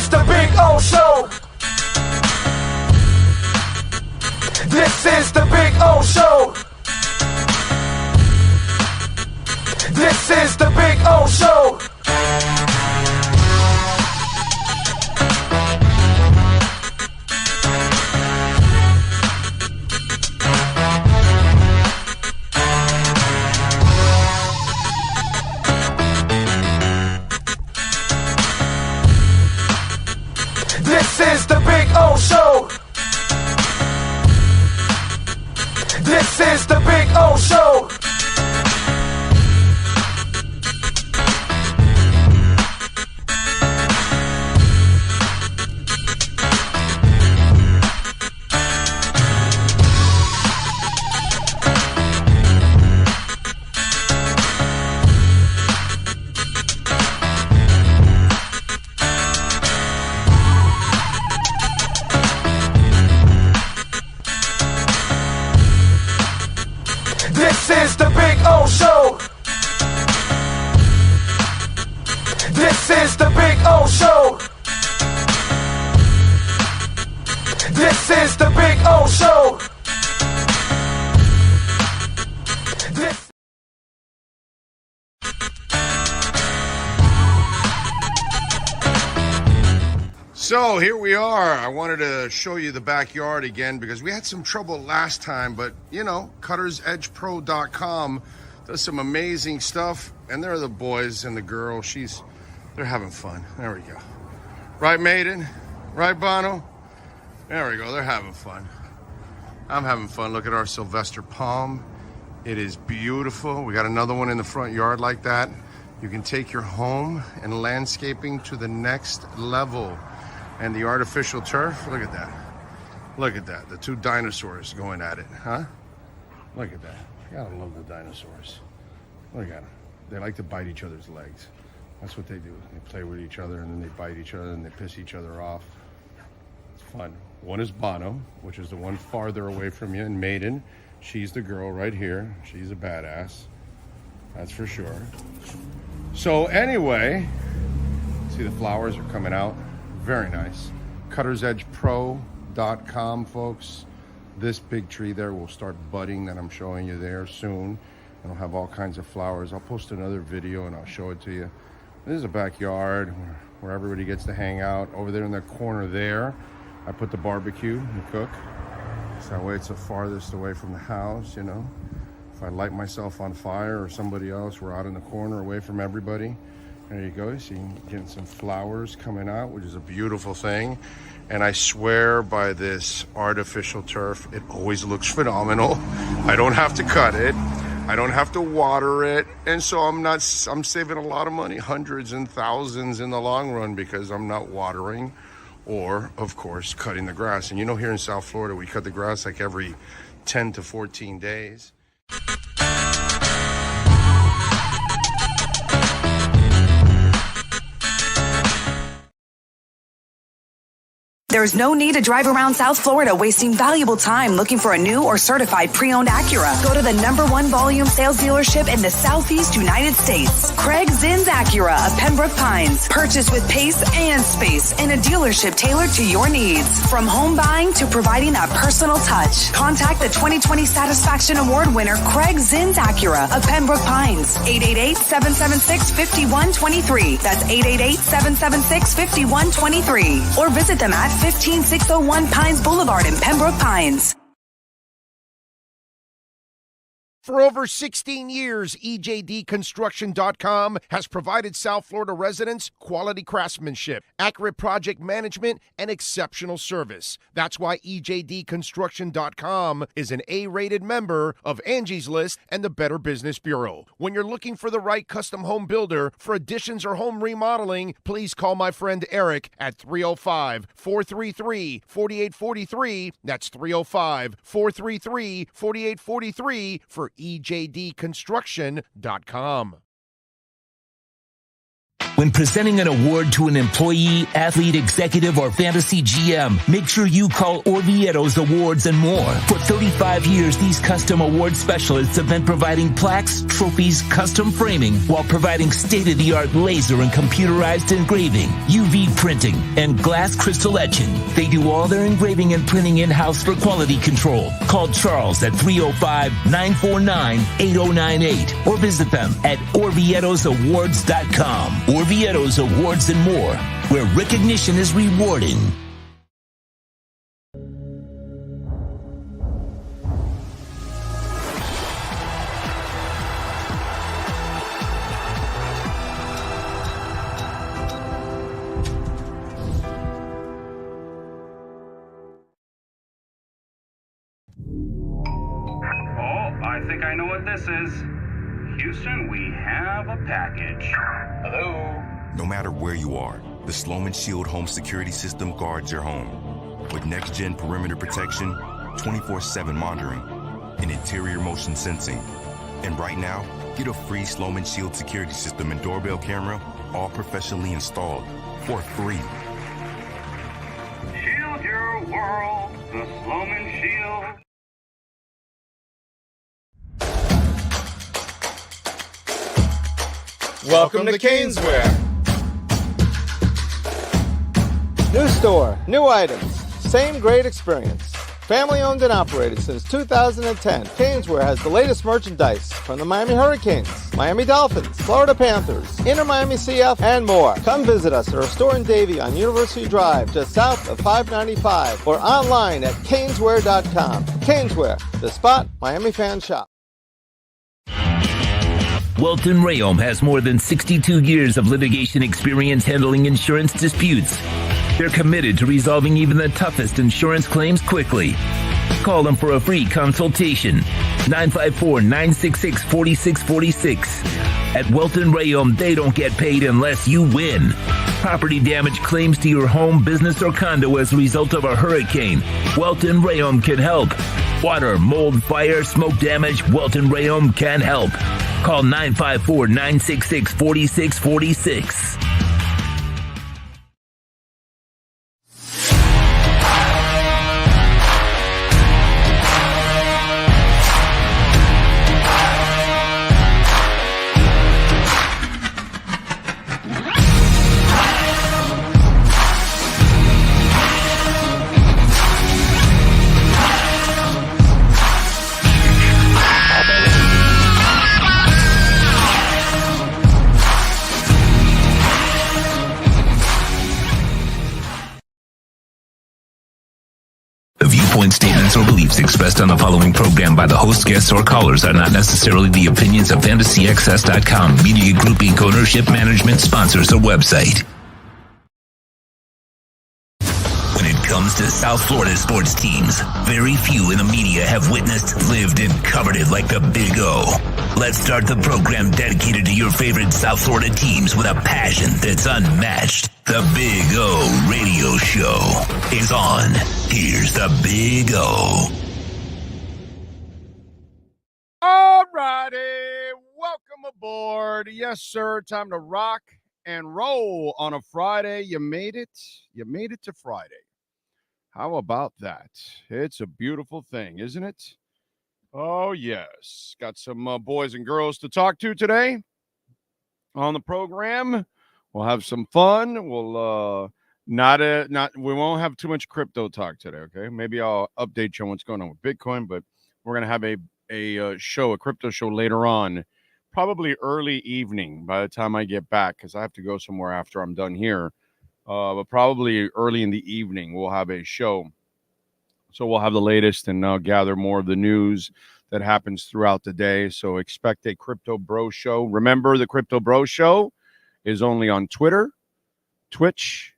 is the Big O Show. This is the Big O Show. This is the Big O Show. This is the Big O Show. This is the Big O Show. This is the Big O Show. This is the Big O Show. This is the Big O Show. This. So here we are. I wanted to show you the backyard again because we had some trouble last time, but you know, cuttersedgepro.com does some amazing stuff, and there are the boys and the girl. They're having fun. There we go. Right, Maiden? Right, Bono? There we go. They're having fun. I'm having fun. Look at our Sylvester palm. It is beautiful. We got another one in the front yard like that. You can take your home and landscaping to the next level. And the artificial turf, look at that. Look at that. The two dinosaurs going at it, huh? Look at that. I gotta love the dinosaurs. Look at them. They like to bite each other's legs. That's what they do. They play with each other and then they bite each other and they piss each other off. It's fun. One is Bono, which is the one farther away from you, and Maiden. She's the girl right here. She's a badass. That's for sure. So anyway, see the flowers are coming out. Very nice. cuttersedgepro.com, folks. This big tree there will start budding that I'm showing you there soon. It'll have all kinds of flowers. I'll post another video and I'll show it to you. This is a backyard where everybody gets to hang out. Over there in the corner there, I put the barbecue and cook. So that way it's the farthest away from the house, you know. If I light myself on fire or somebody else, we're out in the corner away from everybody. There you go. So you can get some flowers coming out, which is a beautiful thing. And I swear by this artificial turf, it always looks phenomenal. I don't have to cut it. I don't have to water it. And so I'm saving a lot of money, hundreds and thousands in the long run, because I'm not watering or, of course, cutting the grass. And you know, here in South Florida, we cut the grass like every 10 to 14 days. There's no need to drive around South Florida wasting valuable time looking for a new or certified pre-owned Acura. Go to the #1 volume sales dealership in the Southeast United States. Craig Zinn's Acura of Pembroke Pines. Purchase with pace and space in a dealership tailored to your needs. From home buying to providing that personal touch. Contact the 2020 Satisfaction Award winner Craig Zinn's Acura of Pembroke Pines. 888-776-5123. That's 888-776-5123. Or visit them at 15601 Pines Boulevard in Pembroke Pines. For over 16 years, EJDconstruction.com has provided South Florida residents quality craftsmanship, accurate project management, and exceptional service. That's why EJDconstruction.com is an A-rated member of Angie's List and the Better Business Bureau. When you're looking for the right custom home builder for additions or home remodeling, please call my friend Eric at 305-433-4843. That's 305-433-4843 for EJDconstruction.com. When presenting an award to an employee, athlete, executive, or fantasy GM, make sure you call Orvieto's Awards and More. For 35 years, these custom award specialists have been providing plaques, trophies, custom framing, while providing state-of-the-art laser and computerized engraving, UV printing, and glass crystal etching. They do all their engraving and printing in-house for quality control. Call Charles at 305-949-8098 or visit them at orvietosawards.com. Orvieto's Awards and More, where recognition is rewarding. I think I know what this is. Houston, we have a package. Hello? No matter where you are, the Sloman Shield home security system guards your home. With next-gen perimeter protection, 24/7 monitoring, and interior motion sensing. And right now, get a free Sloman Shield security system and doorbell camera, all professionally installed, for free. Shield your world, the Sloman Shield. Welcome to Caneswear. New store, new items, same great experience. Family owned and operated since 2010, Caneswear has the latest merchandise from the Miami Hurricanes, Miami Dolphins, Florida Panthers, Inter Miami CF, and more. Come visit us at our store in Davie on University Drive, just south of 595, or online at caneswear.com. Caneswear, the spot Miami fans shop. Welton Rayom has more than 62 years of litigation experience handling insurance disputes. They're committed to resolving even the toughest insurance claims quickly. Call them for a free consultation. 954-966-4646. At Welton Rayom, they don't get paid unless you win. Property damage claims to your home, business, or condo as a result of a hurricane. Welton Rayom can help. Water, mold, fire, smoke damage, Welton Rayom can help. Call 954-966-4646. Statements or beliefs expressed on the following program by the host, guests, or callers are not necessarily the opinions of FantasyAccess.com, Media Group Inc., ownership, management, sponsors, or website. When it comes to South Florida sports teams, very few in the media have witnessed, lived, and covered it like the Big O. Let's start the program dedicated to your favorite South Florida teams with a passion that's unmatched. The Big O Radio Show is on. Here's the Big O. All righty. Welcome aboard. Yes, sir. Time to rock and roll on a Friday. You made it. You made it to Friday. How about that? It's a beautiful thing, isn't it? Oh, yes. Got some boys and girls to talk to today on the program. We'll have some fun. We'll we won't have too much crypto talk today, okay? Maybe I'll update you on what's going on with Bitcoin, but we're going to have a crypto show later on, probably early evening by the time I get back, because I have to go somewhere after I'm done here. But probably early in the evening, we'll have a show. So we'll have the latest and gather more of the news that happens throughout the day. So expect a Crypto Bro Show. Remember, the Crypto Bro Show is only on Twitter, Twitch,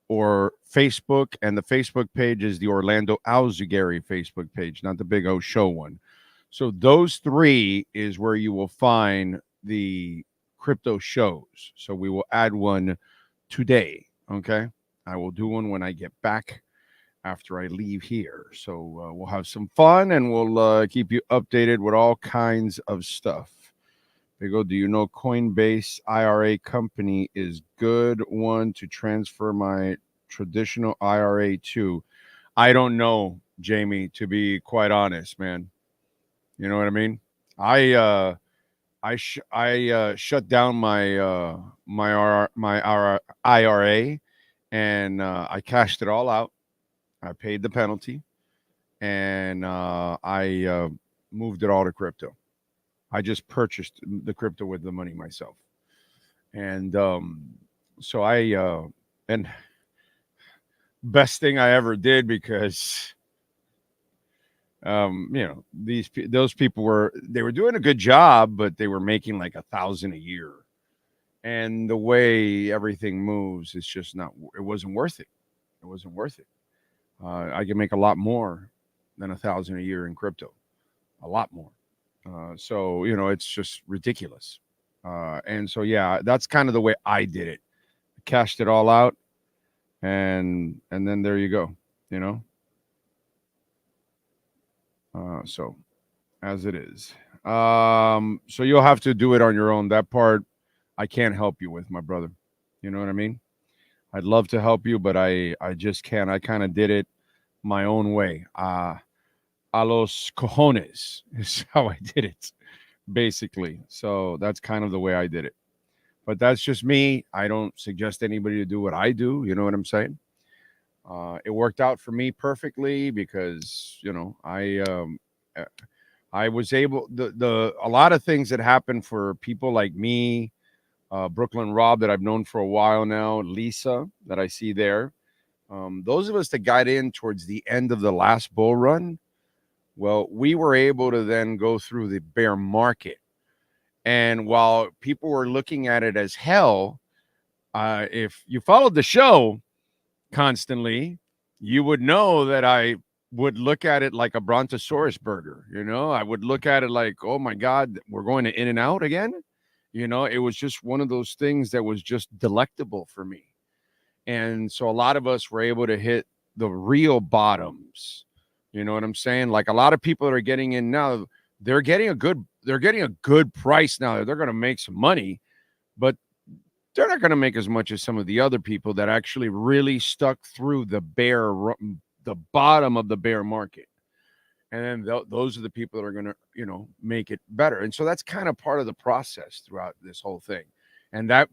or Facebook. And the Facebook page is the Orlando Alzugari Facebook page, not the Big O Show one. So those three is where you will find the crypto shows. So we will add one today, okay? I will do one when I get back after I leave here. So we'll have some fun, and we'll keep you updated with all kinds of stuff. They go, do you know Coinbase IRA company is good one to transfer my traditional IRA to? I don't know, Jamie, to be quite honest, man. You know what I mean? I shut down my IRA, and I cashed it all out. I paid the penalty, and I moved it all to crypto. I just purchased the crypto with the money myself. And so and best thing I ever did, because those people were doing a good job, but they were making like $1,000 a year. And the way everything moves, it's just not, it wasn't worth it. It wasn't worth it. I can make a lot more than $1,000 a year in crypto, a lot more. So, it's just ridiculous. And so, yeah, that's kind of the way I did it. Cashed it all out. And then there you go, so as it is. So you'll have to do it on your own. That part I can't help you with, my brother. You know what I mean? I'd love to help you, but I just can't. I kind of did it my own way. A los cojones is how I did it, basically. So that's kind of the way I did it. But that's just me. I don't suggest anybody to do what I do. You know what I'm saying? It worked out for me perfectly because, I was able, a lot of things that happened for people like me, Brooklyn Rob, that I've known for a while now, Lisa, that I see there. Those of us that got in towards the end of the last bull run, well, we were able to then go through the bear market. And while people were looking at it as hell, if you followed the show constantly, you would know that I would look at it like a brontosaurus burger. I would look at it like, oh my God, we're going to In-N-Out again. It was just one of those things that was just delectable for me. And so a lot of us were able to hit the real bottoms. You know what I'm saying? Like a lot of people that are getting in now, they're getting a good price now. They're going to make some money, but they're not going to make as much as some of the other people that actually really stuck through the bottom of the bear market. And then those are the people that are going to, make it better. And so that's kind of part of the process throughout this whole thing. And that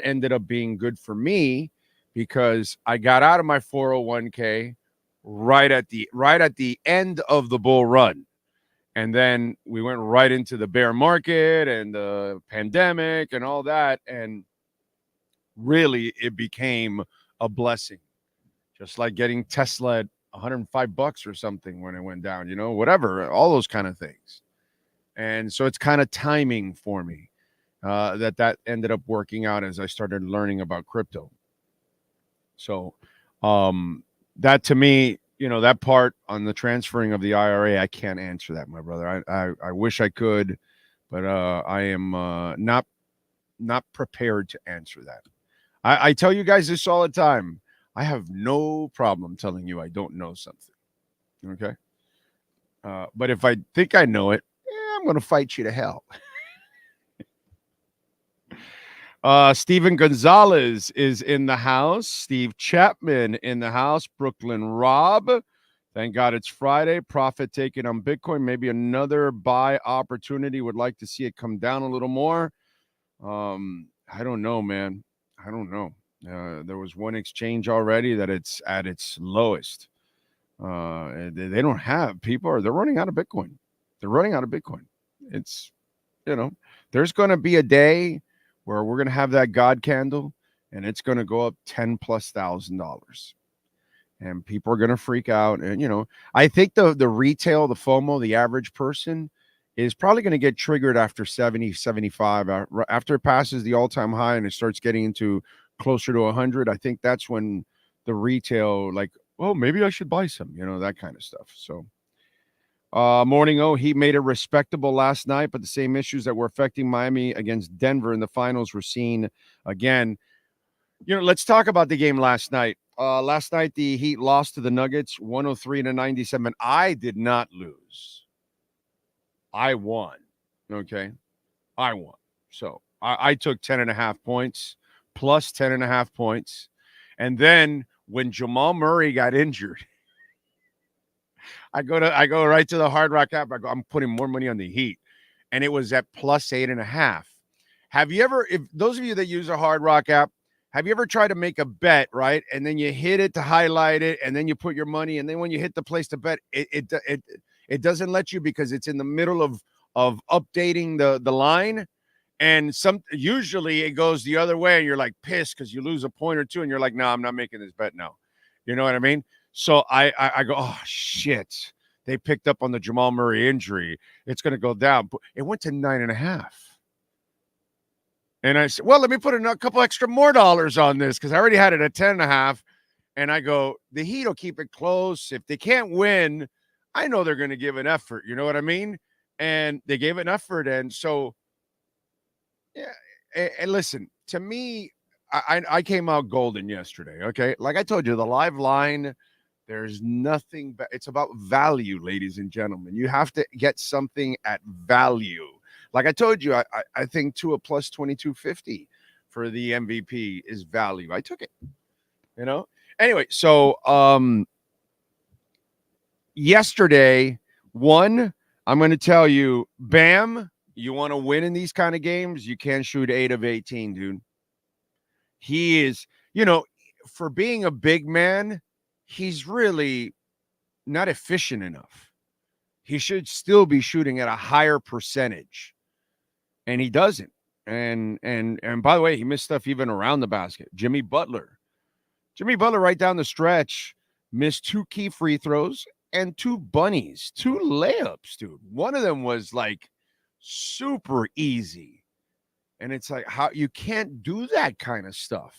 ended up being good for me because I got out of my 401k right at the end of the bull run. And then we went right into the bear market and the pandemic and all that. And really, it became a blessing. Just like getting Tesla at $105 or something when it went down, whatever, all those kind of things. And so it's kind of timing for me that ended up working out as I started learning about crypto. So that to me, that part on the transferring of the IRA, I can't answer that, my brother. I wish I could, but I am not prepared to answer that. I tell you guys this all the time. I have no problem telling you I don't know something. Okay. But if I think I know it, I'm going to fight you to hell. Steven Gonzalez is in the house. Steve Chapman in the house. Brooklyn Rob. Thank God it's Friday. Profit taken on Bitcoin. Maybe another buy opportunity. Would like to see it come down a little more. I don't know, man. I don't know. There was one exchange already that it's at its lowest. They don't have people. They're running out of Bitcoin. They're running out of Bitcoin. It's, there's going to be a day where we're going to have that God candle and it's going to go up $10,000+. And people are going to freak out. And, I think the retail, the FOMO, the average person is probably going to get triggered after 70, 75. After it passes the all-time high and it starts getting into closer to 100, I think that's when the retail, like, oh, maybe I should buy some, that kind of stuff. So morning, he made it respectable last night, but the same issues that were affecting Miami against Denver in the finals were seen again. Let's talk about the game last night. Last night, the Heat lost to the Nuggets 103-97. I did not lose. I won. Okay. I won. So I took 10.5 points plus 10.5 points. And then when Jamal Murray got injured, I go right to the Hard Rock app. I'm putting more money on the Heat, and it was at plus 8.5. Have you ever, if those of you that use a Hard Rock app, have you ever tried to make a bet, right? And then you hit it to highlight it, and then you put your money, and then when you hit the place to bet, it doesn't let you because it's in the middle of updating the line, and usually it goes the other way, and you're like pissed because you lose a point or two, and you're like, no, I'm not making this bet now. You know what I mean? So I go, oh shit, they picked up on the Jamal Murray injury. It's going to go down. It went to 9.5. And I said, well, let me put a couple extra more dollars on this because I already had it at 10.5. And I go, the Heat will keep it close. If they can't win, I know they're going to give an effort. You know what I mean? And they gave an effort. And so, yeah. And listen, to me, I came out golden yesterday. Okay. Like I told you, the live line, there's nothing, it's about value, ladies and gentlemen. You have to get something at value. Like I told you, I think to a plus 2250 for the MVP is value. I took it, you know. Anyway, so yesterday, I'm going to tell you, Bam, you want to win in these kind of games, you can't shoot 8 of 18, dude. He is, for being a big man, he's really not efficient enough. He should still be shooting at a higher percentage. And he doesn't. And by the way, he missed stuff even around the basket. Jimmy Butler right down the stretch missed 2 key free throws and 2 bunnies, 2 layups, dude. One of them was like super easy. And it's like, how you can't do that kind of stuff.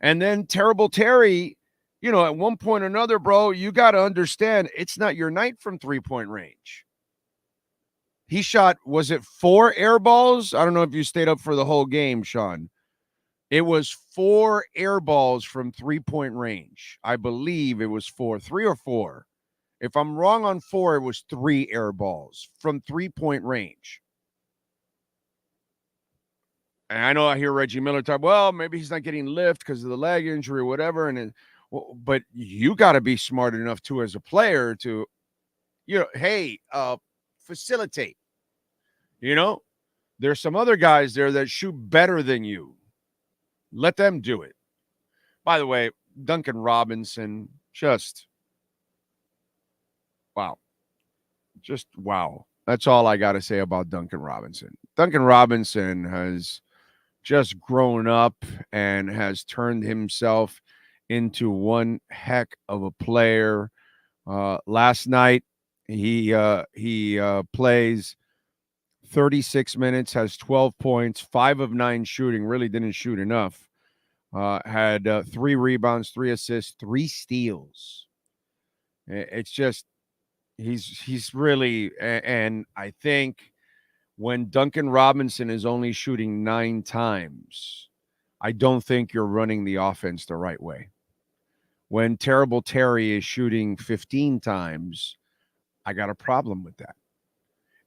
And then Terrible Terry, at one point or another, bro, you got to understand it's not your night from 3-point range. He shot, was it 4 air balls? I don't know if you stayed up for the whole game, Sean. It was 4 air balls from 3-point range. I believe it was 4, 3 or 4. If I'm wrong on 4, it was 3 air balls from 3-point range. And I know I hear Reggie Miller talk, well, maybe he's not getting lift because of the leg injury or whatever. But you got to be smart enough too as a player to, hey, facilitate. There's some other guys there that shoot better than you. Let them do it. By the way, Duncan Robinson, just wow. Just wow. That's all I got to say about Duncan Robinson. Duncan Robinson has just grown up and has turned himself into one heck of a player. Last night, he plays 36 minutes, has 12 points, 5 of 9 shooting, really didn't shoot enough. Had 3 rebounds, 3 assists, 3 steals. It's just, he's really, and I think when Duncan Robinson is only shooting 9 times, I don't think you're running the offense the right way. When Terrible Terry is shooting 15 times, I got a problem with that.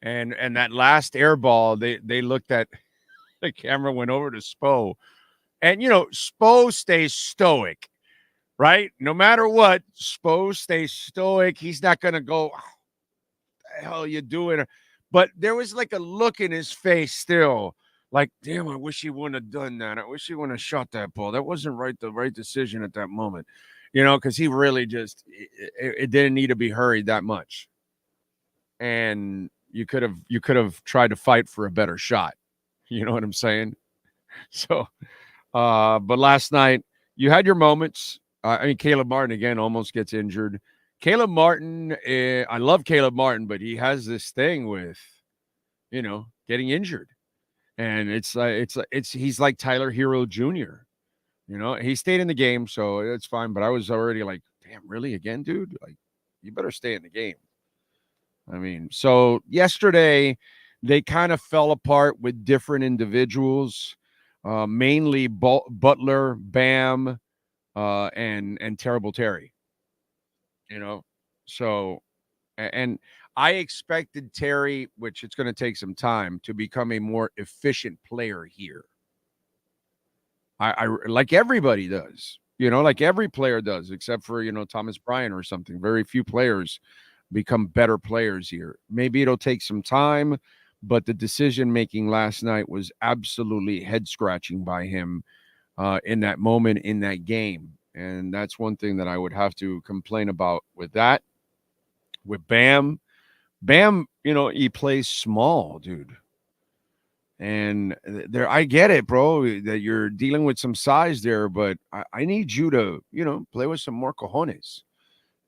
And that last air ball, they looked at, the camera went over to Spo. And, Spo stays stoic, right? No matter what, Spo stays stoic. He's not going to go, what the hell are you doing? But there was like a look in his face still, like, damn, I wish he wouldn't have done that. I wish he wouldn't have shot that ball. That wasn't the right decision at that moment, because he really just, it didn't need to be hurried that much. And you could have tried to fight for a better shot. You know what I'm saying? So, but last night you had your moments. Caleb Martin again almost gets injured. Caleb Martin, I love Caleb Martin, but he has this thing with, getting injured, and he's like Tyler Hero Jr. He stayed in the game, so it's fine. But I was already like, damn, really again, dude? Like, you better stay in the game. So yesterday they kind of fell apart with different individuals, mainly Butler, Bam, and Terrible Terry. So, and I expected Terry, which it's going to take some time, to become a more efficient player here. I like everybody does, like every player does, except for, Thomas Bryant or something. Very few players become better players here. Maybe it'll take some time, but the decision-making last night was absolutely head-scratching by him in that moment, in that game. And that's one thing that I would have to complain about with that. With Bam, he plays small, dude. And there, I get it, bro, that you're dealing with some size there, but I need you to, play with some more cojones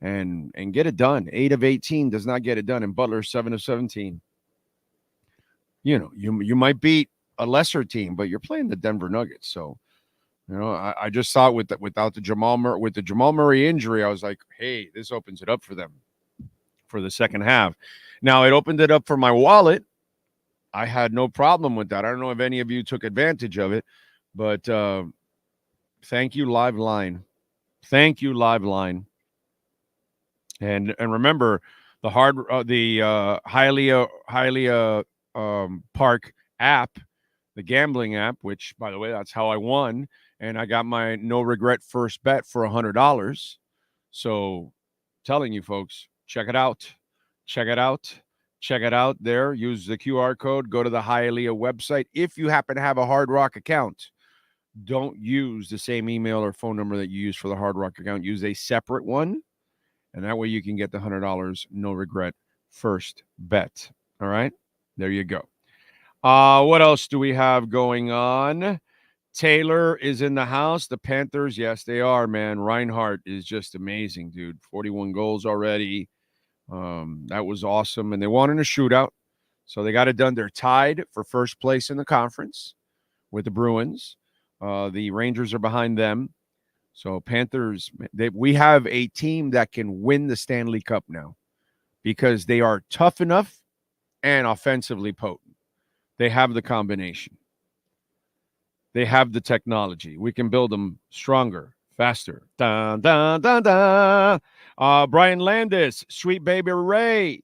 and get it done. 8 of 18 does not get it done, and Butler 7 of 17. You might beat a lesser team, but you're playing the Denver Nuggets. So, I just saw it without the Jamal Murray injury. I was like, hey, this opens it up for them for the second half. Now it opened it up for my wallet. I had no problem with that. I don't know if any of you took advantage of it, but thank you, Live Line. Thank you, Live Line. And remember the Hialeah Park app, the gambling app, which, by the way, that's how I won, and I got my no regret first bet for $100. So, telling you folks, check it out. Check it out. Check it out there. Use the QR code. Go to the Hialeah website. If you happen to have a Hard Rock account, don't use the same email or phone number that you use for the Hard Rock account. Use a separate one, and that way you can get the $100 no regret first bet. All right? There you go. What else do we have going on? Taylor is in the house. The Panthers, yes, they are, man. Reinhardt is just amazing, dude. 41 goals already. That was awesome. And they won in a shootout. So they got it done. They're tied for first place in the conference with the Bruins. The Rangers are behind them. So Panthers, we have a team that can win the Stanley Cup now because they are tough enough and offensively potent. They have the combination. They have the technology. We can build them stronger, faster. Dun, dun, dun, dun. Brian Landis, Sweet Baby Ray.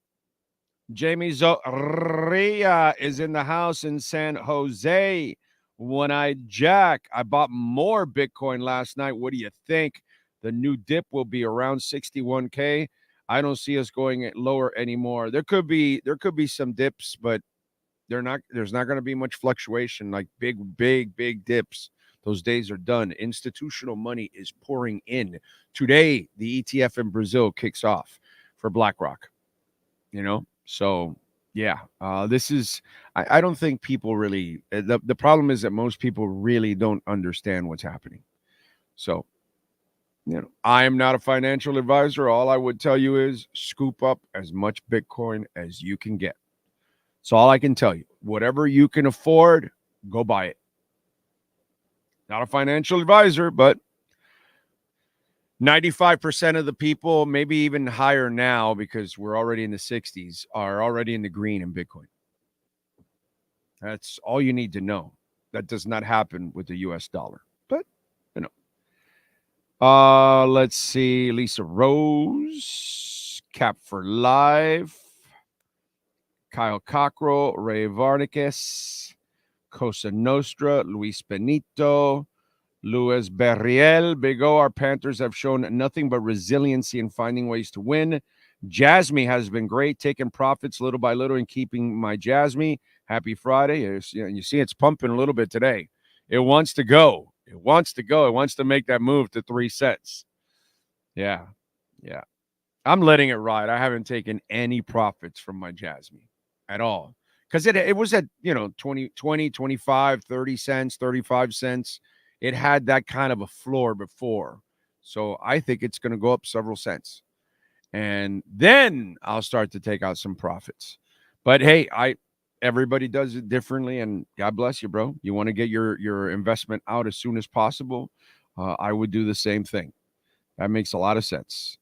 Jamie Zoria is in the house in San Jose. One-Eyed Jack. I bought more Bitcoin last night. What do you think? The new dip will be around 61K. I don't see us going lower anymore. There could be some dips, but there's not going to be much fluctuation, like big dips. Those days are done. Institutional money is pouring in. Today, the ETF in Brazil kicks off for BlackRock. So yeah, this is, I don't think people really, the problem is that most people really don't understand what's happening. So, I am not a financial advisor. All I would tell you is scoop up as much Bitcoin as you can get. That's all I can tell you. Whatever you can afford, go buy it. Not a financial advisor, but 95% of the people, maybe even higher now because we're already in the 60s, are already in the green in Bitcoin. That's all you need to know. That does not happen with the US dollar. But, let's see. Lisa Rose, Cap for Life, Kyle Cockrell, Ray Varnikas, Cosa Nostra, Luis Benito, Luis Berriel, Big O. Our Panthers have shown nothing but resiliency in finding ways to win. Jasmine has been great, taking profits little by little and keeping my Jasmine. Happy Friday. You see it's pumping a little bit today. It wants to go. It wants to make that move to 3 cents. Yeah. I'm letting it ride. I haven't taken any profits from my Jasmine at all. Because it was at, 20, 25, 30 cents, 35 cents. It had that kind of a floor before. So I think it's going to go up several cents. And then I'll start to take out some profits. But hey, everybody does it differently, and God bless you, bro. You want to get your investment out as soon as possible. I would do the same thing. That makes a lot of sense.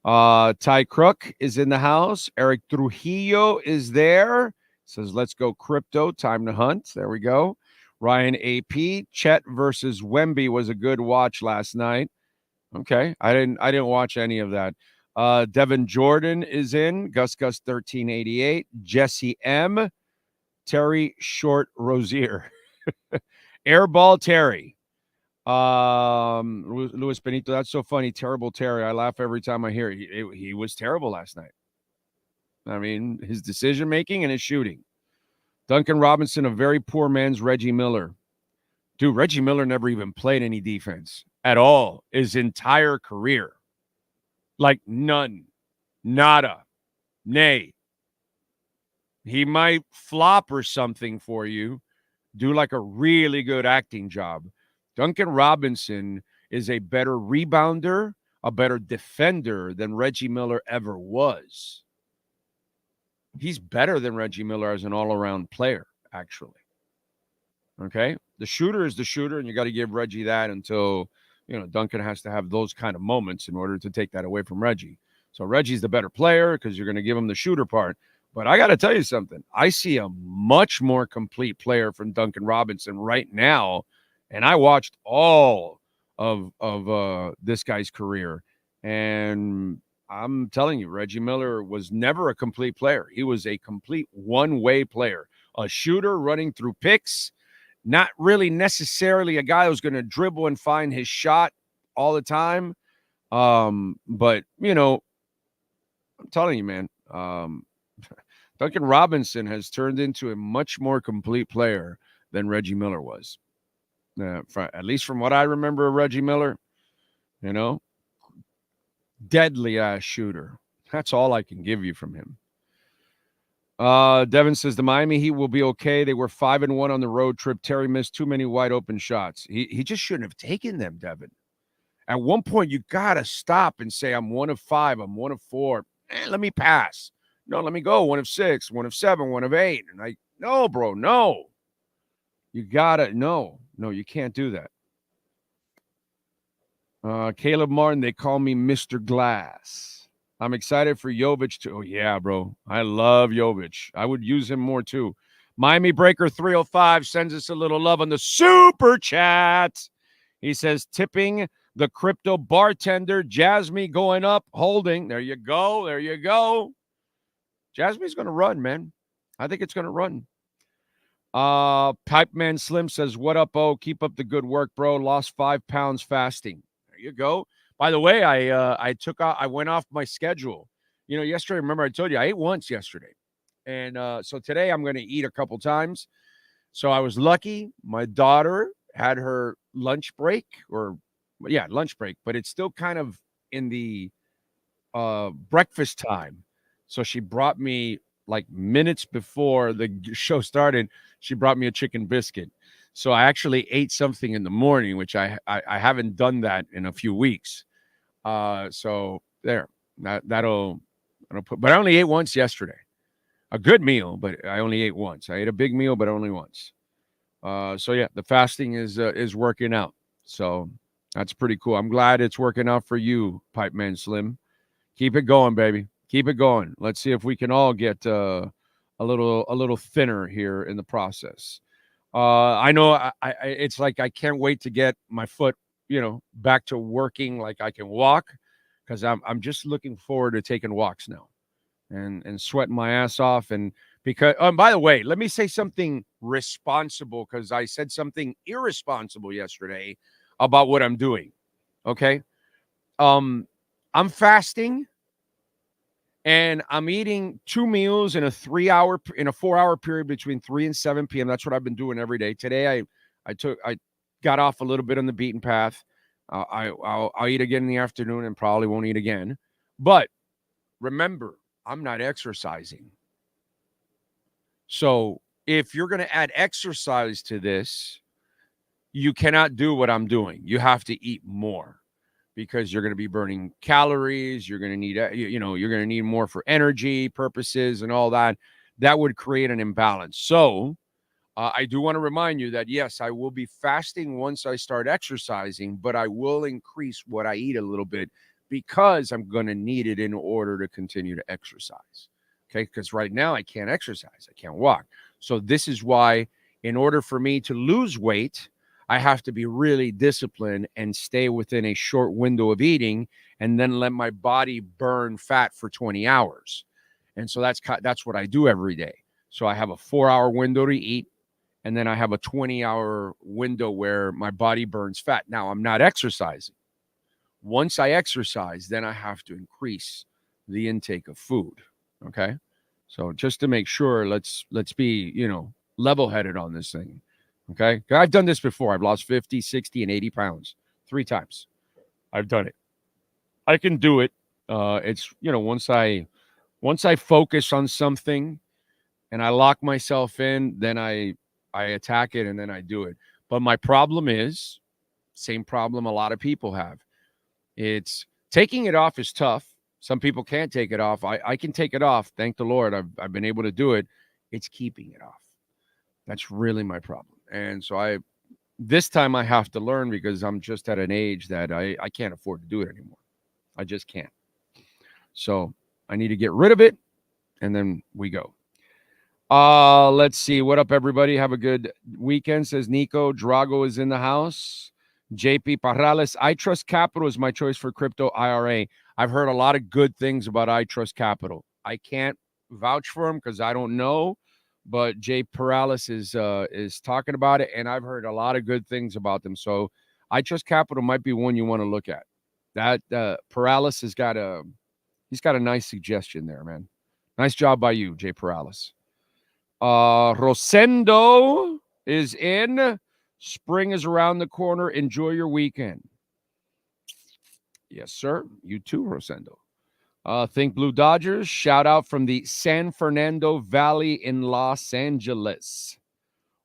Ty Crook is in the house. Eric Trujillo is there. Says, let's go crypto. Time to hunt. There we go. Ryan AP. Chet versus Wemby was a good watch last night. Okay. I didn't watch any of that. Devin Jordan is in. Gus 1388. Jesse M. Terry Short Rosier. Airball Terry. Luis Benito, that's so funny. Terrible Terry. I laugh every time I hear it. He was terrible last night. I mean, his decision making and his shooting. Duncan Robinson, a very poor man's Reggie Miller. Dude, Reggie Miller never even played any defense at all his entire career. Like none. Nada. Nay. He might flop or something for you, do like a really good acting job. Duncan Robinson is a better rebounder, a better defender than Reggie Miller ever was. He's better than Reggie Miller as an all-around player, actually. Okay? The shooter is the shooter, and you got to give Reggie that until, Duncan has to have those kind of moments in order to take that away from Reggie. So Reggie's the better player because you're going to give him the shooter part. But I got to tell you something. I see a much more complete player from Duncan Robinson right now, and I watched all of this guy's career, and I'm telling you, Reggie Miller was never a complete player. He was a complete one-way player, a shooter running through picks, not really necessarily a guy who's going to dribble and find his shot all the time. But, I'm telling you, man, Duncan Robinson has turned into a much more complete player than Reggie Miller was. At least from what I remember of Reggie Miller, deadly ass shooter. That's all I can give you from him. Devin says the Miami Heat will be okay. They were 5-1 on the road trip. Terry missed too many wide open shots. He just shouldn't have taken them, Devin. At one point, you got to stop and say, I'm 1 of 5. I'm 1 of 4. Let me pass. No, let me go. 1 of 6, 1 of 7, 1 of 8. And no, bro, no. You got to, no, you can't do that. Caleb Martin, they call me Mr. Glass. I'm excited for Jovic to. Oh, yeah, bro. I love Jovic. I would use him more, too. Miami Breaker 305 sends us a little love on the super chat. He says, tipping the crypto bartender, Jasmine going up, holding. There you go. There you go. Jasmine's going to run, man. I think it's going to run. Pipe Man Slim says, what up, oh? Keep up the good work, bro. Lost 5 pounds fasting. There you go. By the way, I went off my schedule. Yesterday, remember I told you I ate once yesterday. And so today I'm going to eat a couple times. So I was lucky. My daughter had her lunch break lunch break, but it's still kind of in the breakfast time. So she brought me like minutes before the show started, she brought me a chicken biscuit. So I actually ate something in the morning, which I haven't done that in a few weeks. So there, that'll put, but I only ate once yesterday. A good meal, but I only ate once. I ate a big meal, but only once. So yeah, the fasting is working out. So that's pretty cool. I'm glad it's working out for you, Pipe Man Slim. Keep it going, baby. Keep it going. Let's see if we can all get a little thinner here in the process. I know it's like I can't wait to get my foot, back to working like I can walk, because I'm just looking forward to taking walks now and sweating my ass off. And because, by the way, let me say something responsible, because I said something irresponsible yesterday about what I'm doing. Okay. I'm fasting. And I'm eating 2 meals in a 4-hour period between 3 and 7 p.m. That's what I've been doing every day. Today, I got off a little bit on the beaten path. I'll eat again in the afternoon and probably won't eat again. But remember, I'm not exercising. So if you're going to add exercise to this, you cannot do what I'm doing. You have to eat more, because you're going to be burning calories. You're going to need, you're going to need more for energy purposes and all that. That would create an imbalance. So I do want to remind you that, yes, I will be fasting once I start exercising, but I will increase what I eat a little bit, because I'm going to need it in order to continue to exercise. Okay. Because right now I can't exercise. I can't walk. So this is why, in order for me to lose weight, I have to be really disciplined and stay within a short window of eating and then let my body burn fat for 20 hours. And so that's what I do every day. So I have a 4-hour window to eat, and then I have a 20-hour window where my body burns fat. Now, I'm not exercising. Once I exercise, then I have to increase the intake of food, okay? So just to make sure, let's be, level-headed on this thing, okay? I've done this before. I've lost 50, 60, and 80 pounds 3 times. I've done it. I can do it. It's, once I focus on something and I lock myself in, then I attack it and then I do it. But my problem is, same problem a lot of people have. It's taking it off is tough. Some people can't take it off. I can take it off. Thank the Lord. I've been able to do it. It's keeping it off. That's really my problem. And so this time I have to learn, because I'm just at an age that I can't afford to do it anymore. I just can't. So I need to get rid of it, and then we go. Let's see. What up, everybody? Have a good weekend, says Nico. Drago is in the house. JP Parrales, I Trust Capital is my choice for crypto IRA. I've heard a lot of good things about I Trust Capital. I can't vouch for them because I don't know, but Jay Parrales is talking about it, and I've heard a lot of good things about them. So I Trust Capital might be one you want to look at. That Parrales he's got a nice suggestion there, man. Nice job by you, Jay Parrales. Rosendo is in. Spring is around the corner. Enjoy your weekend. Yes, sir. You too, Rosendo. Think Blue Dodgers. Shout out from the San Fernando Valley in Los Angeles.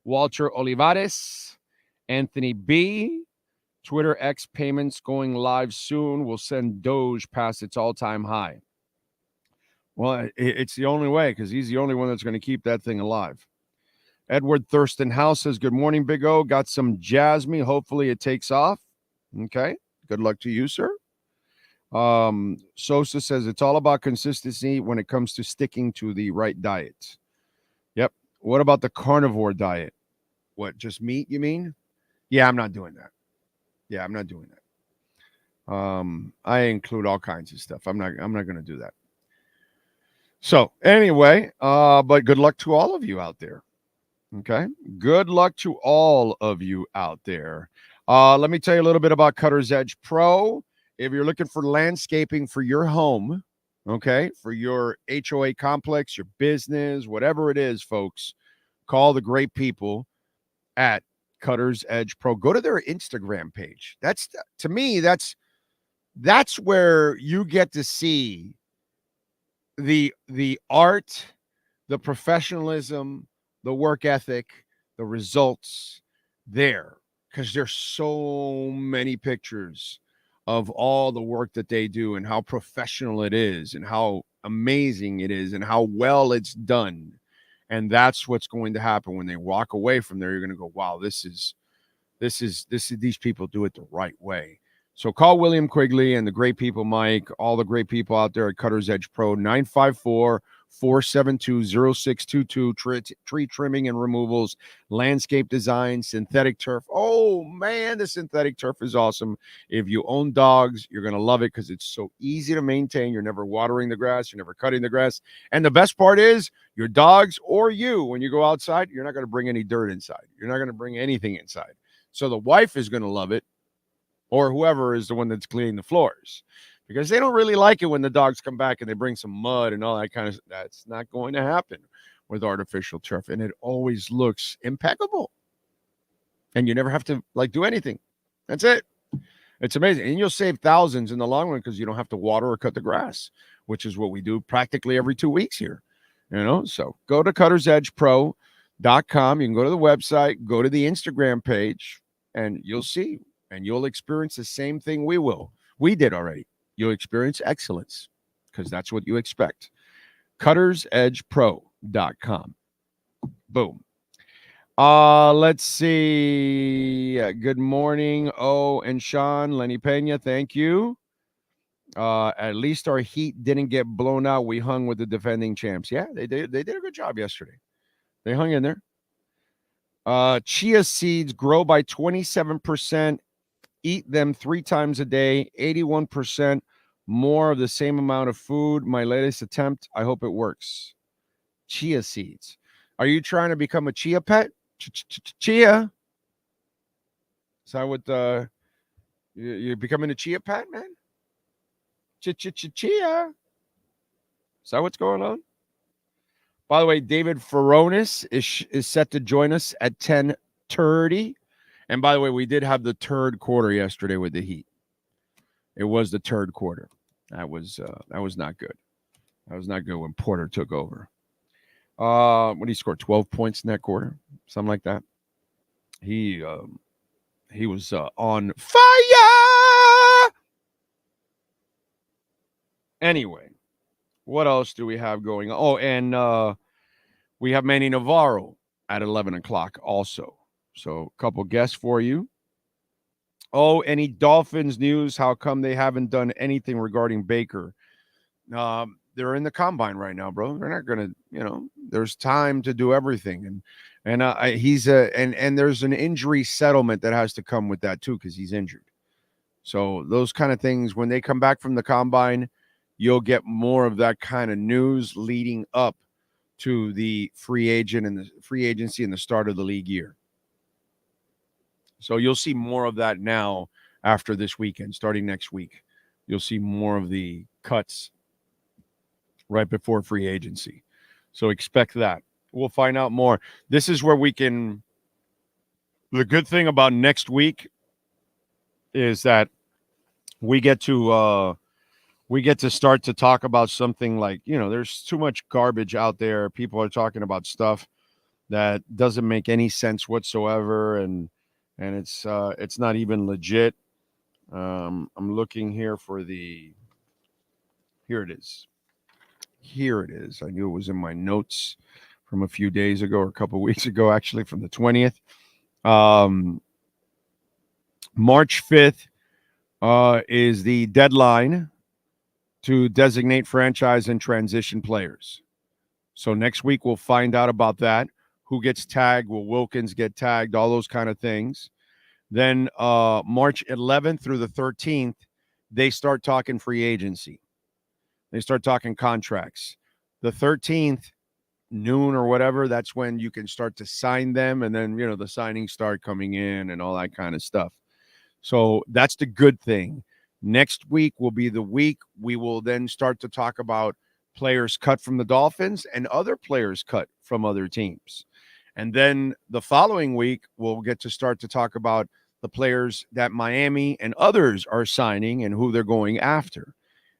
Walter Olivares. Anthony B. Twitter X payments going live soon. Will send Doge past its all-time high. Well, it's the only way, because he's the only one that's going to keep that thing alive. Edward Thurston House says, good morning, Big O. Got some Jasmine. Hopefully it takes off. Okay. Good luck to you, sir. Sosa says, it's all about consistency when it comes to sticking to the right diet. Yep. What about the carnivore diet? What, just meat, you mean? Yeah, I'm not doing that. Yeah, I'm not doing that. I include all kinds of stuff. I'm not going to do that. So anyway, but good luck to all of you out there. Okay. Good luck to all of you out there. Let me tell you a little bit about Cutter's Edge Pro. If you're looking for landscaping for your home, okay, for your HOA complex, your business, whatever it is, folks, call the great people at Cutter's Edge Pro. Go to their Instagram page. That's, to me, that's where you get to see the art, the professionalism, the work ethic, the results there, because there's so many pictures of all the work that they do and how professional it is and how amazing it is and how well it's done. And that's what's going to happen when they walk away from there. You're going to go, wow, this is these people do it the right way. So call William Quigley and the great people, Mike, all the great people out there at Cutter's Edge Pro, 954-472-0622, tree trimming and removals, landscape design, synthetic turf. Oh, man, the synthetic turf is awesome. If you own dogs, you're going to love it because it's so easy to maintain. You're never watering the grass. You're never cutting the grass. And the best part is your dogs or you, when you go outside, you're not going to bring any dirt inside. You're not going to bring anything inside. So the wife is going to love it, or whoever is the one that's cleaning the floors, because they don't really like it when the dogs come back and they bring some mud and all that kind of. That's not going to happen with artificial turf, and it always looks impeccable. And you never have to do anything. That's it. It's amazing, and you'll save thousands in the long run because you don't have to water or cut the grass, which is what we do practically every 2 weeks here. So go to CuttersEdgePro.com. You can go to the website, go to the Instagram page, and you'll see. And you'll experience the same thing we did already. You'll experience excellence because that's what you expect. CuttersEdgePro.com. Boom. Let's see. Good morning, and Sean, Lenny Pena. Thank you. At least our Heat didn't get blown out. We hung with the defending champs. Yeah, they did a good job yesterday. They hung in there. Chia seeds grow by 27%. Eat them 3 times a day. 81% more of the same amount of food. My latest attempt. I hope it works. Chia seeds. Are you trying to become a chia pet? Chia. Is that what you're becoming a chia pet, man? Chia. Is that what's going on? By the way, David Furonis is set to join us at 10:30. And by the way, we did have the third quarter yesterday with the Heat. It was the third quarter. That was not good. That was not good when Porter took over. When he scored 12 points in that quarter, something like that. He was on fire. Anyway, what else do we have going on? Oh, and we have Manny Navarro at 11 o'clock also. So a couple guests for you. Oh, any Dolphins news? How come they haven't done anything regarding Baker? They're in the combine right now, bro. They're not going to, there's time to do everything. And there's an injury settlement that has to come with that too, because he's injured. So those kind of things, when they come back from the combine, you'll get more of that kind of news leading up to the free agent and the free agency and the start of the league year. So you'll see more of that now after this weekend, starting next week. You'll see more of the cuts right before free agency. So expect that. We'll find out more. This is where we can – the good thing about next week is that we get to start to talk about something like, there's too much garbage out there. People are talking about stuff that doesn't make any sense whatsoever, and it's not even legit. I'm looking here for the – here it is. Here it is. I knew it was in my notes from a few days ago or a couple of weeks ago, actually, from the 20th. March 5th is the deadline to designate franchise and transition players. So next week we'll find out about that. Who gets tagged? Will Wilkins get tagged? All those kind of things. Then March 11th through the 13th, they start talking free agency. They start talking contracts. The 13th, noon or whatever, that's when you can start to sign them. And then, the signings start coming in and all that kind of stuff. So that's the good thing. Next week will be the week we will then start to talk about players cut from the Dolphins and other players cut from other teams. And then the following week, we'll get to start to talk about the players that Miami and others are signing and who they're going after.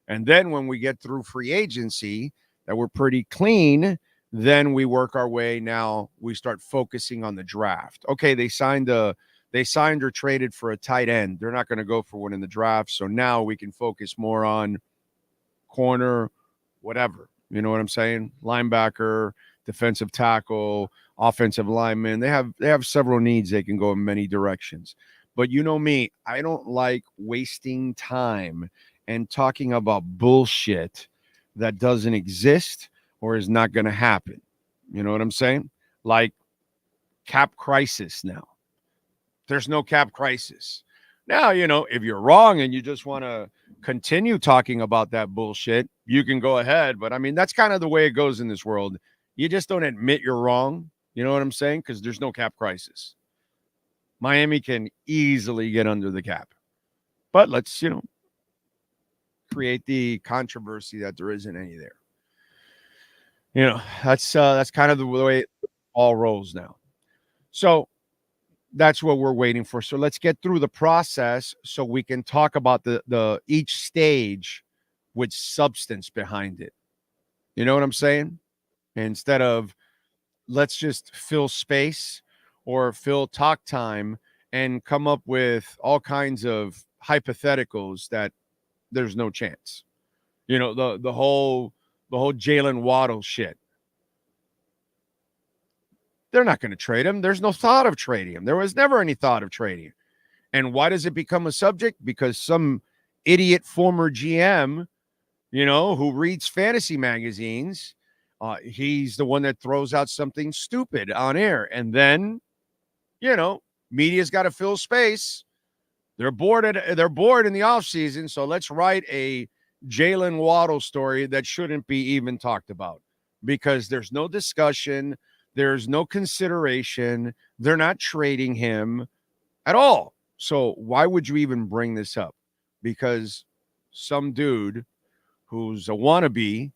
And then when we get through free agency, that we're pretty clean, then we work our way. Now we start focusing on the draft. Okay, they signed or traded for a tight end. They're not going to go for one in the draft. So now we can focus more on corner, whatever. You know what I'm saying? Linebacker, defensive tackle, offensive lineman. They have several needs. They can go in many directions. But you know me, I don't like wasting time and talking about bullshit that doesn't exist or is not going to happen. You know what I'm saying? Like cap crisis now. There's no cap crisis. Now, if you're wrong and you just want to continue talking about that bullshit, you can go ahead. But, that's kind of the way it goes in this world. You just don't admit you're wrong. You know what I'm saying? Because there's no cap crisis. Miami can easily get under the cap. But let's, create the controversy that there isn't any there. That's kind of the way it all rolls now. So that's what we're waiting for. So let's get through the process so we can talk about the each stage with substance behind it. You know what I'm saying? Instead of let's just fill space or fill talk time and come up with all kinds of hypotheticals that there's no chance. The whole Jalen Waddle shit. They're not going to trade him. There's no thought of trading him. There was never any thought of trading him. And why does it become a subject? Because some idiot former GM, who reads fantasy magazines, he's the one that throws out something stupid on air. And then media's got to fill space. They're bored in the offseason, so let's write a Jalen Waddle story that shouldn't be even talked about because there's no discussion, there's no consideration, they're not trading him at all. So why would you even bring this up? Because some dude who's a wannabe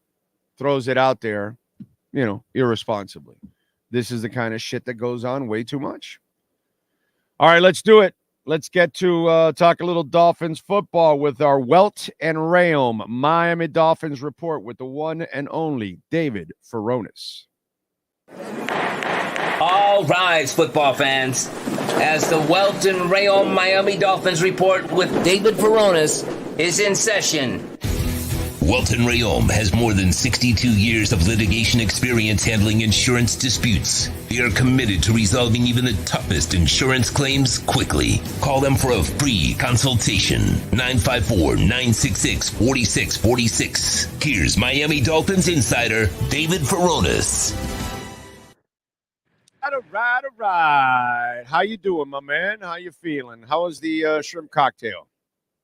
throws it out there, irresponsibly. This is the kind of shit that goes on way too much. All right, let's do it. Let's get to talk a little Dolphins football with our Welt and Rayom Miami Dolphins report with the one and only David Furones. All rise, football fans, as the Welt and Rayom Miami Dolphins report with David Furones is in session. Welton Rayom has more than 62 years of litigation experience handling insurance disputes. They are committed to resolving even the toughest insurance claims quickly. Call them for a free consultation. 954-966-4646. Here's Miami Dolphins insider David Furones. All right. How you doing, my man? How you feeling? How was the shrimp cocktail?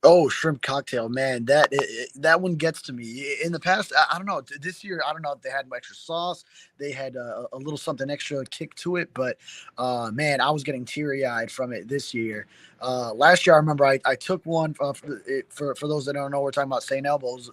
Oh, shrimp cocktail, man. That one gets to me. In the past, I don't know. This year, I don't know if they had extra sauce. They had a little something extra kick to it. But, man, I was getting teary-eyed from it this year. Last year, I remember I took one for those that don't know, we're talking about St. Elmo's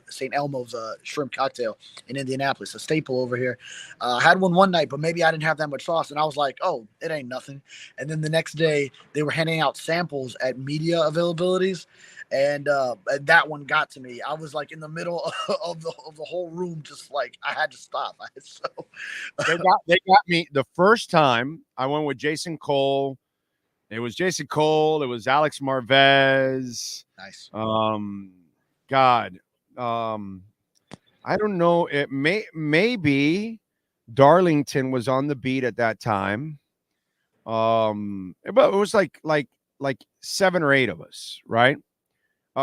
shrimp cocktail in Indianapolis, a staple over here. I had one night, but maybe I didn't have that much sauce. And I was like, oh, it ain't nothing. And then the next day, they were handing out samples at media availabilities. And that one got to me. I was like in the middle of the whole room, just like I had to stop. They got me the first time I went with Jason Cole. It was Jason Cole. It was Alex Marvez. Nice. I don't know. It maybe Darlington was on the beat at that time. But it was like 7 or 8 of us, right?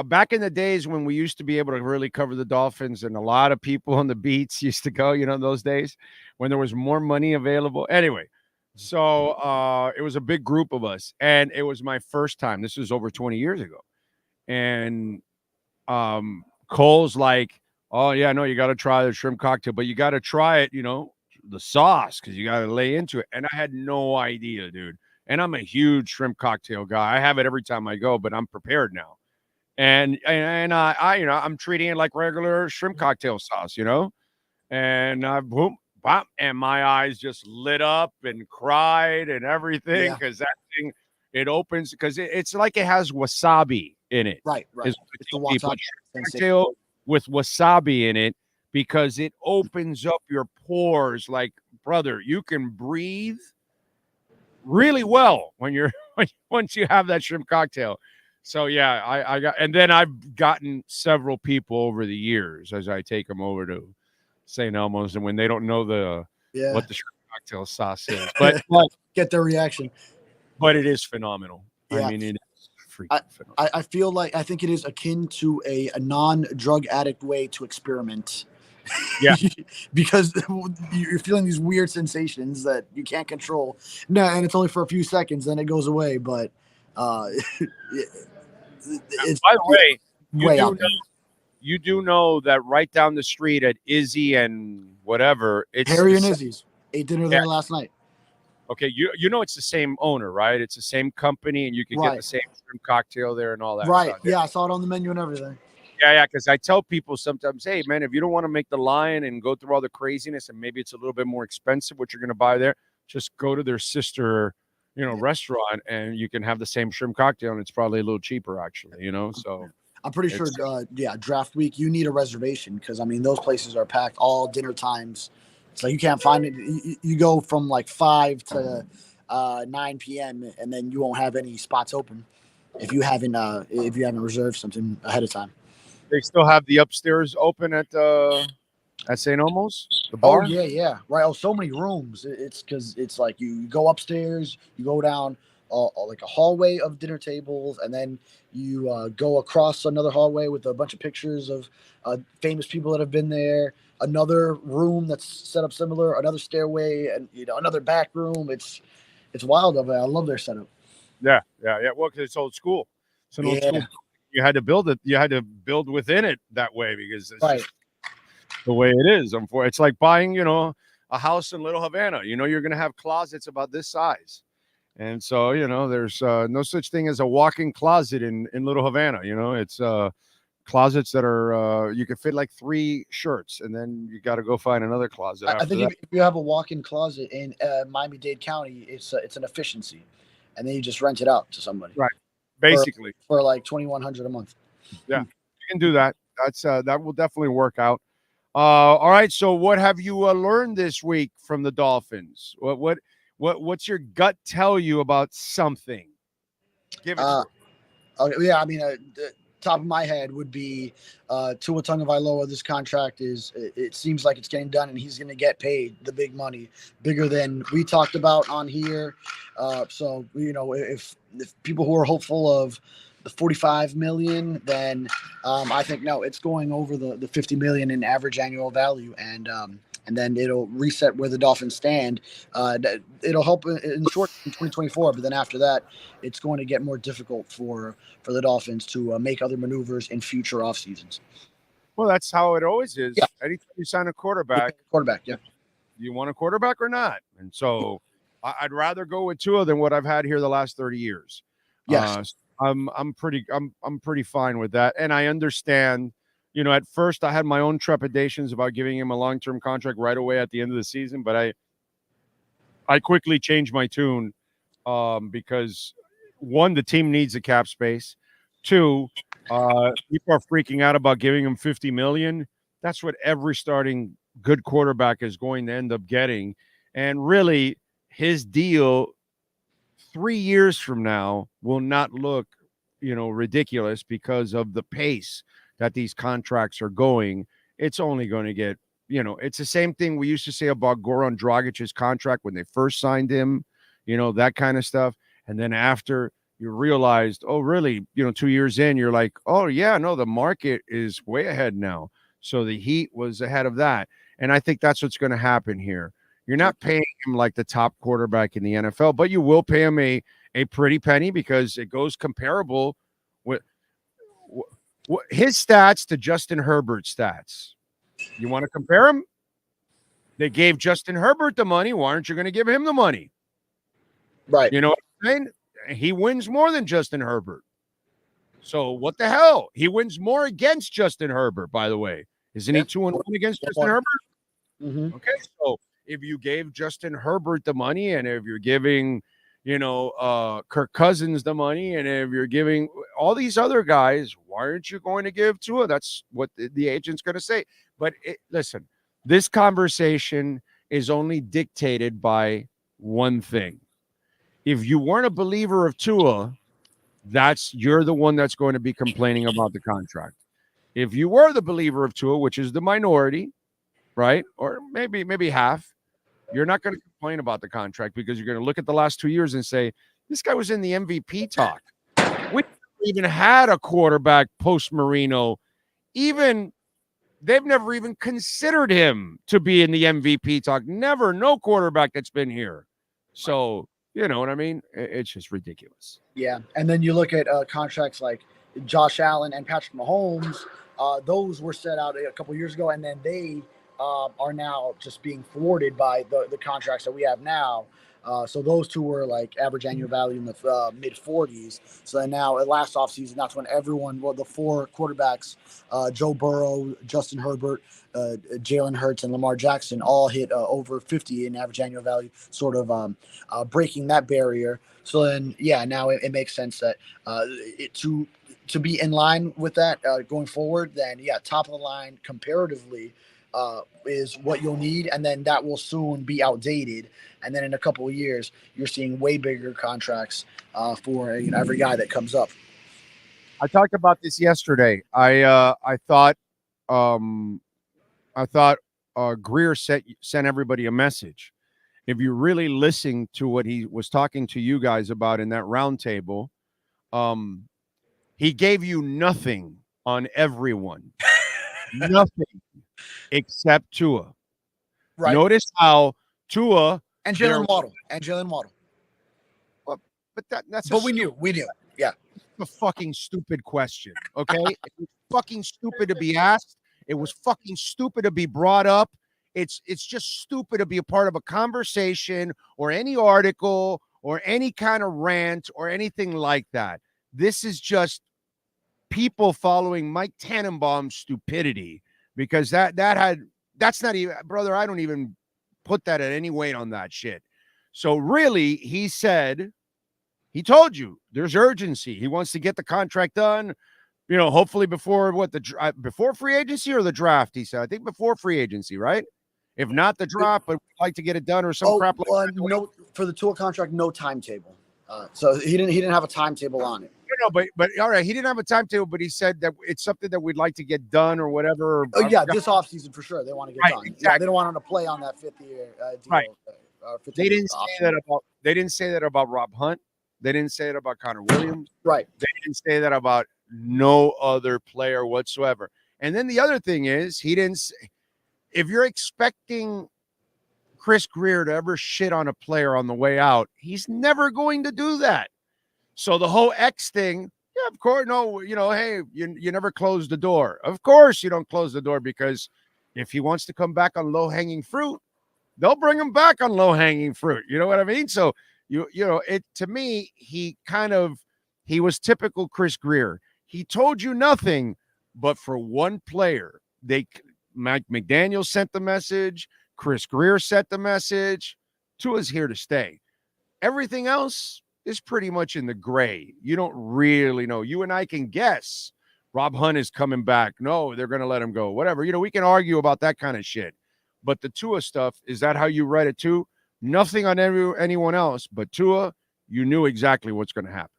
Back in the days when we used to be able to really cover the Dolphins and a lot of people on the beats used to go, those days when there was more money available. Anyway, so it was a big group of us and it was my first time. This was over 20 years ago. And Cole's like, oh, yeah, no, you got to try the shrimp cocktail, but you got to try it, the sauce because you got to lay into it. And I had no idea, dude. And I'm a huge shrimp cocktail guy. I have it every time I go, but I'm prepared now. And I'm treating it like regular shrimp cocktail sauce, and boom, bop, and my eyes just lit up and cried and everything because that thing, it opens because it's like it has wasabi in it. Right. It's the wasabi cocktail with wasabi in it because it opens up your pores. Like, brother, you can breathe really well once you have that shrimp cocktail. So, yeah, I got, and then I've gotten several people over the years as I take them over to St. Elmo's and when they don't know what the shrimp cocktail sauce is, but get their reaction. But it is phenomenal. Yeah. I mean, it is freaking phenomenal. I feel like I think it is akin to a non-drug addict way to experiment. Yeah, because you're feeling these weird sensations that you can't control. No, and it's only for a few seconds, then it goes away. But it's, by the way, you do know that right down the street at Izzy and whatever, it's Harry and Izzy's. Ate dinner there last night. Okay, you know it's the same owner, right? It's the same company, and you can get the same shrimp cocktail there and all that. Right? Stuff. Yeah, I saw it on the menu and everything. Yeah, because I tell people sometimes, hey, man, if you don't want to make the line and go through all the craziness, and maybe it's a little bit more expensive what you're going to buy there, just go to their sister, restaurant, and you can have the same shrimp cocktail, and it's probably a little cheaper, actually. So I'm pretty sure, draft week, you need a reservation because those places are packed all dinner times. So you can't find it. You go from like 5 to 9 p.m. and then you won't have any spots open if you haven't reserved something ahead of time. They still have the upstairs open at St. Elmo's, the bar? Oh, yeah. Right. Oh, so many rooms. It's because it's like you go upstairs, you go down like a hallway of dinner tables, and then you go across another hallway with a bunch of pictures of famous people that have been there, another room that's set up similar, another stairway, and another back room. it's wild of it. I love their setup. Yeah. Well, because it's old school. It's an old school. You had to build it. You had to build within it that way because it's just the way it is. It's like buying, a house in Little Havana. You're going to have closets about this size. And so, there's no such thing as a walk-in closet in Little Havana. It's closets that are you can fit like 3 shirts, and then you got to go find another closet. I think if you have a walk-in closet in Miami-Dade County, it's an efficiency, and then you just rent it out to somebody. Right, basically for like $2,100 a month. Yeah, you can do that. That's that will definitely work out. All right. So, what have you learned this week from the Dolphins? What's your gut tell you about something? Give it. Yeah, I mean, the top of my head would be Tua Tagovailoa. This contract it seems like it's getting done, and he's going to get paid the big money, bigger than we talked about on here. So if people who are hopeful of the $45 million, then I think no, it's going over the $50 million in average annual value, and then it'll reset where the Dolphins stand. It'll help in the short in 2024, but then after that, it's going to get more difficult for the Dolphins to make other maneuvers in future off seasons. Well, that's how it always is. Yeah. Anytime you sign a quarterback, yeah. You want a quarterback or not? And so I'd rather go with Tua than what I've had here the last 30 years. Yes. I'm pretty fine with that. And I understand, at first I had my own trepidations about giving him a long-term contract right away at the end of the season, but I quickly changed my tune because 1, the team needs the cap space. 2, people are freaking out about giving him $50 million. That's what every starting good quarterback is going to end up getting. And really his deal 3 years from now will not look, ridiculous because of the pace that these contracts are going. It's only going to get, it's the same thing we used to say about Goran Dragic's contract when they first signed him, that kind of stuff. And then after you realized, oh, really, 2 years in, you're like, oh, yeah, no, the market is way ahead now. So the Heat was ahead of that. And I think that's what's going to happen here. You're not paying him like the top quarterback in the NFL, but you will pay him a pretty penny because it goes comparable with his stats to Justin Herbert's stats. You want to compare him? They gave Justin Herbert the money. Why aren't you going to give him the money? Right. You know what I'm saying? He wins more than Justin Herbert. So what the hell? He wins more against Justin Herbert, by the way. Isn't he 2-1 against Justin Herbert? Mm-hmm. Okay, so if you gave Justin Herbert the money, and if you're giving, Kirk Cousins the money, and if you're giving all these other guys, why aren't you going to give Tua? That's what the agent's going to say. But listen, this conversation is only dictated by one thing. If you weren't a believer of Tua, you're the one that's going to be complaining about the contract. If you were the believer of Tua, which is the minority, right, or maybe half, you're not going to complain about the contract because you're going to look at the last 2 years and say, this guy was in the MVP talk. We even had a quarterback post Marino. They've never even considered him to be in the MVP talk. Never, no quarterback that's been here. So, you know what I mean? It's just ridiculous. Yeah, and then you look at contracts like Josh Allen and Patrick Mahomes. Those were set out a couple years ago, and then they are now just being thwarted by the contracts that we have now. So those two were like average annual value in the mid 40s. So then now last offseason, that's when the 4 quarterbacks, Joe Burrow, Justin Herbert, Jalen Hurts, and Lamar Jackson all hit over 50 in average annual value, sort of breaking that barrier. So then, yeah, now it makes sense that to be in line with that going forward, then yeah, top of the line comparatively is what you'll need, and then that will soon be outdated. And then in a couple of years, you're seeing way bigger contracts for every guy that comes up. I talked about this yesterday. I thought Greer sent everybody a message. If you really listen to what he was talking to you guys about in that roundtable, he gave you nothing on everyone, nothing except Tua. Right. Notice how Tua and Jalen Waddle. that's. But we knew. Yeah. A fucking stupid question. Okay, it was fucking stupid to be asked. It was fucking stupid to be brought up. It's just stupid to be a part of a conversation or any article or any kind of rant or anything like that. This is just people following Mike Tannenbaum's stupidity, because that's not even, brother, I don't even put that at any weight on that shit. So really, he told you there's urgency. He wants to get the contract done, hopefully before before free agency or the draft. He said, I think before free agency, right? If not the draft, but we'd like to get it done or some crap like that. No, for the Tua contract, no timetable. So he didn't have a timetable on it. But all right, he didn't have a timetable, but he said that it's something that we'd like to get done or whatever. Oh yeah, this offseason for sure. They want to get done. Exactly. Yeah, they don't want him to play on that 5th-year deal. Right. They didn't say that about Rob Hunt. They didn't say it about Connor Williams. Right. They didn't say that about no other player whatsoever. And then the other thing is, he didn't say, if you're expecting Chris Greer to ever shit on a player on the way out, he's never going to do that. So the whole X thing, yeah, of course, no, hey, you never close the door. Of course you don't close the door, because if he wants to come back on low-hanging fruit, they'll bring him back on low-hanging fruit. You know what I mean? So, to me, he was typical Chris Greer. He told you nothing, but for one player, Mike McDaniel sent the message, Chris Greer sent the message. Tua's here to stay. Everything else is pretty much in the gray. You don't really know. You and I can guess. Rob Hunt is coming back. No, they're going to let him go. Whatever. We can argue about that kind of shit. But the Tua stuff, is that how you read it too? Nothing on anyone else, but Tua, you knew exactly what's going to happen.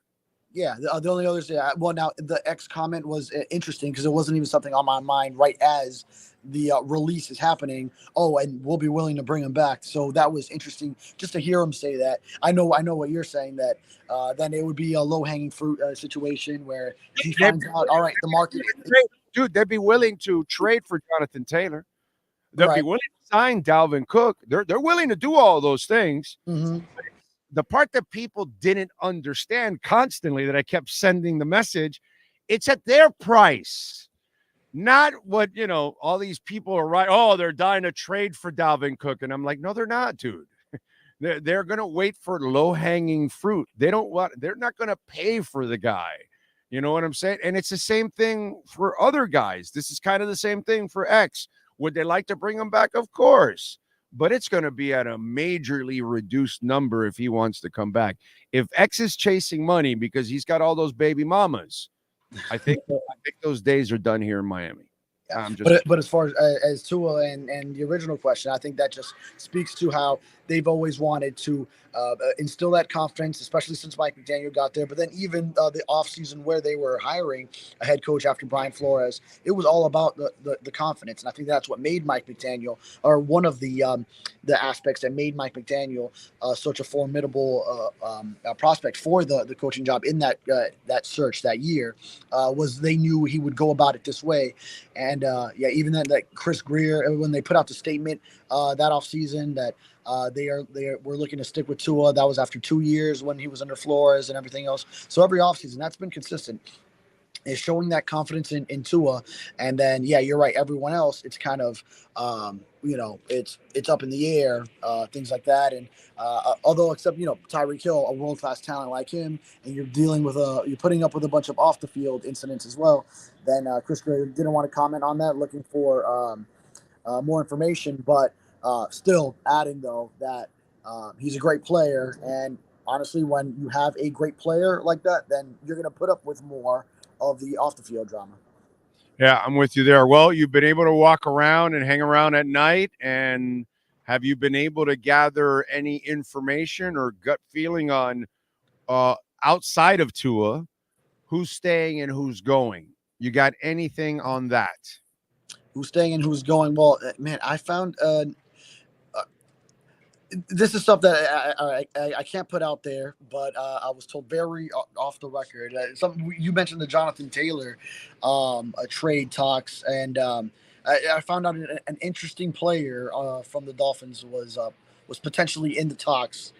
Yeah, the only others. Now the X comment was interesting because it wasn't even something on my mind right as the release is happening. Oh, and we'll be willing to bring him back. So that was interesting just to hear him say that. I know what you're saying, that then it would be a low hanging fruit situation where he finds out. All right, the market. Dude, they'd be willing to trade for Jonathan Taylor. They'll be willing to sign Dalvin Cook. They're willing to do all those things. Mm-hmm. The part that people didn't understand constantly, that I kept sending the message, it's at their price, not what, all these people are right. Oh, they're dying to trade for Dalvin Cook. And I'm like, no, they're not, dude. They're going to wait for low-hanging fruit. They're not going to pay for the guy. You know what I'm saying? And it's the same thing for other guys. This is kind of the same thing for X. Would they like to bring him back? Of course. But it's going to be at a majorly reduced number if he wants to come back. If X is chasing money because he's got all those baby mamas, I think those days are done here in Miami. But as far as Tua and the original question, I think that just speaks to how they've always wanted to instill that confidence, especially since Mike McDaniel got there. But then even the offseason where they were hiring a head coach after Brian Flores, it was all about the confidence. And I think that's what made Mike McDaniel, or one of the aspects that made Mike McDaniel such a formidable prospect for the coaching job in that search that year, was they knew he would go about it this way. And even then, that Chris Greer, when they put out the statement that offseason that we're looking to stick with Tua, that was after 2 years when he was under Flores and everything else. So every offseason, that's been consistent, is showing that confidence in Tua. And then, you're right. Everyone else, it's kind of, it's up in the air, things like that. And although, except, Tyreek Hill, a world-class talent like him, and you're dealing with you're putting up with a bunch of off the field incidents as well. Then Chris Greer didn't want to comment on that, looking for more information, but still adding though that he's a great player. And honestly, when you have a great player like that, then you're going to put up with more of the off the field drama. Yeah, I'm with you there. Well, you've been able to walk around and hang around at night, and have you been able to gather any information or gut feeling on outside of Tua, who's staying and who's going? You got anything on that? Who's staying and who's going? Well, man, I found this is stuff that I can't put out there, but I was told very off the record. You mentioned the Jonathan Taylor trade talks, and I found out an interesting player from the Dolphins was potentially in the talks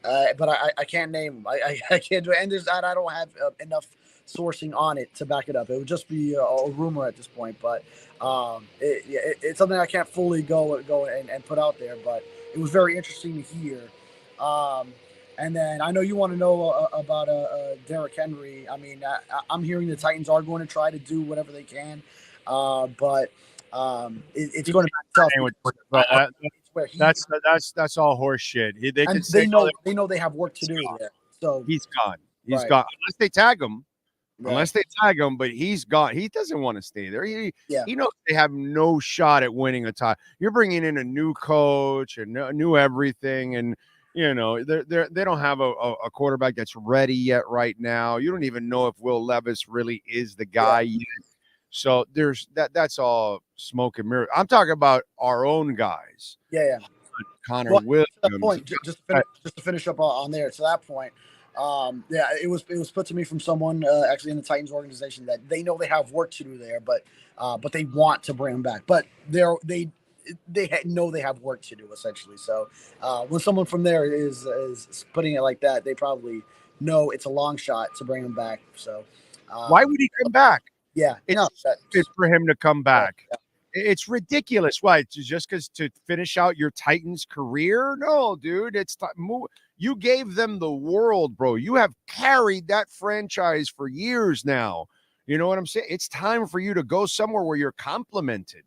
but I can't name them. I can't do it. And I don't have enough sourcing on it to back it up. It would just be a rumor at this point. But it's something I can't fully go and put out there. But it was very interesting to hear. And then I know you want to know about Derrick Henry. I mean, I'm hearing the Titans are going to try to do whatever they can, but it's going to be tough. That's all horse shit. They know they have work to do there. So he's gone. He's gone unless they tag him. Right. Unless they tag him, but he's gone. He doesn't want to stay there. He knows they have no shot at winning a title. You're bringing in a new coach and new everything, and you know they don't have a quarterback that's ready yet right now. You don't even know if Will Levis really is the guy yet. So there's that's all smoke and mirrors. I'm talking about our own guys. Yeah. Connor Williams. To that point, just to finish up on there. To that point, it was put to me from someone actually in the Titans organization that they know they have work to do there, but they want to bring him back. But they know they have work to do essentially. So when someone from there is putting it like that, they probably know it's a long shot to bring him back. So why would he come back? Yeah, it's for him to come back. Yeah. It's ridiculous. Why? Just because to finish out your Titans career? No, dude. It's you gave them the world, bro. You have carried that franchise for years now. You know what I'm saying? It's time for you to go somewhere where you're complimented,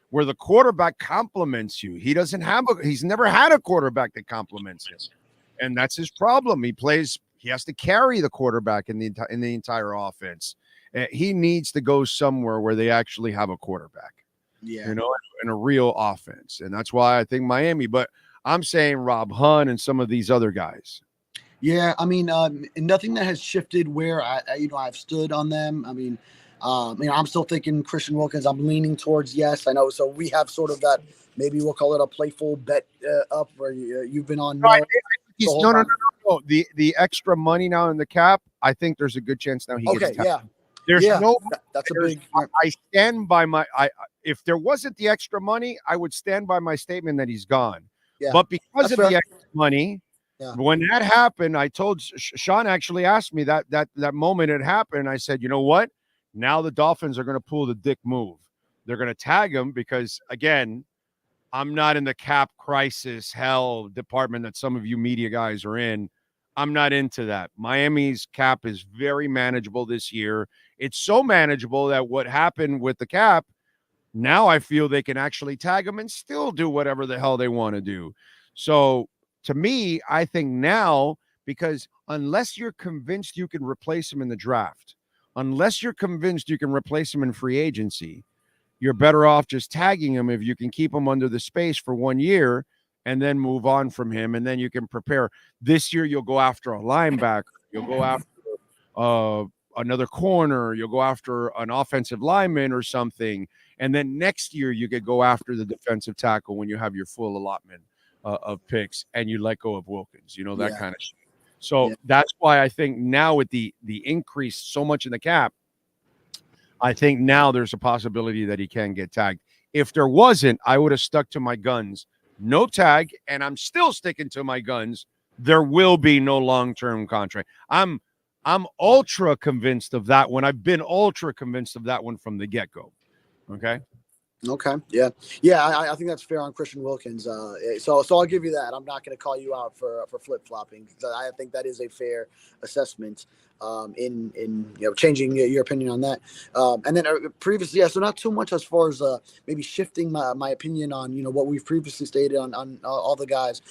where the quarterback compliments you. He's never had a quarterback that compliments him, and that's his problem. He has to carry the quarterback in the entire offense. He needs to go somewhere where they actually have a quarterback. Yeah, you know, in a real offense. And that's why I think Miami, but I'm saying Rob Hunt and some of these other guys. Yeah, I mean, nothing that has shifted where I've stood on them. I mean, I'm still thinking Christian Wilkins. I'm leaning towards yes. I know. So we have sort of that, maybe we'll call it a playful bet up where you've been on. No. The extra money now in the cap, I think there's a good chance now he gets tapped. Yeah. That's a big. I stand by my. If there wasn't the extra money, I would stand by my statement that he's gone. Yeah, but because of the extra money, when that happened, I told Sean actually asked me that moment it happened. I said, you know what? Now the Dolphins are going to pull the dick move. They're going to tag him because again, I'm not in the cap crisis hell department that some of you media guys are in. I'm not into that. Miami's cap is very manageable this year. It's so manageable that what happened with the cap, now I feel they can actually tag them and still do whatever the hell they want to do. So to me, I think now, because unless you're convinced you can replace him in the draft, unless you're convinced you can replace him in free agency, you're better off just tagging him if you can keep him under the space for 1 year and then move on from him. And then you can prepare. This year, you'll go after a linebacker. You'll go after another corner. You'll go after an offensive lineman or something. And then next year, you could go after the defensive tackle when you have your full allotment of picks and you let go of Wilkins, that kind of shit. So that's why I think now with the increase so much in the cap, I think now there's a possibility that he can get tagged. If there wasn't, I would have stuck to my guns. No tag, and I'm still sticking to my guns. There will be no long-term contract. I'm ultra convinced of that one. I've been ultra convinced of that one from the get-go. Okay. Yeah. I think that's fair on Christian Wilkins. So I'll give you that. I'm not going to call you out for flip-flopping. I think that is a fair assessment in changing your opinion on that. And then previously, so not too much as far as maybe shifting my opinion on what we've previously stated on all the guys.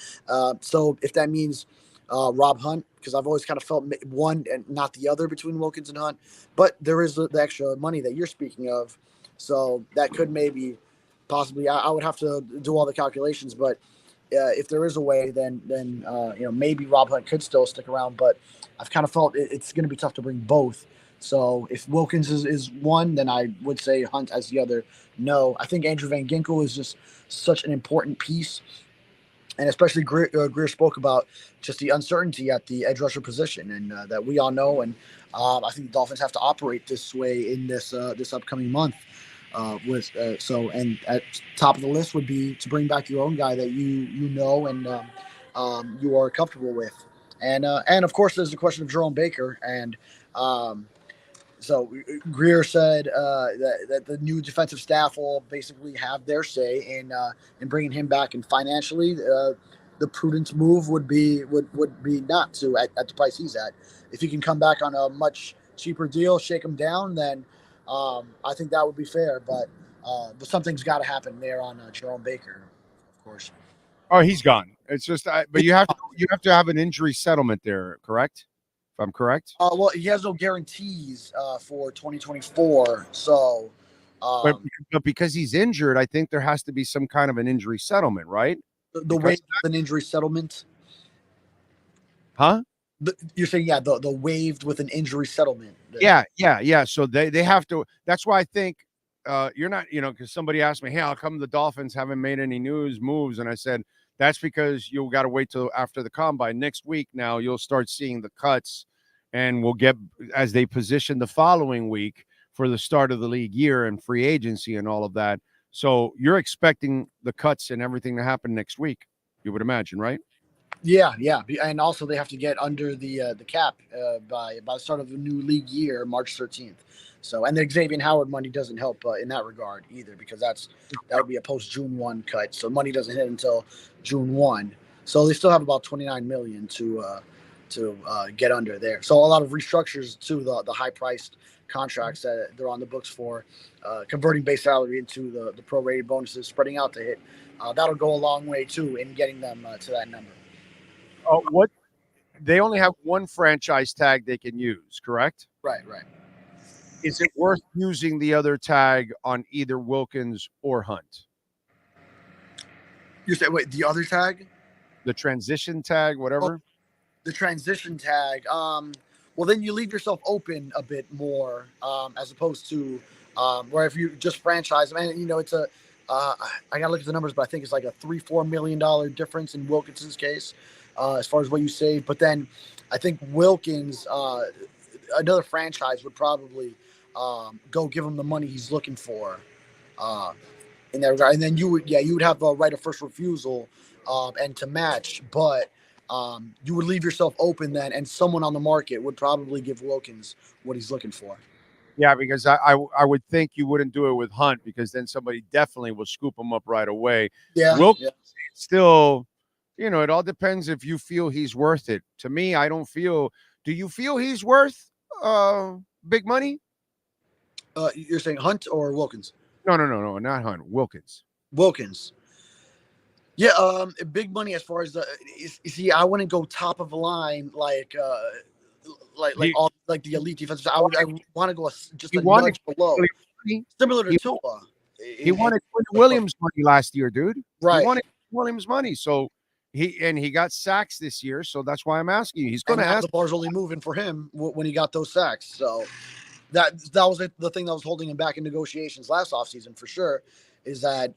So if that means Rob Hunt, because I've always kind of felt one and not the other between Wilkins and Hunt, but there is the extra money that you're speaking of. So that could possibly, I would have to do all the calculations, but if there is a way, then maybe Rob Hunt could still stick around, but I've kind of felt it's going to be tough to bring both. So if Wilkins is one, then I would say Hunt as the other. No, I think Andrew Van Ginkel is just such an important piece. And especially Greer spoke about just the uncertainty at the edge rusher position, and that we all know. And I think the Dolphins have to operate this way in this upcoming month. And at top of the list would be to bring back your own guy that you know and you are comfortable with. And of course, there's the question of Jerome Baker. And so Greer said that the new defensive staff will basically have their say in bringing him back. And financially, the prudent move would be not to at the price he's at. If he can come back on a much cheaper deal, shake him down, then I think that would be fair. But something's got to happen there on Jerome Baker, of course. Oh, he's gone. It's just, but you have to have an injury settlement there, correct? If I'm correct. Well, he has no guarantees for 2024, so. But because he's injured, I think there has to be some kind of an injury settlement, right? The waive an injury settlement. Huh? You're saying, yeah, the waived with an injury settlement. Yeah. So they have to. That's why I think you're not, because somebody asked me, hey, how come the Dolphins haven't made any moves? And I said, that's because you got to wait till after the combine. Next week now, you'll start seeing the cuts, and we'll get, as they position the following week for the start of the league year and free agency and all of that. So you're expecting the cuts and everything to happen next week, you would imagine, right? Yeah. And also they have to get under the cap by the start of the new league year, March 13th. So, and the Xavier Howard money doesn't help in that regard either, because that would be a post June 1 cut. So money doesn't hit until June 1. So they still have about $29 million to get under there. So a lot of restructures to the high priced contracts that they're on the books for, converting base salary into the prorated bonuses, spreading out to hit. That'll go a long way too in getting them to that number. What? They only have one franchise tag they can use, correct? Right. Is it worth using the other tag on either Wilkins or Hunt? You say, wait, the other tag? The transition tag, whatever? The transition tag. Well, then you leave yourself open a bit more, as opposed to where if you just franchise them, and it's a I gotta look at the numbers, but I think it's like a $3-4 million difference in Wilkinson's case, as far as what you save. But then I think Wilkins, another franchise would probably go give him the money he's looking for in that regard, and then you would have a right of first refusal and to match, but you would leave yourself open then, and someone on the market would probably give Wilkins what he's looking for. Yeah, because I would think you wouldn't do it with Hunt, because then somebody definitely will scoop him up right away. Yeah. Wilkins, still, it all depends if you feel he's worth it. To me, I don't feel. Do you feel he's worth big money? You're saying Hunt or Wilkins? No, not Hunt. Wilkins. Yeah, big money as far as you see. I wouldn't go top of the line like the elite defenses. I want to go just a nudge below, similar to Tua. He wanted Williams money last year, dude. Right. He wanted Williams money, so he got sacks this year. So that's why I'm asking you. He's going to ask. The bar's only moving for him when he got those sacks. So that was the thing that was holding him back in negotiations last offseason for sure. Is that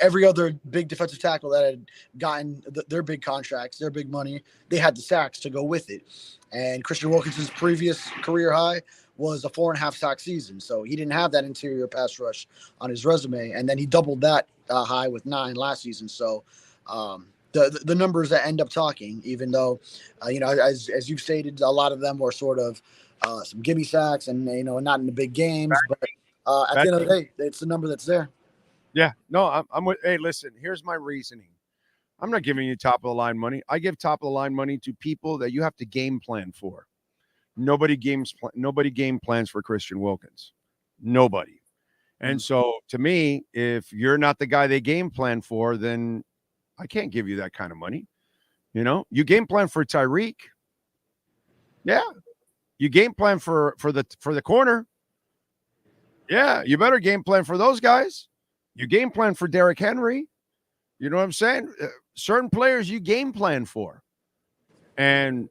every other big defensive tackle that had gotten their big contracts, their big money, they had the sacks to go with it. And Christian Wilkinson's previous career high was a 4.5 sack season. So he didn't have that interior pass rush on his resume. And then he doubled that high with 9 last season. So the numbers that end up talking, even though, as you've stated, a lot of them were sort of some gimme sacks and, not in the big games. But at the end of the day, it's the number that's there. Yeah, no, I'm with. Hey, listen, here's my reasoning. I'm not giving you top of the line money. I give top of the line money to people that you have to game plan for. Nobody game plans for Christian Wilkins. Nobody. And so to me, if you're not the guy they game plan for, then I can't give you that kind of money. You game plan for Tyreek. Yeah. You game plan for the corner. Yeah, you better game plan for those guys. You game plan for Derrick Henry. You know what I'm saying? Certain players you game plan for. And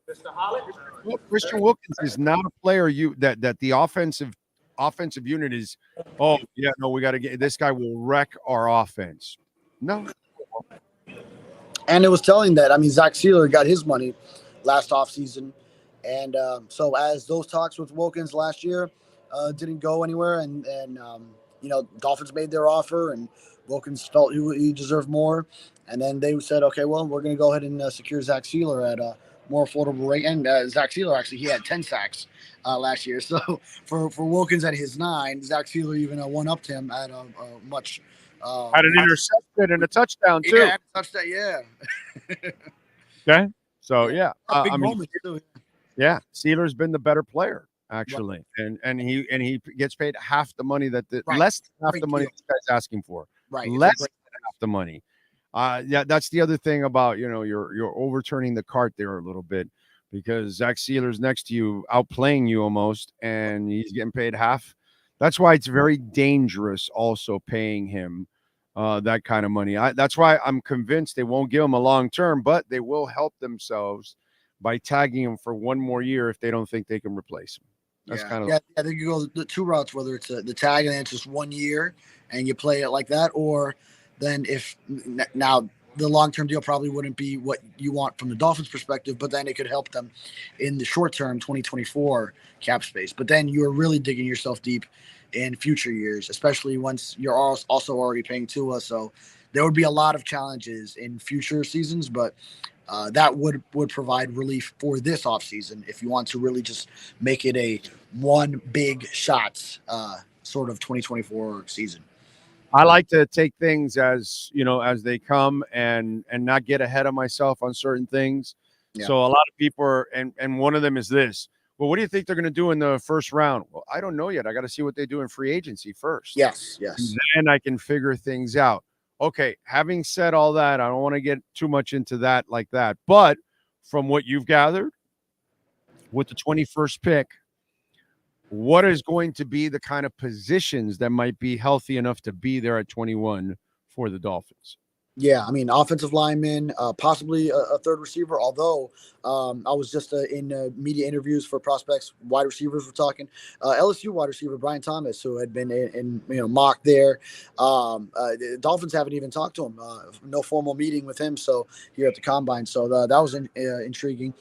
Christian Wilkins is not a player that the offensive unit is, we got to get this guy will wreck our offense. No. And it was telling that, Zach Sealer got his money last offseason. And so as those talks with Wilkins last year didn't go anywhere, and Dolphins made their offer, and Wilkins felt he deserved more. And then they said, okay, well, we're going to go ahead and secure Zach Sealer at more affordable rate. And Zach Sealer, actually, he had 10 sacks last year. So for Wilkins at his 9, Zach Sealer even one-upped him at a much had an interception and a touchdown too. Yeah, touchdown. Yeah. Okay. So yeah, big I mean, moment too. yeah, Sealer's been the better player actually, right. and he gets paid half the money that less than half the money this guy's asking for. Right. Less than half the money. Yeah, that's the other thing about, you're overturning the cart there a little bit, because Zach Sealer's next to you, outplaying you almost, and he's getting paid half. That's why it's very dangerous also paying him that kind of money. That's why I'm convinced they won't give him a long term, but they will help themselves by tagging him for one more year if they don't think they can replace him. That's kind of I think you go the 2 routes, whether it's the tag and then it's just 1 year and you play it like that, or then if now the long-term deal probably wouldn't be what you want from the Dolphins perspective, but then it could help them in the short-term 2024 cap space. But then you're really digging yourself deep in future years, especially once you're also already paying Tua. So there would be a lot of challenges in future seasons, but that would provide relief for this offseason if you want to really just make it a one big shots sort of 2024 season. I like to take things as they come and not get ahead of myself on certain things. Yeah. So a lot of people are, and one of them is this. Well, what do you think they're going to do in the first round? Well, I don't know yet. I got to see what they do in free agency first. Yes. And then I can figure things out. Okay, having said all that, I don't want to get too much into that like that. But from what you've gathered, with the 21st pick, what is going to be the kind of positions that might be healthy enough to be there at 21 for the Dolphins? Yeah, I mean, offensive lineman, possibly a third receiver, although I was just in media interviews for prospects, wide receivers were talking. LSU wide receiver Brian Thomas, who had been in mock there. The Dolphins haven't even talked to him. No formal meeting with him here at the Combine. So that was intriguing.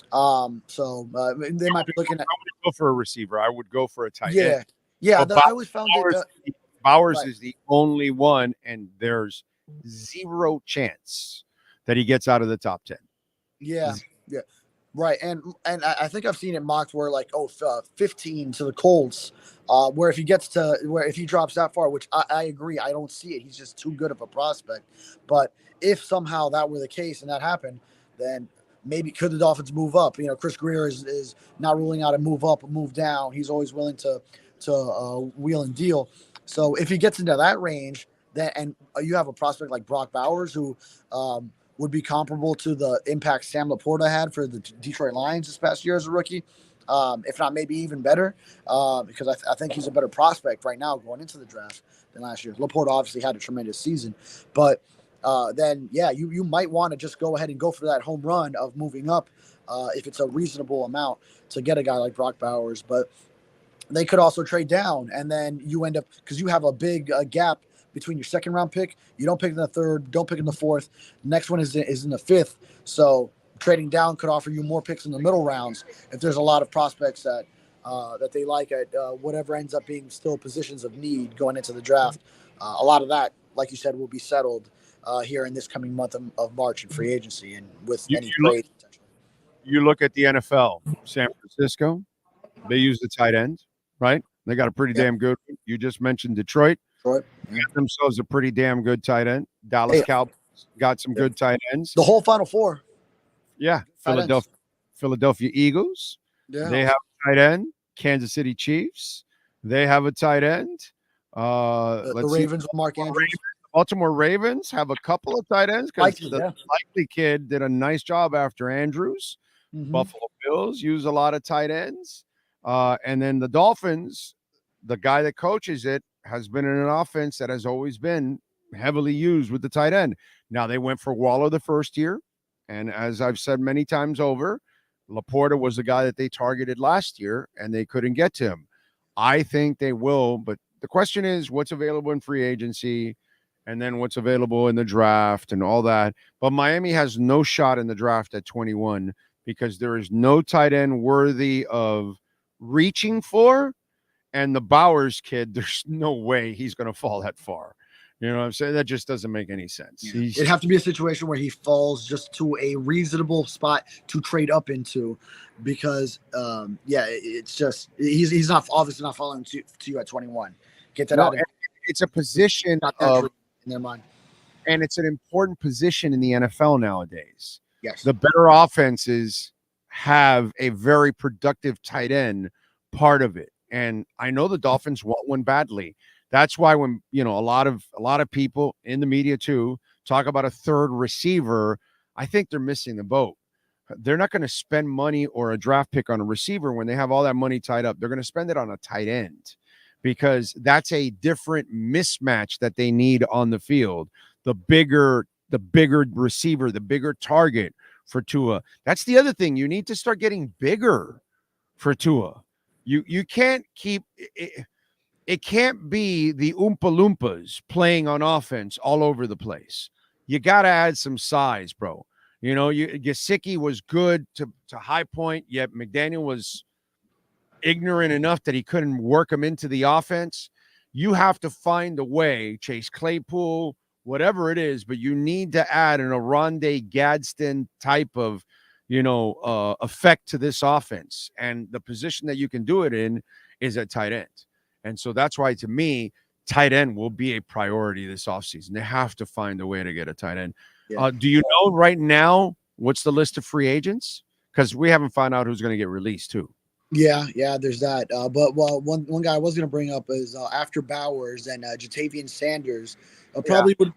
They might be looking at. I would go for a receiver. I would go for a tight end. Yeah. I always found Bowers right. is the only one, and there's zero chance that he gets out of the top 10. Yeah. Right. And I think I've seen it mocked where 15 to the Colts, where if he drops that far, which I agree, I don't see it. He's just too good of a prospect. But if somehow that were the case and that happened, then maybe could the Dolphins move up? Chris Greer is not ruling out a move up, a move down. He's always willing to wheel and deal. So if he gets into that range, and you have a prospect like Brock Bowers, who would be comparable to the impact Sam Laporta had for the Detroit Lions this past year as a rookie, if not maybe even better, because I think he's a better prospect right now going into the draft than last year. Laporta obviously had a tremendous season, but then, you might want to just go ahead and go for that home run of moving up if it's a reasonable amount to get a guy like Brock Bowers. But they could also trade down, and then you end up, because you have a big gap between your second round pick. You don't pick in the third, don't pick in the fourth. The next one is in the fifth. So trading down could offer you more picks in the middle rounds if there's a lot of prospects that they like at whatever ends up being still positions of need going into the draft. A lot of that, like you said, will be settled here in this coming month of March in free agency and with any trade potential. You look at the NFL, San Francisco, they use the tight end, right? They got a pretty damn good one. You just mentioned Detroit. They got themselves a pretty damn good tight end. Dallas Cowboys got some good tight ends. The whole Final Four. Yeah. Philadelphia Eagles. Yeah. They have a tight end. Kansas City Chiefs. They have a tight end. The Ravens with Mark Andrews. Baltimore Ravens have a couple of tight ends because the likely kid did a nice job after Andrews. Mm-hmm. Buffalo Bills use a lot of tight ends. And then the Dolphins, the guy that coaches it, has been in an offense that has always been heavily used with the tight end. Now, they went for Waller the first year. And as I've said many times over, Laporta was the guy that they targeted last year, and they couldn't get to him. I think they will, but the question is what's available in free agency and then what's available in the draft and all that. But Miami has no shot in the draft at 21 because there is no tight end worthy of reaching for. And the Bowers kid, there's no way he's going to fall that far. You know what I'm saying? That just doesn't make any sense. Yeah. It'd have to be a situation where he falls just to a reasonable spot to trade up into, because it's just he's not obviously not falling to you at 21. Get that out. It's a position in their mind, and it's an important position in the NFL nowadays. Yes, the better offenses have a very productive tight end part of it, and I know the Dolphins want one badly. That's why when a lot of people in the media too talk about a third receiver, I think they're missing the boat. They're not going to spend money or a draft pick on a receiver when they have all that money tied up. They're going to spend it on a tight end, because that's a different mismatch that they need on the field. The bigger receiver, the bigger target for Tua. That's the other thing. You need to start getting bigger for Tua. You can't keep it. It can't be the Oompa Loompas playing on offense all over the place. You got to add some size, bro. Gesicki was good to high point, yet McDaniel was ignorant enough that he couldn't work him into the offense. You have to find a way, Chase Claypool, whatever it is, but you need to add an Oronde Gadsden type of, effect to this offense. And the position that you can do it in is at tight end. And so that's why, to me, tight end will be a priority this offseason. They have to find a way to get a tight end. Yeah. Do you know right now what's the list of free agents? Because we haven't found out who's going to get released too. Yeah, there's that. But one guy I was going to bring up is after Bowers and Jatavian Sanders,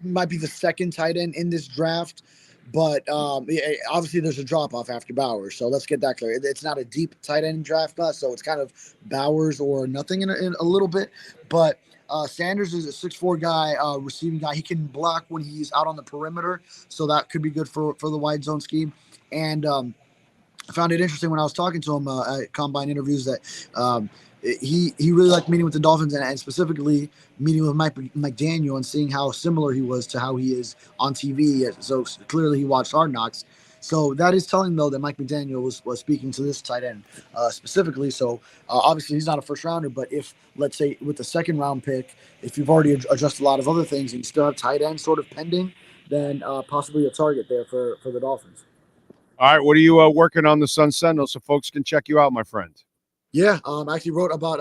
might be the second tight end in this draft. But obviously there's a drop-off after Bowers, so let's get that clear. It's not a deep tight end draft class, so it's kind of Bowers or nothing in a little bit. But Sanders is a 6'4" guy, receiving guy. He can block when he's out on the perimeter, so that could be good for the wide zone scheme. And I found it interesting when I was talking to him at combine interviews that he really liked meeting with the Dolphins and specifically meeting with Mike McDaniel and seeing how similar he was to how he is on TV. So clearly he watched Hard Knocks. So that is telling, though, that Mike McDaniel was speaking to this tight end specifically. So obviously he's not a first rounder, but if, let's say, with the second round pick, if you've already adjusted a lot of other things and you still have tight end sort of pending, then possibly a target there for the Dolphins. All right, what are you working on the Sun Sentinel so folks can check you out, my friend? Yeah, I actually wrote about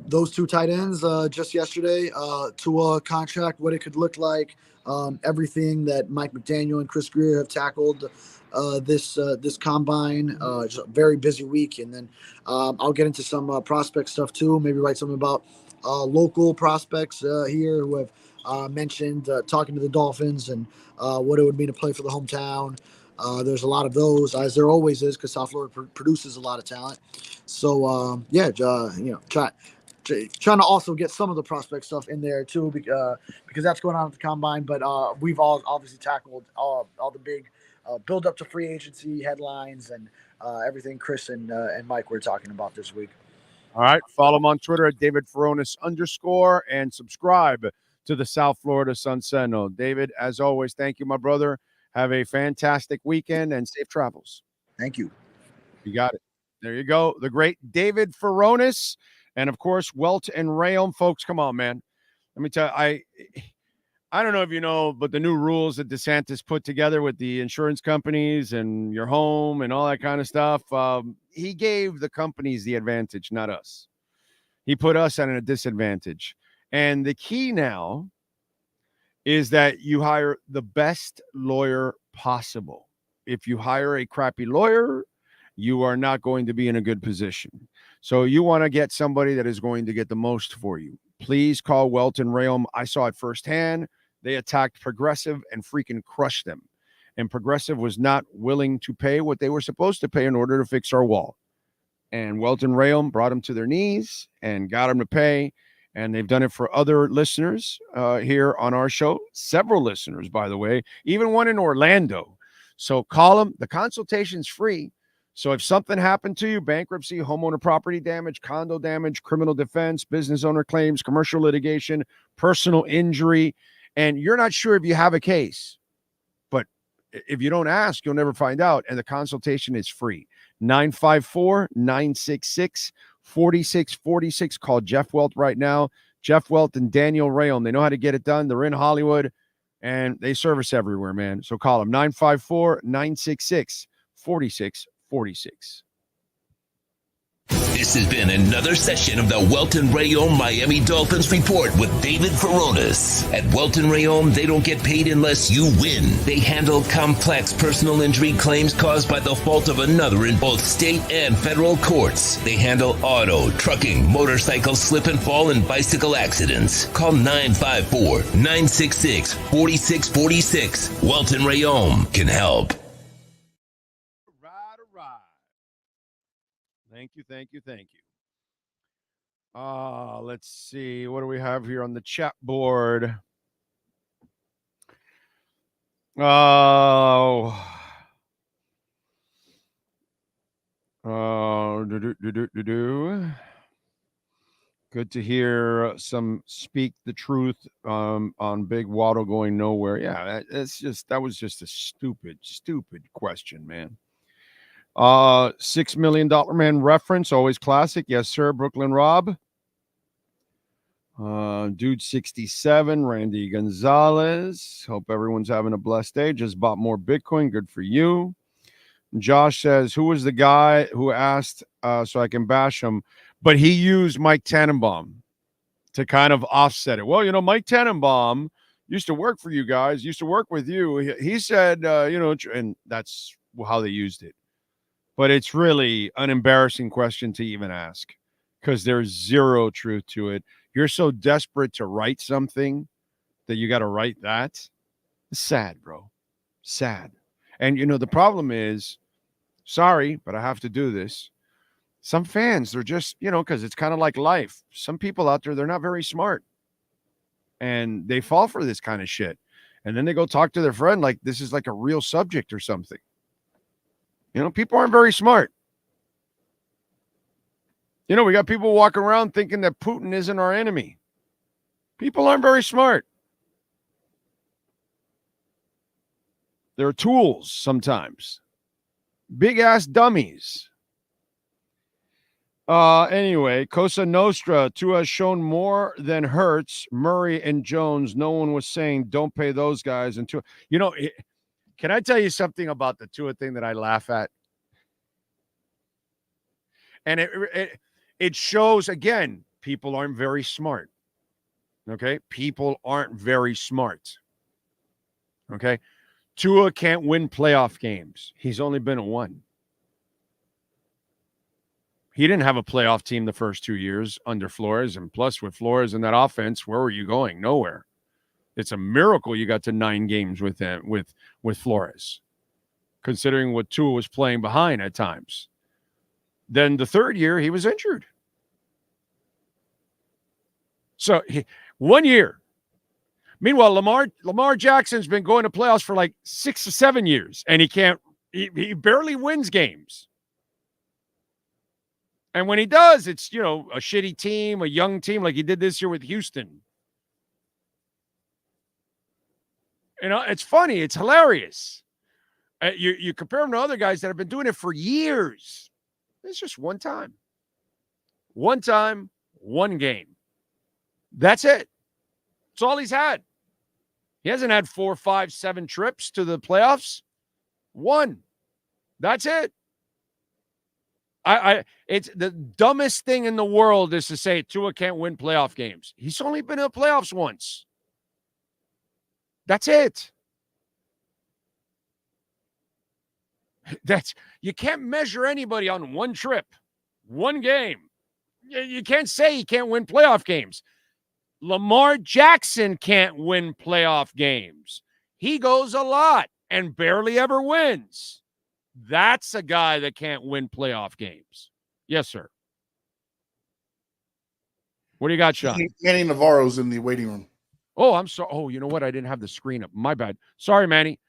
those two tight ends just yesterday. Tua contract, what it could look like, everything that Mike McDaniel and Chris Greer have tackled this combine. Just a very busy week, and then I'll get into some prospect stuff too. Maybe write something about local prospects here who have mentioned talking to the Dolphins and what it would mean to play for the hometown. There's a lot of those, as there always is, because South Florida produces a lot of talent. So trying to also get some of the prospect stuff in there too, because that's going on at the combine. But we've all obviously tackled all the big build up to free agency headlines and everything Chris and Mike were talking about this week. All right, follow him on Twitter at David Furones _ and subscribe to the South Florida Sun Sentinel. David, as always, thank you, my brother. Have a fantastic weekend and safe travels. Thank you. You got it. There you go. The great David Furones. And, of course, Welt and Rayom. Folks, come on, man. Let me tell you, I don't know if you know, but the new rules that DeSantis put together with the insurance companies and your home and all that kind of stuff, he gave the companies the advantage, not us. He put us at a disadvantage. And the key now is that you hire the best lawyer possible. If you hire a crappy lawyer, you are not going to be in a good position. So you want to get somebody that is going to get the most for you. Please call Welton Rayom. I saw it firsthand. They attacked Progressive and freaking crushed them. And Progressive was not willing to pay what they were supposed to pay in order to fix our wall. And Welton Rayom brought them to their knees and got them to pay. And they've done it for other listeners here on our show. Several listeners, by the way, even one in Orlando. So call them. The consultation's free. So if something happened to you, bankruptcy, homeowner property damage, condo damage, criminal defense, business owner claims, commercial litigation, personal injury, and you're not sure if you have a case, but if you don't ask, you'll never find out. And the consultation is free. 954-966-4646. Call Jeff Welt right now. Jeff Welt and Daniel Rayom. They know how to get it done. They're in Hollywood, and they service everywhere, man. So call them 954-966-4646. This has been another session of the Welton Rayom Miami Dolphins Report with David Furones. At Welton Rayom, they don't get paid unless you win. They handle complex personal injury claims caused by the fault of another in both state and federal courts. They handle auto, trucking, motorcycle slip and fall, and bicycle accidents. Call 954-966-4646. Welton Rayom can help. Thank you. Let's see. What do we have here on the chat board? Good to hear some speak the truth on Big Waddle going nowhere. Yeah, that was just a stupid question, man. $6 Million Man reference, always classic. Yes, sir. Brooklyn Rob. Dude 67, Randy Gonzalez. Hope everyone's having a blessed day. Just bought more Bitcoin. Good for you. Josh says, who was the guy who asked so I can bash him? But he used Mike Tannenbaum to kind of offset it. Well, Mike Tannenbaum used to work for you guys, used to work with you. He said, and that's how they used it. But it's really an embarrassing question to even ask because there's zero truth to it. You're so desperate to write something that you got to write that. It's sad, bro. Sad. And, the problem is, sorry, but I have to do this. Some fans, they're just, because it's kind of like life. Some people out there, they're not very smart. And they fall for this kind of shit. And then they go talk to their friend like this is like a real subject or something. People aren't very smart. We got people walking around thinking that Putin isn't our enemy. People aren't very smart. They're tools sometimes. Big-ass dummies. Anyway, Cosa Nostra, Tua has shown more than Hurts, Murray, and Jones. No one was saying don't pay those guys. And Tua, can I tell you something about the Tua thing that I laugh at? And it shows, again, people aren't very smart. Okay? People aren't very smart. Okay? Tua can't win playoff games. He's only been in one. He didn't have a playoff team the first 2 years under Flores. And plus, with Flores and that offense, where were you going? Nowhere. It's a miracle you got to 9 games with him, with Flores, considering what Tua was playing behind at times. Then the third year, he was injured. So 1 year. Meanwhile, Lamar Jackson's been going to playoffs for like 6 or 7 years, and he barely wins games. And when he does, it's, a shitty team, a young team like he did this year with Houston. It's funny. It's hilarious. You compare him to other guys that have been doing it for years. It's just one time. One time, one game. That's it. That's all he's had. He hasn't had 4, 5, 7 trips to the playoffs. One. That's it. It's the dumbest thing in the world is to say Tua can't win playoff games. He's only been in the playoffs once. That's it. You can't measure anybody on one trip, one game. You can't say he can't win playoff games. Lamar Jackson can't win playoff games. He goes a lot and barely ever wins. That's a guy that can't win playoff games. Yes, sir. What do you got, Sean? Manny Navarro's in the waiting room. Oh, I'm sorry. Oh, you know what? I didn't have the screen up. My bad. Sorry, Manny.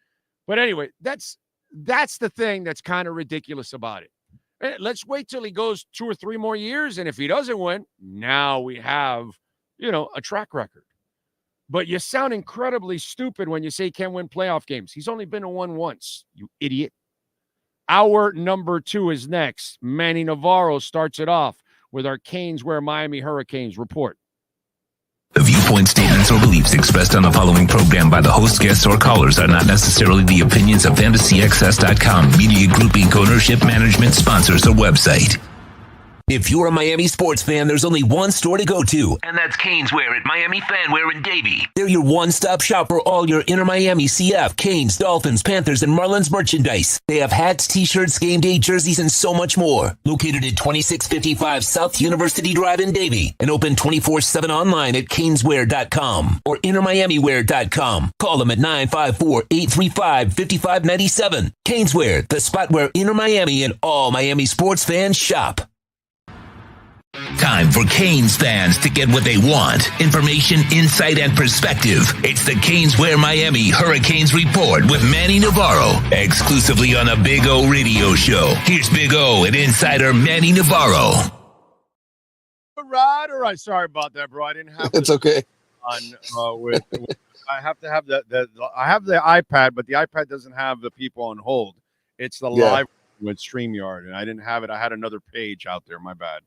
But anyway, that's the thing that's kind of ridiculous about it. Let's wait till he goes 2 or 3 more years, and if he doesn't win, now we have, a track record. But you sound incredibly stupid when you say he can't win playoff games. He's only been in one once, you idiot. Our number 2 is next. Manny Navarro starts it off with our Canes Wear Miami Hurricanes report. The viewpoint statements or beliefs expressed on the following program by the host, guests, or callers are not necessarily the opinions of FantasyXS.com, Media Group Inc. ownership, management, sponsors, or website. If you're a Miami sports fan, there's only one store to go to, and that's Canes Wear at Miami Fanwear in Davie. They're your one-stop shop for all your inner Miami CF, Canes, Dolphins, Panthers, and Marlins merchandise. They have hats, t-shirts, game day jerseys, and so much more. Located at 2655 South University Drive in Davie, and open 24/7 online at caneswear.com or innermiamiwear.com. Call them at 954-835-5597. Caneswear, the spot where inner Miami and all Miami sports fans shop. Time for Canes fans to get what they want. Information, insight, and perspective. It's the Canes Wear Miami Hurricanes Report with Manny Navarro. Exclusively on the Big O Radio Show. Here's Big O and insider Manny Navarro. All right. Sorry about that, bro. I didn't have it's okay. On I have to have I have the iPad, but the iPad doesn't have the people on hold. It's the live with StreamYard, and I didn't have it. I had another page out there. My bad.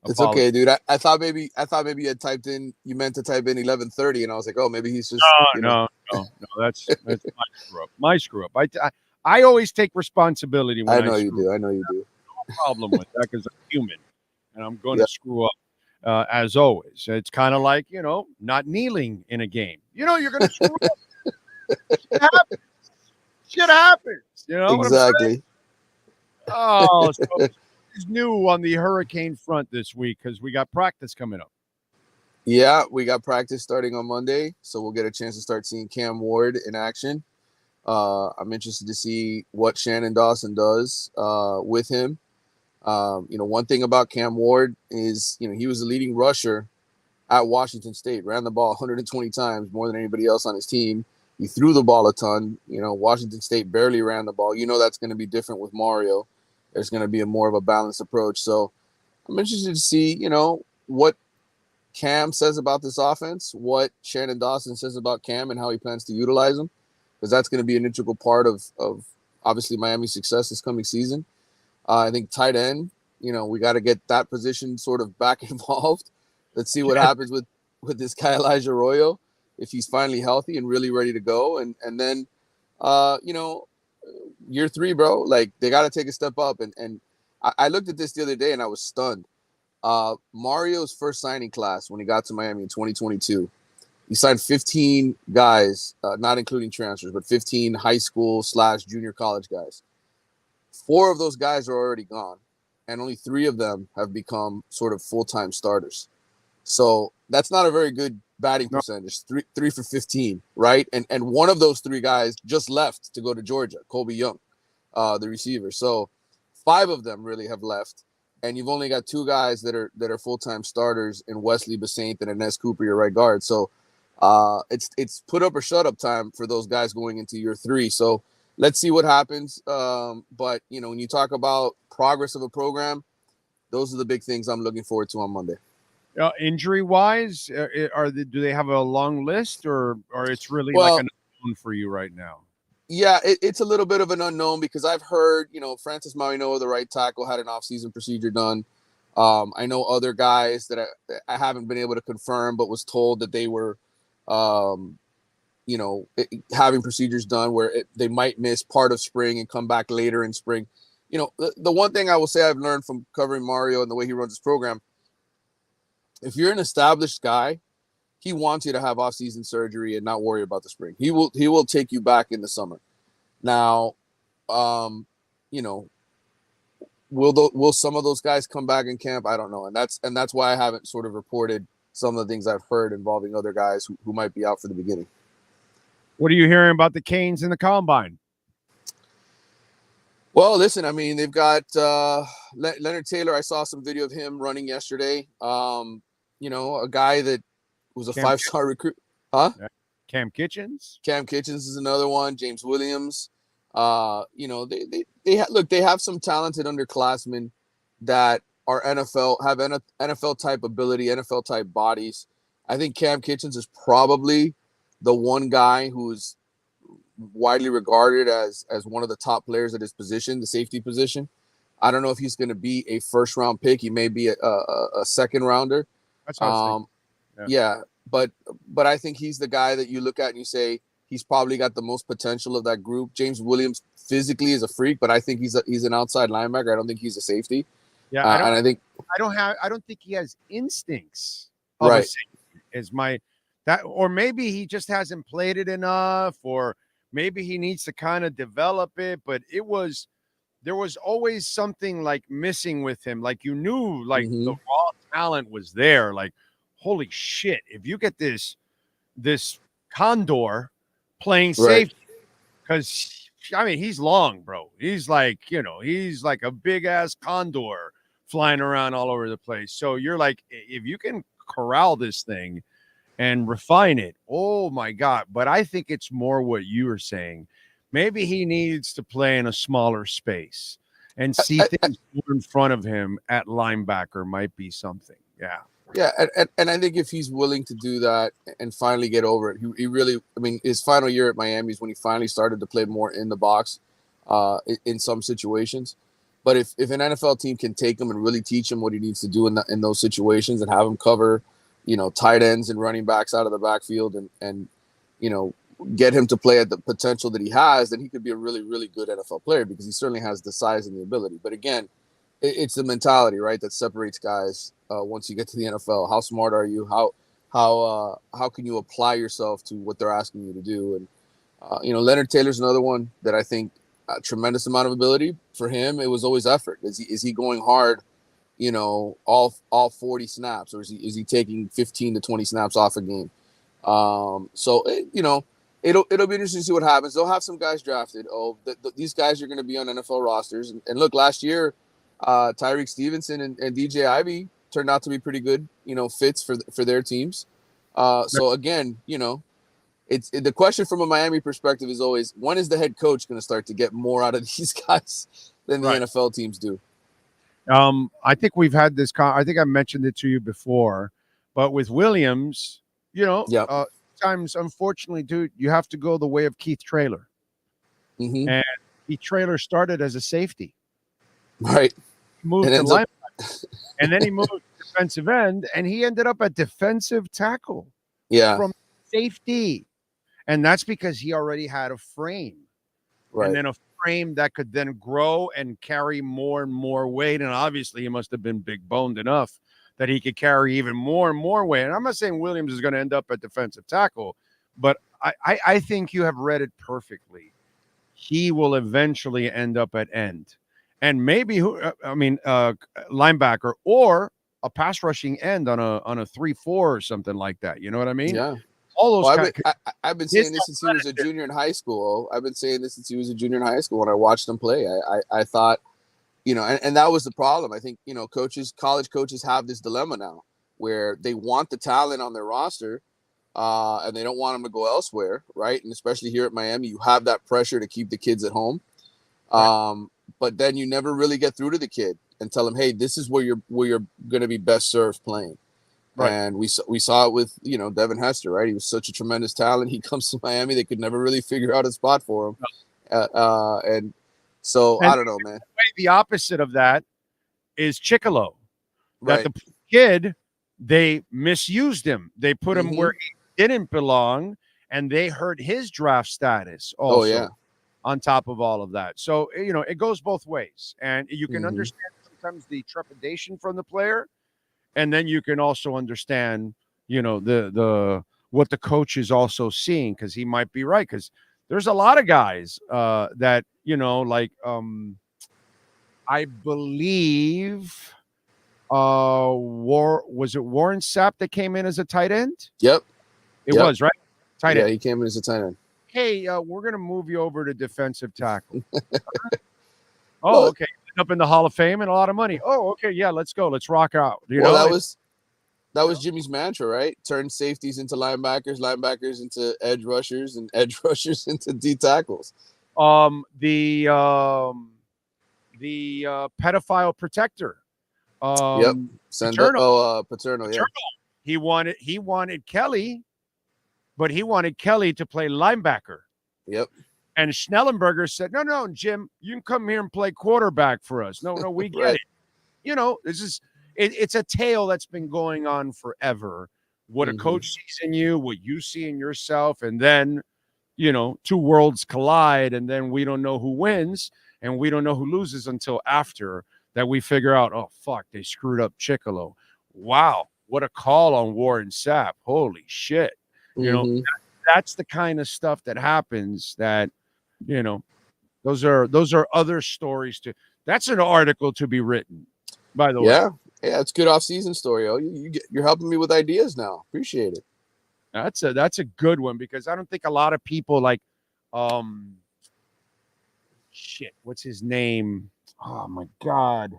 It's okay, dude. I thought maybe you had typed in. You meant to type in 11:30, and I was like, oh, maybe he's just. No. That's my screw up. I always take responsibility. When I know you do. I know you do. No problem with that because I'm human, and I'm going to screw up as always. It's kind of like not kneeling in a game. You're going to screw up. Shit happens. Exactly. So is new on the Hurricane front this week because we got practice coming up. Yeah, we got practice starting on Monday, so we'll get a chance to start seeing Cam Ward in action. I'm interested to see what Shannon Dawson does with him. One thing about Cam Ward is, he was the leading rusher at Washington State, ran the ball 120 times, more than anybody else on his team. He threw the ball a ton. Washington State barely ran the ball. That's going to be different with Mario. There's going to be more of a balanced approach. So I'm interested to see, what Cam says about this offense, what Shannon Dawson says about Cam and how he plans to utilize him, because that's going to be an integral part of obviously Miami's success this coming season. I think tight end, we got to get that position sort of back involved. Let's see what happens with this guy, Elijah Arroyo, if he's finally healthy and really ready to go. And then, year 3, bro, like they got to take a step up. And I looked at this the other day and I was stunned. Mario's first signing class when he got to Miami in 2022, he signed 15 guys, not including transfers, but 15 high school / junior college guys. 4 of those guys are already gone, and only 3 of them have become sort of full-time starters. So that's not a very good batting percentage, 3 for 15, right? And one of those 3 guys just left to go to Georgia, Colby Young, the receiver. So 5 of them really have left, and you've only got 2 guys that are full-time starters in Wesley Besaint and Inez Cooper, your right guard. So it's put up or shut up time for those guys going into year 3. So let's see what happens. But when you talk about progress of a program, those are the big things I'm looking forward to on Monday. Injury-wise, do they have a long list, or it's really like an unknown for you right now? Yeah, it's a little bit of an unknown because I've heard, Francis Maurinoa, the right tackle, had an off-season procedure done. I know other guys that I haven't been able to confirm, but was told that they were, having procedures done where they might miss part of spring and come back later in spring. The one thing I will say I've learned from covering Mario and the way he runs his program, if you're an established guy, he wants you to have off-season surgery and not worry about the spring. He will take you back in the summer. Now, will some of those guys come back in camp? I don't know, and that's why I haven't sort of reported some of the things I've heard involving other guys who might be out for the beginning. What are you hearing about the Canes in the Combine? Well, listen, I mean, they've got Leonard Taylor. I saw some video of him running yesterday. A guy that was a 5-star recruit. Huh? Cam Kitchens? Cam Kitchens is another one. James Williams. They have some talented underclassmen that are have NFL type ability, NFL type bodies. I think Cam Kitchens is probably the one guy who's widely regarded as one of the top players at his position, the safety position. I don't know if he's going to be a first-round pick. He may be a second rounder. That's what I was thinking. Yeah. but I think he's the guy that you look at and you say he's probably got the most potential of that group. James Williams physically is a freak, but I think he's an outside linebacker. I don't think he's a safety. Yeah, and I think I don't think he has instincts of a safety. Or maybe he just hasn't played it enough, or maybe he needs to kind of develop it. But there was always something like missing with him. Like you knew, like the raw talent was there. Like, holy shit! If you get this Condor playing safety, because I mean he's long, bro. He's like he's like a big ass condor flying around all over the place. So you're like, if you can corral this thing and refine it, oh my God. But I think it's more what you were saying. Maybe he needs to play in a smaller space and see things in front of him at linebacker might be something. Yeah. Yeah, and I think if he's willing to do that and finally get over it, he really, I mean, his final year at Miami is when he finally started to play more in the box in some situations. But if an NFL team can take him and really teach him what he needs to do in those situations and have him cover, tight ends and running backs out of the backfield and get him to play at the potential that he has, then he could be a really, really good NFL player because he certainly has the size and the ability. But again, it's the mentality, right, that separates guys once you get to the NFL. How smart are you? How can you apply yourself to what they're asking you to do? And Leonard Taylor's another one that I think a tremendous amount of ability. For him, it was always effort. Is he going hard, all 40 snaps, or is he taking 15 to 20 snaps off a game? So it'll be interesting to see what happens. They'll have some guys drafted. These guys are going to be on NFL rosters. And look, last year, Tyreek Stevenson and DJ Ivey turned out to be pretty good, fits for their teams. So again, it's the question from a Miami perspective is always, when is the head coach going to start to get more out of these guys than the NFL teams do? I think we've had this. I think I mentioned it to you before, but with Williams, times, unfortunately, dude, you have to go the way of Keith Traylor. And Keith Traylor started as a safety. Right. He moved to linebacker. And then he moved to defensive end, and he ended up at defensive tackle. Yeah. From safety. And that's because he already had a frame. Right. And then a frame that could then grow and carry more and more weight. And obviously he must have been big boned enough that he could carry even more and more weight. And I'm not saying Williams is going to end up at defensive tackle, but I think you have read it perfectly. He will eventually end up at end. And maybe linebacker or a pass rushing end on a 3-4 or something like that. You know what I mean? Yeah. All those. I've been saying this since he was a junior in high school. I've been saying this since he was a junior in high school when I watched him play. I thought, and that was the problem. I think, college coaches have this dilemma now where they want the talent on their roster and they don't want them to go elsewhere. Right. And especially here at Miami, you have that pressure to keep the kids at home. But then you never really get through to the kid and tell him, hey, this is where you're going to be best served playing. Right. And we saw it with, Devin Hester, right? He was such a tremendous talent. He comes to Miami. They could never really figure out a spot for him. And I don't know, man. The opposite of that is Chicolo. Right. That the kid, they misused him. They put him where he didn't belong, and they hurt his draft status also. Oh, yeah. On top of all of that. So, it goes both ways. And you can understand sometimes the trepidation from the player. And then you can also understand, the what the coach is also seeing, because he might be right. Because there's a lot of guys that, I believe was it Warren Sapp that came in as a tight end? Yep. It was, right? Tight end. Yeah, he came in as a tight end. Hey, we're going to move you over to defensive tackle. Oh, okay. Up in the Hall of Fame and a lot of money. Oh, okay. Yeah, let's go. Let's rock out. That was Jimmy's mantra, right? Turn safeties into linebackers, linebackers into edge rushers, and edge rushers into D tackles. The pedophile protector. Paterno. Yeah. He wanted Kelly, but he wanted Kelly to play linebacker. Yep. And Schnellenberger said, no, Jim, you can come here and play quarterback for us. No, we get it. It's a tale that's been going on forever what a coach sees in you, what you see in yourself, and then, two worlds collide, and then we don't know who wins and we don't know who loses until after that we figure out, oh, fuck, they screwed up Chicolo. Wow, what a call on Warren Sapp. Holy shit. That's the kind of stuff that happens that, those are other stories to. That's an article to be written, by the way. Yeah, it's a good off-season story. Oh, you're helping me with ideas now. Appreciate it. That's a good one because I don't think a lot of people like, what's his name? Oh my God,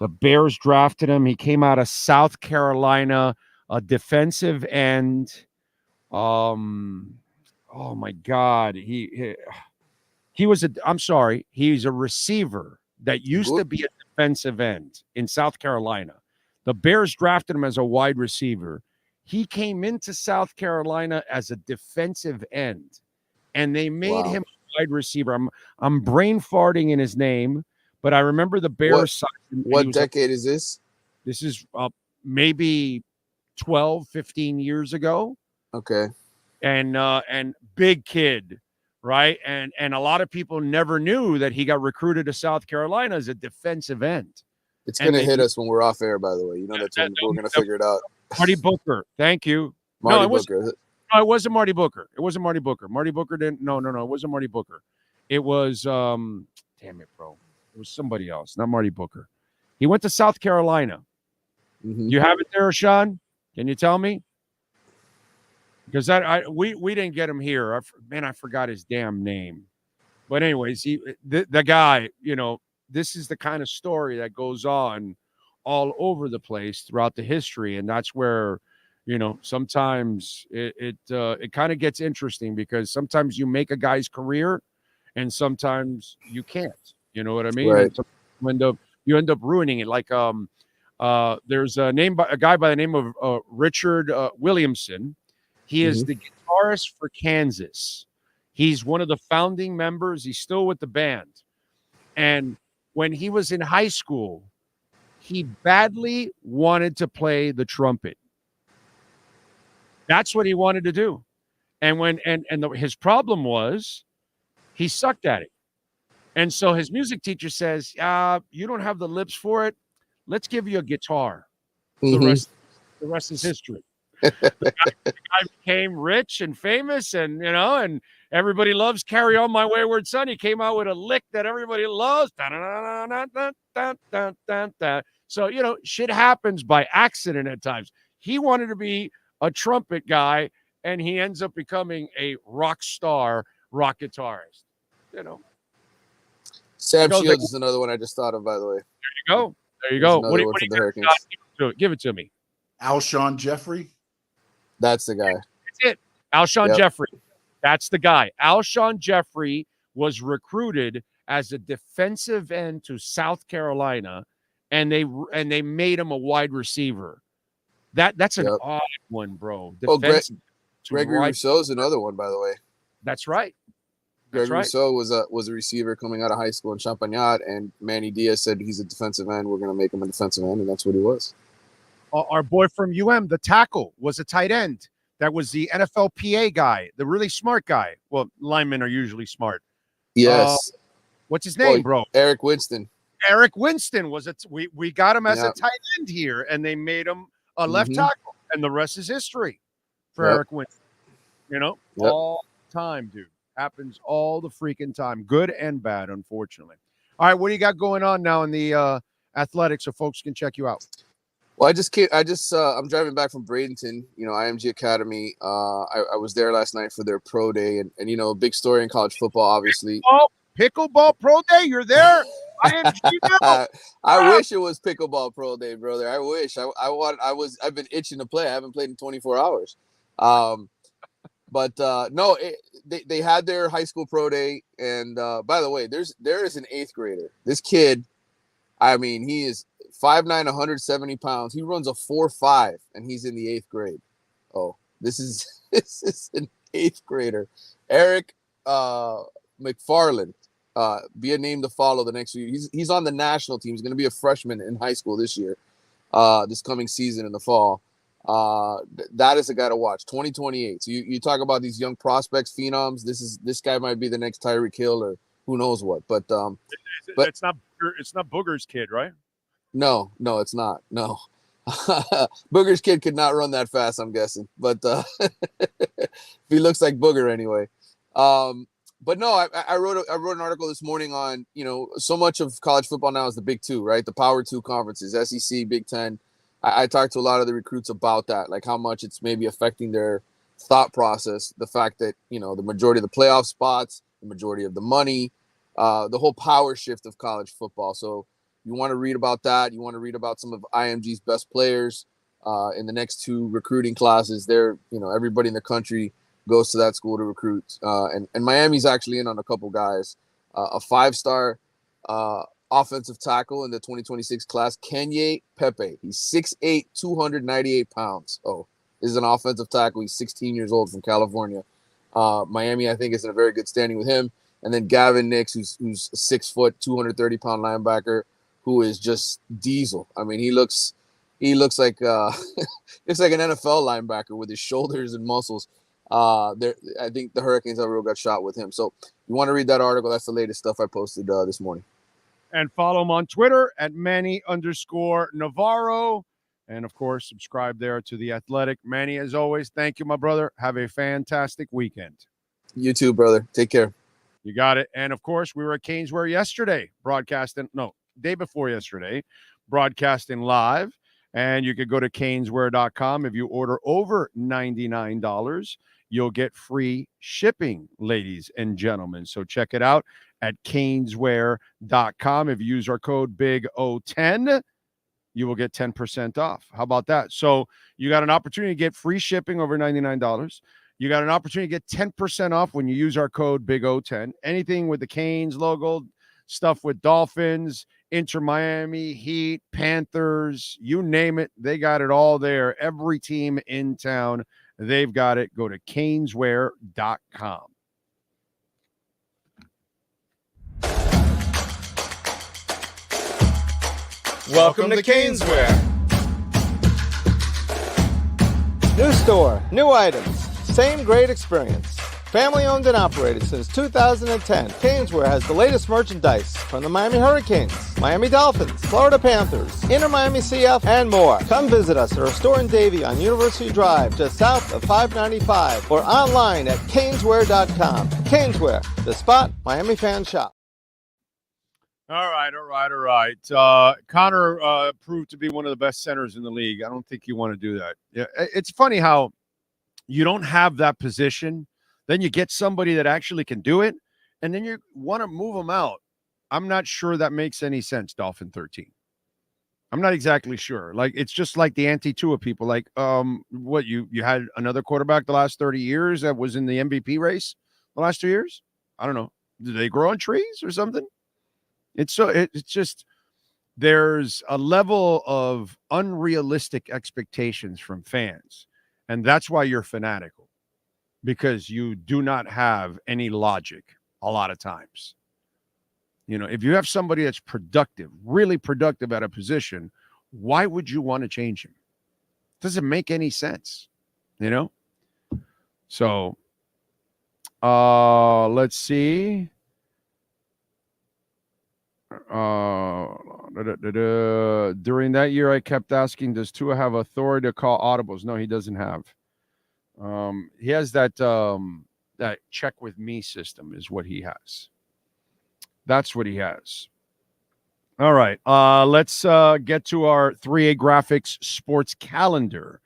the Bears drafted him. He came out of South Carolina, a defensive end. Oh my God, he's a receiver that used to be a defensive end in South Carolina. The Bears drafted him as a wide receiver. He came into South Carolina as a defensive end, and they made him a wide receiver. I'm brain farting in his name, but I remember the Bears. What decade is this? This is maybe 12, 15 years ago. Okay. And big kid, right? And a lot of people never knew that he got recruited to South Carolina as a defensive end. It's going to hit us when we're off air, by the way. That's when we're going to figure it out. Marty Booker. Thank you. Marty Booker. No, it wasn't Marty Booker. It wasn't Marty Booker. Marty Booker didn't. No. It wasn't Marty Booker. It was, damn it, bro. It was somebody else, not Marty Booker. He went to South Carolina. You have it there, Sean? Can you tell me? Because we didn't get him here. I forgot his damn name. But anyways, the guy, this is the kind of story that goes on all over the place throughout the history, and that's where, sometimes it kind of gets interesting because sometimes you make a guy's career, and sometimes you can't. You know what I mean? Right. You end up ruining it. Like there's a guy by the name of Richard Williamson. He is the guitarist for Kansas. He's one of the founding members. He's still with the band. And when he was in high school, he badly wanted to play the trumpet. That's what he wanted to do. And his problem was he sucked at it. And so his music teacher says, you don't have the lips for it. Let's give you a guitar. The rest is history. The guy became rich and famous, and and everybody loves Carry On My Wayward Son. He came out with a lick that everybody loves. So shit happens by accident at times. He wanted to be a trumpet guy, and he ends up becoming a rock star, rock guitarist. Sam Shields is another one I just thought of, by the way. There you go. What do you got? Give it to me. Alshon Jeffrey. That's the guy. That's it. Alshon Jeffrey. That's the guy. Alshon Jeffrey was recruited as a defensive end to South Carolina, and they made him a wide receiver. That's an odd one, bro. Gregory Rousseau is another one, by the way. That's right. Gregory Rousseau was a receiver coming out of high school in Champagnat, and Manny Diaz said he's a defensive end. We're going to make him a defensive end, and that's what he was. Our boy from UM, the tackle, was a tight end. That was the NFLPA guy, the really smart guy. Well, linemen are usually smart. Yes. What's his name, bro? Eric Winston. Eric Winston was we got him as a tight end here, and they made him a left tackle, and the rest is history for Eric Winston. All time, dude. Happens all the freaking time, good and bad, unfortunately. All right, what do you got going on now in the athletics so folks can check you out? Well, I'm driving back from Bradenton, IMG Academy. I was there last night for their pro day, and a big story in college football, obviously. Pickleball pro day, you're there? I wish it was pickleball pro day, brother. I wish. I've been itching to play. I haven't played in 24 hours. But no, they had their high school pro day, and by the way, there is an 8th grader. This kid, he is 5'9", 170 pounds. He runs a 4.5, and he's in the 8th grade. Oh, this is an 8th grader, Eric McFarland. Be a name to follow the next year. He's on the national team. He's going to be a freshman in high school this year, this coming season in the fall. That is a guy to watch. 2028. So you talk about these young prospects, phenoms. This guy might be the next Tyreek Hill or who knows what. But it's not Booger's kid, right? No, it's not. No. Booger's kid could not run that fast, I'm guessing. But he looks like Booger anyway. But no, I wrote an article this morning on, so much of college football now is the Big Two, right? The Power Two conferences, SEC, Big Ten. I talked to a lot of the recruits about that, like how much it's maybe affecting their thought process. The fact that, the majority of the playoff spots, the majority of the money, the whole power shift of college football. So you want to read about that. You want to read about some of IMG's best players in the next 2 recruiting classes. They're, everybody in the country goes to that school to recruit. And Miami's actually in on a couple guys. A 5-star offensive tackle in the 2026 class, Kenye Pepe. He's 6'8", 298 pounds. Oh, is an offensive tackle. He's 16 years old from California. Miami, I think, is in a very good standing with him. And then Gavin Nix, who's a 6 foot, 230 pound linebacker, who is just diesel. I mean, he looks like looks like an NFL linebacker with his shoulders and muscles. I think the Hurricanes have a real good shot with him. So you want to read that article? That's the latest stuff I posted this morning. And follow him on Twitter at Manny_Navarro. And, of course, subscribe there to The Athletic. Manny, as always, thank you, my brother. Have a fantastic weekend. You too, brother. Take care. You got it. And, of course, we were at Caneswear yesterday, day before yesterday, broadcasting live. And you could go to caneswear.com. If you order over $99, you'll get free shipping, ladies and gentlemen. So check it out at caneswear.com. If you use our code BIG010, you will get 10% off. How about that? So you got an opportunity to get free shipping over $99. You got an opportunity to get 10% off when you use our code BIG010. Anything with the Canes logo, stuff with Dolphins, Inter Miami, Heat, Panthers, you name it, they got it all there. Every team in town, they've got it. Go to caneswear.com. Welcome to Caneswear. New store, new items, same great experience. Family owned and operated since 2010, Caneswear has the latest merchandise from the Miami Hurricanes, Miami Dolphins, Florida Panthers, Inter Miami CF, and more. Come visit us at our store in Davie on University Drive, just south of 595, or online at caneswear.com. Caneswear, the spot Miami fans shop. All right. Connor proved to be one of the best centers in the league. I don't think you want to do that. Yeah, it's funny how you don't have that position. Then you get somebody that actually can do it, and then you want to move them out. I'm not sure that makes any sense, Dolphin 13. I'm not exactly sure. Like, it's just like the anti-Tua people. Like, what, you had another quarterback the last 30 years that was in the MVP race the last 2 years? I don't know. Did they grow on trees or something? It's just there's a level of unrealistic expectations from fans, and that's why you're fanatical, because you do not have any logic a lot of times. If you have somebody that's productive, really productive at a position, why would you want to change him? It doesn't make any sense, So, let's see. During that year, I kept asking, does Tua have authority to call audibles? No, he doesn't have. He has that check with me system is what he has. That's what he has. All right. Let's get to our 3A Graphics sports calendar.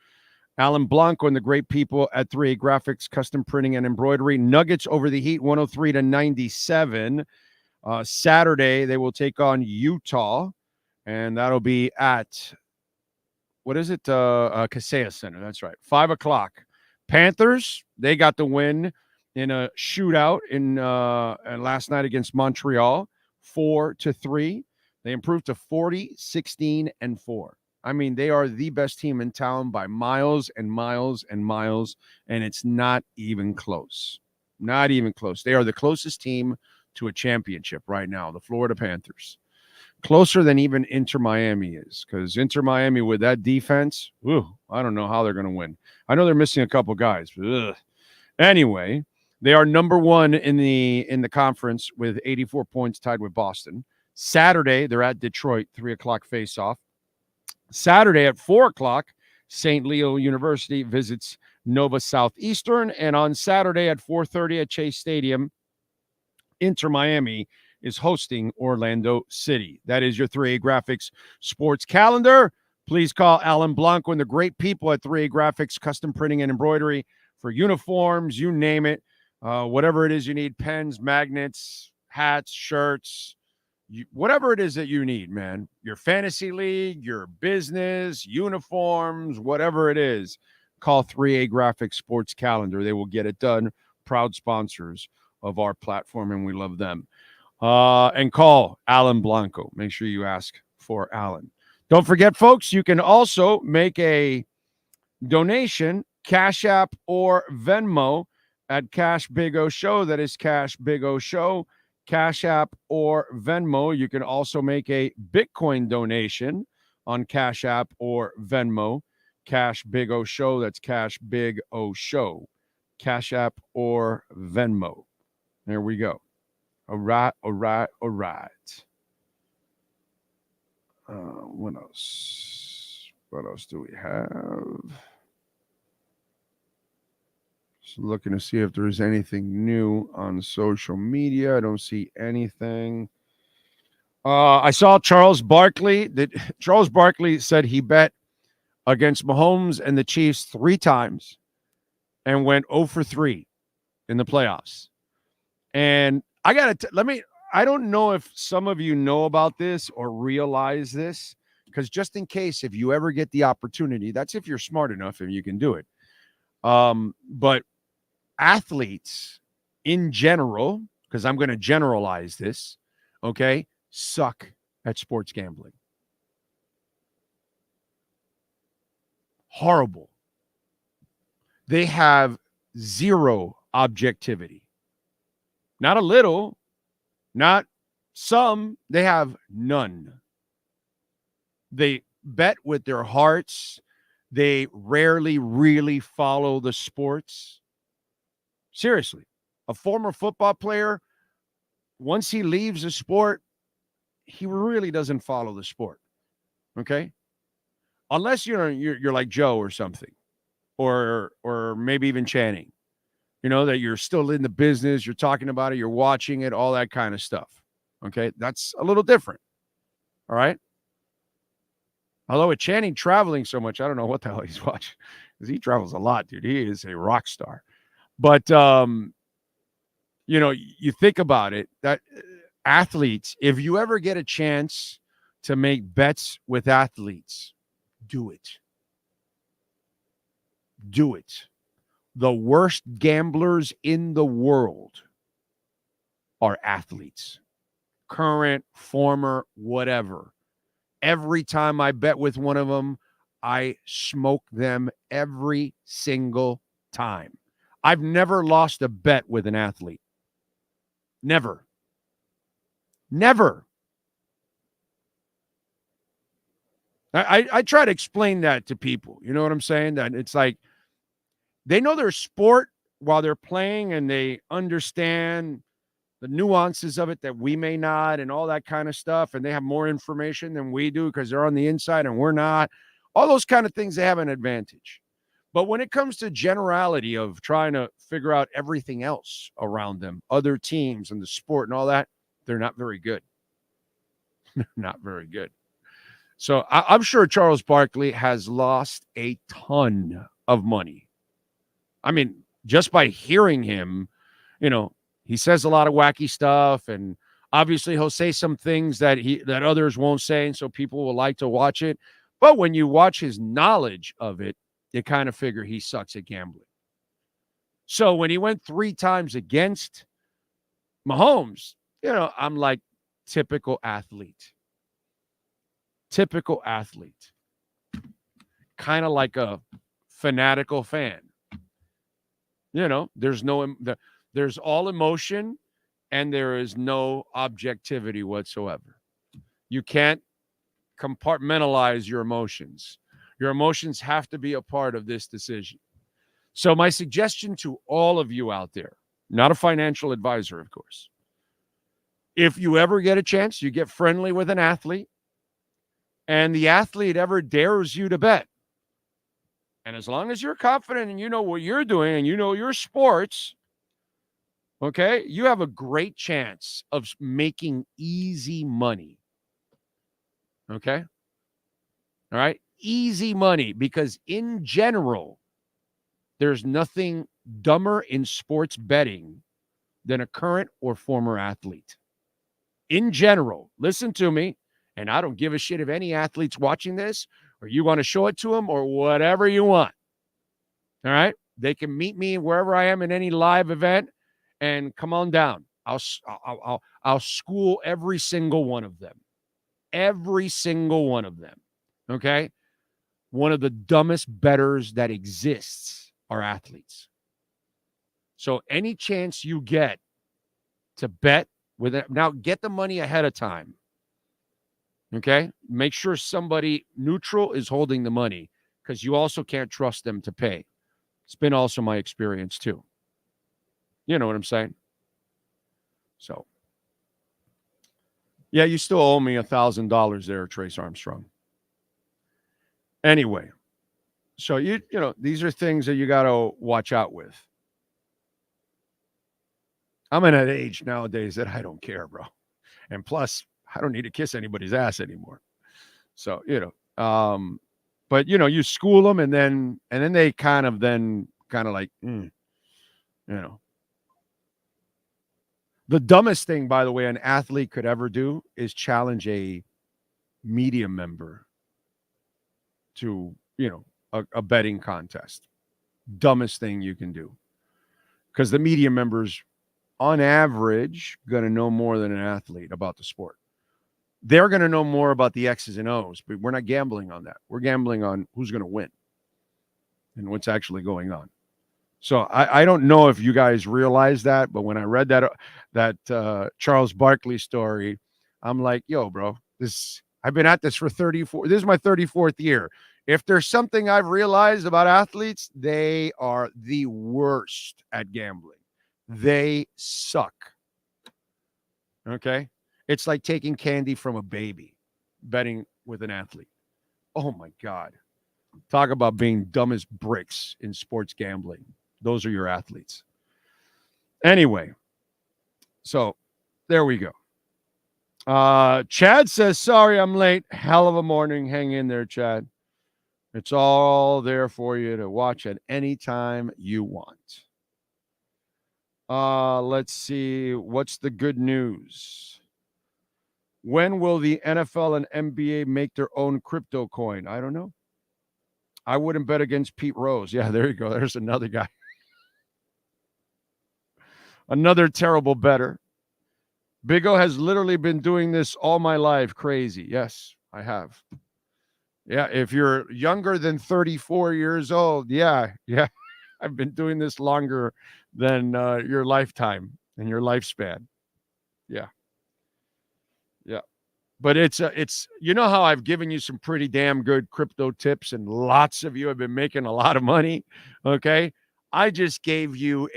Alan Blanco and the great people at 3A Graphics, custom printing and embroidery. Nuggets over the Heat, 103-97. Saturday, they will take on Utah, and that'll be at, what is it? Kaseya Center. That's right. 5:00. Panthers, they got the win in a shootout in last night against Montreal, 4-3. They improved to 40-16-4. I mean, they are the best team in town by miles and miles and miles, and it's not even close. Not even close. They are the closest team to a championship right now, the Florida Panthers. Closer than even Inter Miami is, because Inter Miami with that defense, I don't know how they're going to win. I know they're missing a couple guys. But anyway, they are number one in the conference with 84 points, tied with Boston. Saturday, they're at Detroit, 3 o'clock face-off. Saturday at 4 o'clock, St. Leo University visits Nova Southeastern. And on Saturday at 4:30 at Chase Stadium, Inter Miami is hosting Orlando City. That is your 3A Graphics sports calendar. Please call Alan Blanco and the great people at 3A Graphics, custom printing and embroidery for uniforms, you name it. Whatever it is you need, pens, magnets, hats, shirts, whatever it is that you need, man. Your fantasy league, your business, uniforms, whatever it is, call 3A Graphics Sports Calendar. They will get it done. Proud sponsors of our platform, and we love them. And call Alan Blanco. Make sure you ask for Alan. Don't forget, folks, you can also make a donation, Cash App or Venmo, at Cash Big O Show. That is Cash Big O Show. Cash App or Venmo. You can also make a Bitcoin donation on Cash App or Venmo. Cash Big O Show. That's Cash Big O Show. Cash App or Venmo. There we go. All right. What else? What else do we have? Just looking to see if there's anything new on social media. I don't see anything. I saw Charles Barkley. Charles Barkley said he bet against Mahomes and the Chiefs 3 times and went 0 for 3 in the playoffs. And I don't know if some of you know about this or realize this, because just in case, if you ever get the opportunity, that's if you're smart enough and you can do it. But athletes in general, because I'm going to generalize this, okay, suck at sports gambling. Horrible. They have zero objectivity. Not a little, not some, they have none. They bet with their hearts. They rarely really follow the sports. Seriously, a former football player, once he leaves the sport, he really doesn't follow the sport. Okay? Unless you're like Joe or something, or maybe even Channing. You know, that you're still in the business, you're talking about it, you're watching it, all that kind of stuff. Okay? That's a little different. All right? Although with Channing traveling so much, I don't know what the hell he's watching, because he travels a lot, dude. He is a rock star. But, you think about it, that athletes, if you ever get a chance to make bets with athletes, do it. Do it. The worst gamblers in the world are athletes. Current, former, whatever. Every time I bet with one of them, I smoke them every single time. I've never lost a bet with an athlete. Never. Never. I try to explain that to people. You know what I'm saying? That it's like they know their sport while they're playing, and they understand the nuances of it that we may not, and all that kind of stuff. And they have more information than we do because they're on the inside and we're not. All those kind of things, they have an advantage. But when it comes to generality of trying to figure out everything else around them, other teams and the sport and all that, they're not very good. Not very good. So I'm sure Charles Barkley has lost a ton of money. I mean, just by hearing him, he says a lot of wacky stuff, and obviously he'll say some things that others won't say, and so people will like to watch it. But when you watch his knowledge of it, you kind of figure he sucks at gambling. So when he went 3 times against Mahomes, I'm like, typical athlete. Typical athlete. Kind of like a fanatical fan. There's all emotion and there is no objectivity whatsoever. You can't compartmentalize your emotions. Your emotions have to be a part of this decision. So my suggestion to all of you out there, not a financial advisor, of course, if you ever get a chance, you get friendly with an athlete, and the athlete ever dares you to bet. And as long as you're confident and you know what you're doing and you know your sports, okay, you have a great chance of making easy money. Okay? All right? Easy money, because in general, there's nothing dumber in sports betting than a current or former athlete. In general, listen to me, and I don't give a shit if any athlete's watching this or you want to show it to them or whatever you want. All right? They can meet me wherever I am in any live event and come on down. I'll school every single one of them. Every single one of them. Okay? One of the dumbest bettors that exists are athletes. So any chance you get to bet with it, now get the money ahead of time. Okay? Make sure somebody neutral is holding the money, because you also can't trust them to pay. It's been also my experience too. You know what I'm saying? So, yeah, you still owe me $1,000 there, Trace Armstrong. Anyway, so you know, these are things that you got to watch out with. I'm at an age nowadays that I don't care, bro. And plus, I don't need to kiss anybody's ass anymore. So, you know, but you know, you school them and then they kind of like, you know. The dumbest thing, by the way, an athlete could ever do is challenge a media member to, you know, a betting contest. Dumbest thing you can do. Because the media members, on average, going to know more than an athlete about the sport. They're going to know more about the X's and O's, but we're not gambling on that. We're gambling on who's going to win and what's actually going on. So I don't know if you guys realize that, but when I read that Charles Barkley story, I'm like, yo, bro, I've been at this for 34. This is my 34th year. If there's something I've realized about athletes, they are the worst at gambling. They suck. Okay? It's like taking candy from a baby, betting with an athlete. Oh, my God. Talk about being dumb as bricks in sports gambling. Those are your athletes. Anyway, so there we go. Chad says, sorry, I'm late. Hell of a morning. Hang in there, Chad. It's all there for you to watch at any time you want. Let's see. What's the good news? When will the NFL and NBA make their own crypto coin? I don't know. I wouldn't bet against Pete Rose. Yeah, there you go. There's another guy. Another terrible bettor. Big O has literally been doing this all my life. Crazy. Yes, I have. Yeah, if you're younger than 34 years old, yeah. I've been doing this longer than your lifetime and your lifespan. Yeah. But it's you know how I've given you some pretty damn good crypto tips and lots of you have been making a lot of money, okay? I just gave you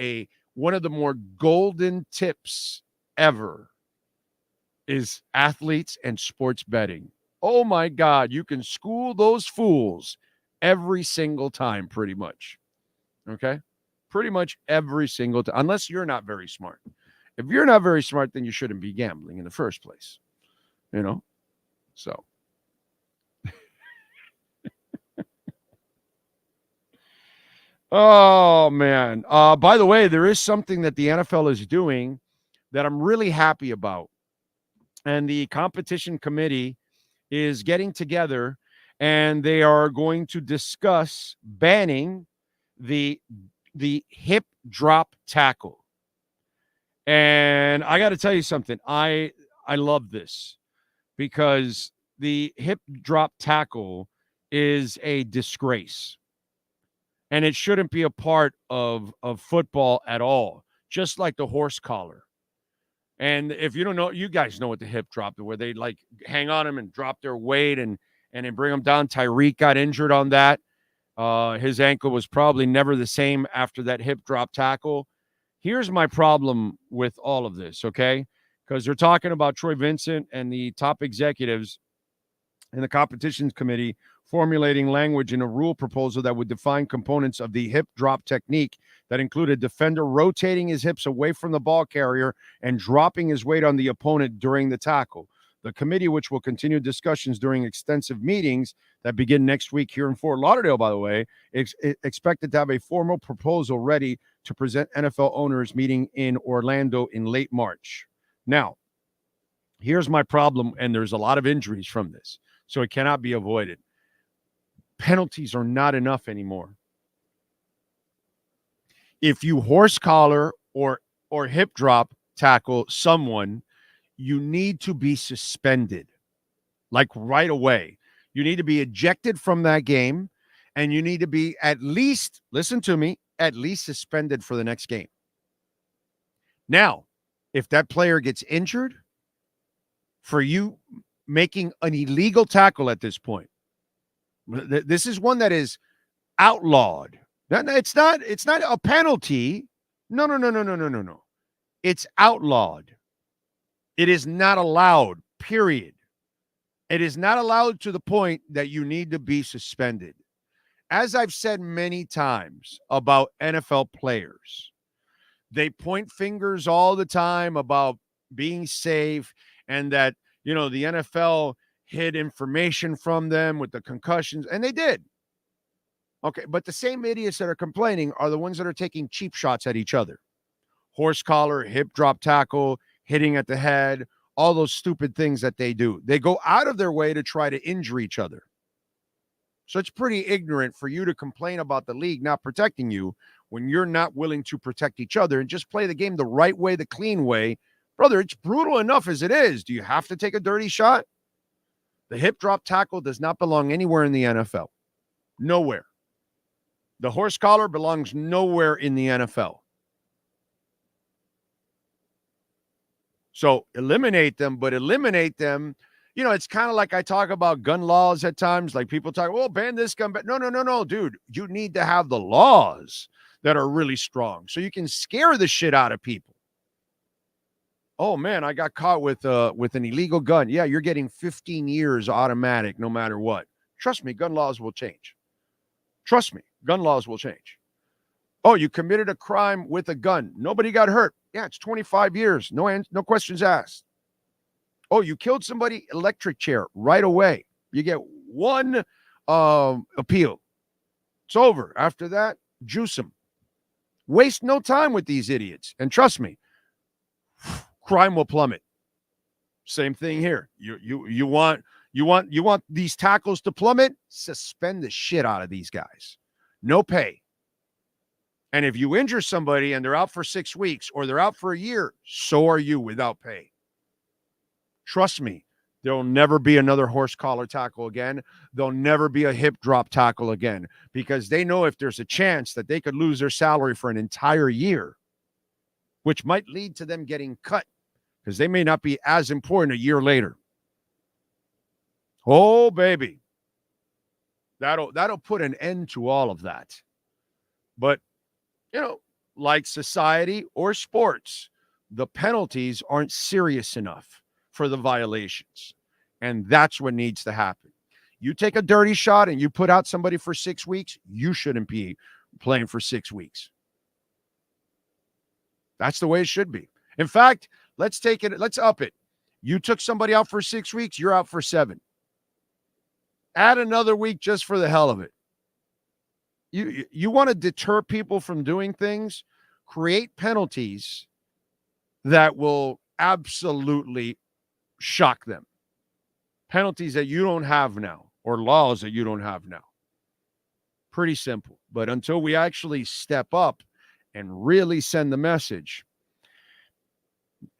one of the more golden tips ever is athletes and sports betting. Oh my God, you can school those fools every single time pretty much, okay? Pretty much every single time, unless you're not very smart. If you're not very smart, then you shouldn't be gambling in the first place. You know, so. Oh, man. By the way, there is something that the NFL is doing that I'm really happy about. And the competition committee is getting together and they are going to discuss banning the hip drop tackle. And I got to tell you something. I love this. Because the hip drop tackle is a disgrace. And it shouldn't be a part of football at all. Just like the horse collar. And if you don't know, you guys know what the hip drop, where they like hang on him and drop their weight and then bring him down. Tyreek got injured on that. His ankle was probably never the same after that hip drop tackle. Here's my problem with all of this, okay? Because they're talking about Troy Vincent and the top executives in the competitions committee formulating language in a rule proposal that would define components of the hip drop technique that include a defender rotating his hips away from the ball carrier and dropping his weight on the opponent during the tackle. The committee, which will continue discussions during extensive meetings that begin next week here in Fort Lauderdale, by the way, is expected to have a formal proposal ready to present NFL owners meeting in Orlando in late March. Now, here's my problem, and there's a lot of injuries from this, so it cannot be avoided. Penalties are not enough anymore. If you horse collar or hip drop tackle someone, you need to be suspended, like right away. You need to be ejected from that game, and you need to be at least, listen to me, at least suspended for the next game. Now, if that player gets injured, for you making an illegal tackle at this point, this is one that is outlawed. It's not a penalty. No. It's outlawed. It is not allowed, period. It is not allowed to the point that you need to be suspended. As I've said many times about NFL players, they point fingers all the time about being safe and that, the NFL hid information from them with the concussions, and they did. Okay, but the same idiots that are complaining are the ones that are taking cheap shots at each other. Horse collar, hip drop tackle, hitting at the head, all those stupid things that they do. They go out of their way to try to injure each other. So it's pretty ignorant for you to complain about the league not protecting you when you're not willing to protect each other and just play the game the right way, the clean way. Brother, it's brutal enough as it is. Do you have to take a dirty shot? The hip drop tackle does not belong anywhere in the NFL. Nowhere. The horse collar belongs nowhere in the NFL. So eliminate them, but eliminate them. It's kind of like I talk about gun laws at times. Like people talk, well, ban this gun. But no, dude. You need to have the laws that are really strong so you can scare the shit out of people. Oh, man, I got caught with an illegal gun. Yeah, you're getting 15 years automatic no matter what. Trust me, gun laws will change. Trust me, gun laws will change. Oh, you committed a crime with a gun. Nobody got hurt. Yeah, it's 25 years. No questions asked. Oh, you killed somebody, electric chair right away. You get one appeal. It's over. After that, juice them. Waste no time with these idiots. And trust me, crime will plummet. Same thing here. You want these tackles to plummet? Suspend the shit out of these guys. No pay. And if you injure somebody and they're out for 6 weeks or they're out for a year, so are you without pay. Trust me, there will never be another horse collar tackle again. There'll never be a hip drop tackle again because they know if there's a chance that they could lose their salary for an entire year, which might lead to them getting cut because they may not be as important a year later. Oh, baby. That'll put an end to all of that. But, like society or sports, the penalties aren't serious enough for the violations. And that's what needs to happen. You take a dirty shot and you put out somebody for 6 weeks, you shouldn't be playing for 6 weeks. That's the way it should be. In fact, let's up it. You took somebody out for 6 weeks, you're out for 7. Add another week just for the hell of it. You want to deter people from doing things, create penalties that will absolutely shock them. Penalties that you don't have now or laws that you don't have now. Pretty simple. But until we actually step up and really send the message,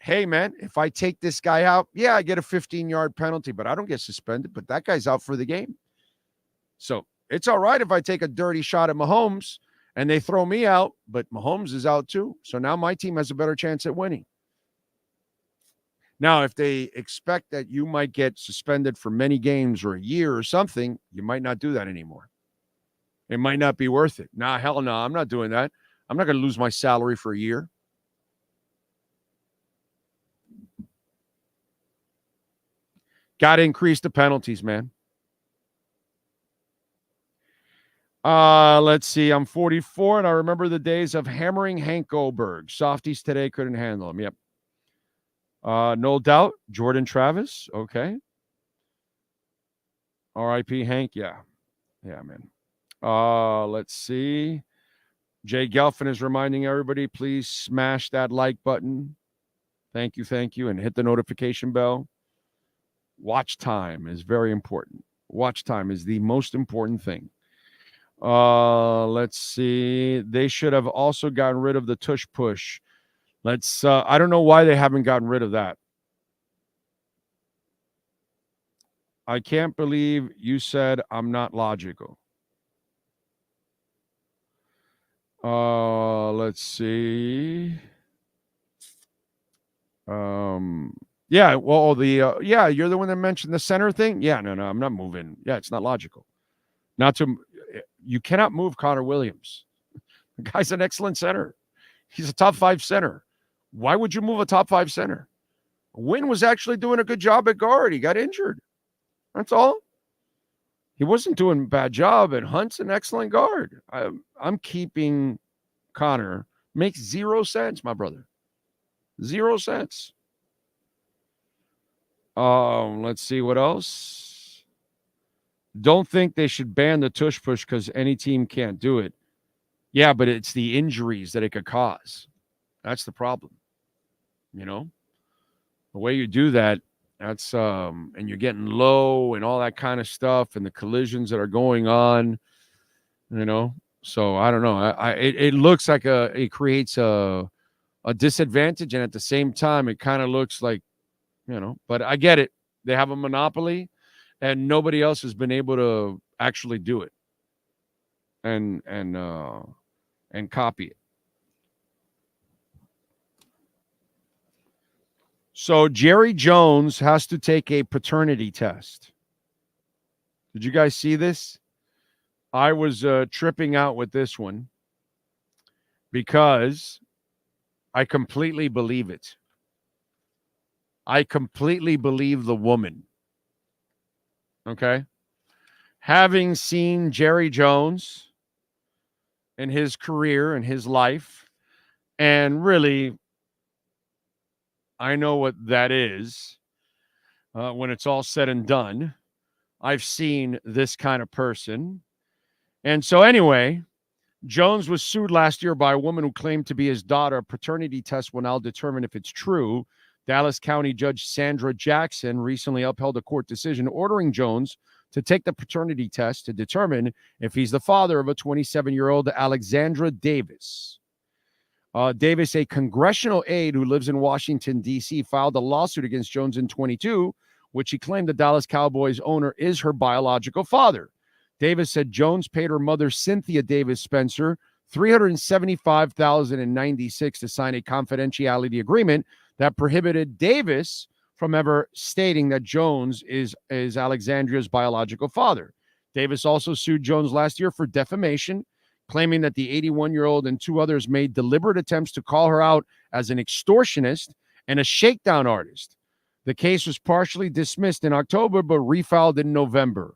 hey, man, if I take this guy out, yeah, I get a 15-yard penalty, but I don't get suspended, but that guy's out for the game. So it's all right if I take a dirty shot at Mahomes and they throw me out, but Mahomes is out too. So now my team has a better chance at winning. Now, if they expect that you might get suspended for many games or a year or something, you might not do that anymore. It might not be worth it. Nah, hell no, I'm not doing that. I'm not going to lose my salary for a year. Got to increase the penalties, man. Let's see. I'm 44, and I remember the days of hammering Hank Goldberg. Softies today couldn't handle him. Yep. No doubt. Jordan Travis. Okay. R.I.P. Hank. Yeah. Yeah, man. Let's see. Jay Gelfin is reminding everybody, please smash that like button. Thank you. Thank you. And hit the notification bell. Watch time is very important. Watch time is the most important thing. Let's see. They should have also gotten rid of the tush push. I don't know why they haven't gotten rid of that. I can't believe you said I'm not logical. Let's see. Yeah, well, you're the one that mentioned the center thing. Yeah, no, I'm not moving. Yeah, it's not logical. You cannot move Connor Williams. The guy's an excellent center. He's a top 5 center. Why would you move a top 5 center? Wynn was actually doing a good job at guard. He got injured. That's all. He wasn't doing a bad job, and Hunt's an excellent guard. I'm keeping Connor. Makes 0 sense, my brother. 0 cents. Let's see what else. Don't think they should ban the tush push because any team can't do it. Yeah, but it's the injuries that it could cause. That's the problem. You know, the way you do that, that's and you're getting low and all that kind of stuff, and the collisions that are going on. You know, so I don't know. It looks like it creates a disadvantage, and at the same time, it kind of looks like, you know. But I get it. They have a monopoly, and nobody else has been able to actually do it and copy it. So Jerry Jones has to take a paternity test. Did you guys see this? I was tripping out with this one because I completely believe it. I completely believe the woman. Okay? Having seen Jerry Jones in his career and his life, and really, I know what that is when it's all said and done. I've seen this kind of person. And so anyway, Jones was sued last year by a woman who claimed to be his daughter. A paternity test will now determine if it's true. Dallas County Judge Sandra Jackson recently upheld a court decision ordering Jones to take the paternity test to determine if he's the father of a 27-year-old Alexandra Davis. Davis, a congressional aide who lives in Washington, D.C., filed a lawsuit against Jones in 2022, which he claimed the Dallas Cowboys owner is her biological father. Davis said Jones paid her mother, Cynthia Davis Spencer, $375,096 to sign a confidentiality agreement that prohibited Davis from ever stating that Jones is Alexandria's biological father. Davis also sued Jones last year for defamation, claiming that the 81-year-old and 2 others made deliberate attempts to call her out as an extortionist and a shakedown artist. The case was partially dismissed in October, but refiled in November.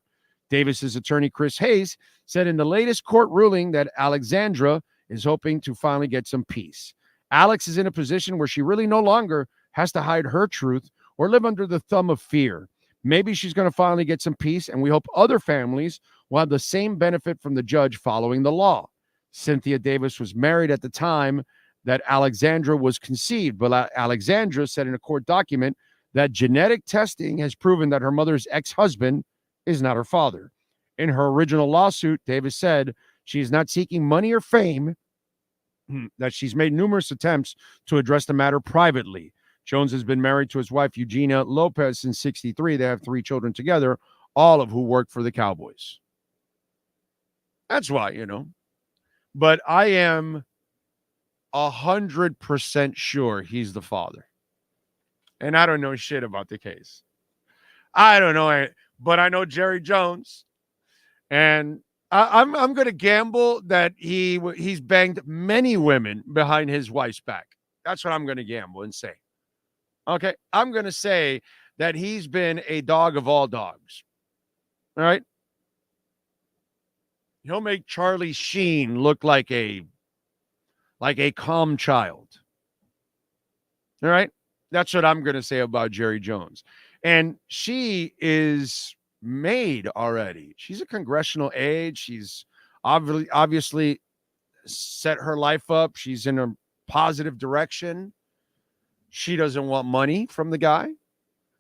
Davis's attorney, Chris Hayes, said in the latest court ruling that Alexandra is hoping to finally get some peace. Alex is in a position where she really no longer has to hide her truth or live under the thumb of fear. Maybe she's going to finally get some peace, and we hope other families will have the same benefit from the judge following the law. Cynthia Davis was married at the time that Alexandra was conceived, but Alexandra said in a court document that genetic testing has proven that her mother's ex-husband is not her father. In her original lawsuit, Davis said she is not seeking money or fame, that she's made numerous attempts to address the matter privately. Jones has been married to his wife, Eugenia Lopez, since 1963. They have 3 children together, all of who work for the Cowboys. That's why, you know. But I am 100% sure he's the father. And I don't know shit about the case. I don't know, but I know Jerry Jones. And I'm going to gamble that he's banged many women behind his wife's back. That's what I'm going to gamble and say. Okay, I'm going to say that he's been a dog of all dogs. All right? He'll make Charlie Sheen look like a calm child. All right? That's what I'm going to say about Jerry Jones. And she is made already. She's a congressional aide. She's obviously set her life up. She's in a positive direction. She doesn't want money from the guy.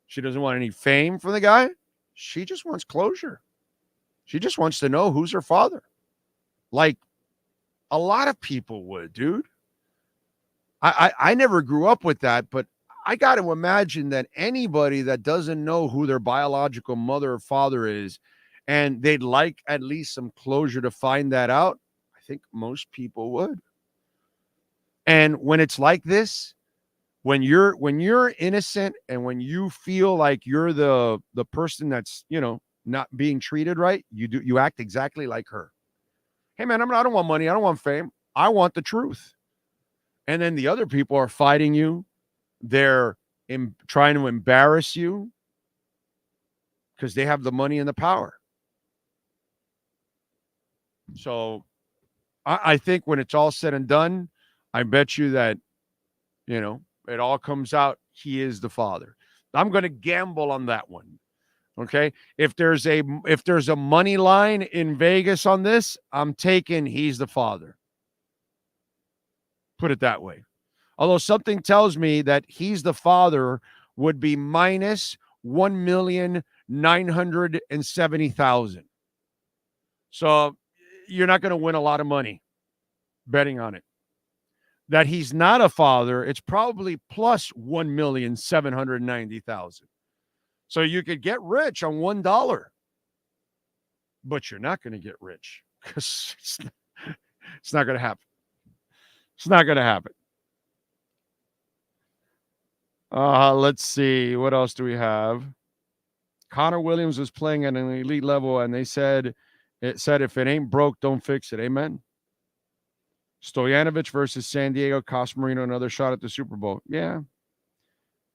She doesn't want any fame from the guy. She just wants closure. She just wants to know who's her father. Like a lot of people would, dude. I never grew up with that, but I got to imagine that anybody that doesn't know who their biological mother or father is, and they'd like at least some closure to find that out, I think most people would. And when it's like this, when you're innocent and when you feel like you're the person that's, not being treated right, you act exactly like her. Hey man, I don't want money, I don't want fame, I want the truth. And then the other people are fighting you. They're trying to embarrass you because they have the money and the power. So I think when it's all said and done, I bet you that, it all comes out. He is the father. I'm going to gamble on that one. Okay. If there's a money line in Vegas on this, I'm taking he's the father. Put it that way. Although something tells me that he's the father would be minus 1,970,000. So you're not going to win a lot of money betting on it. That he's not a father, it's probably plus 1,790,000. So you could get rich on $1, but you're not going to get rich because it's not going to happen. It's not going to happen. Let's see. What else do we have? Connor Williams was playing at an elite level, and it said, if it ain't broke, don't fix it. Amen. Stoyanovich versus San Diego, cost Marino another shot at the Super Bowl. Yeah,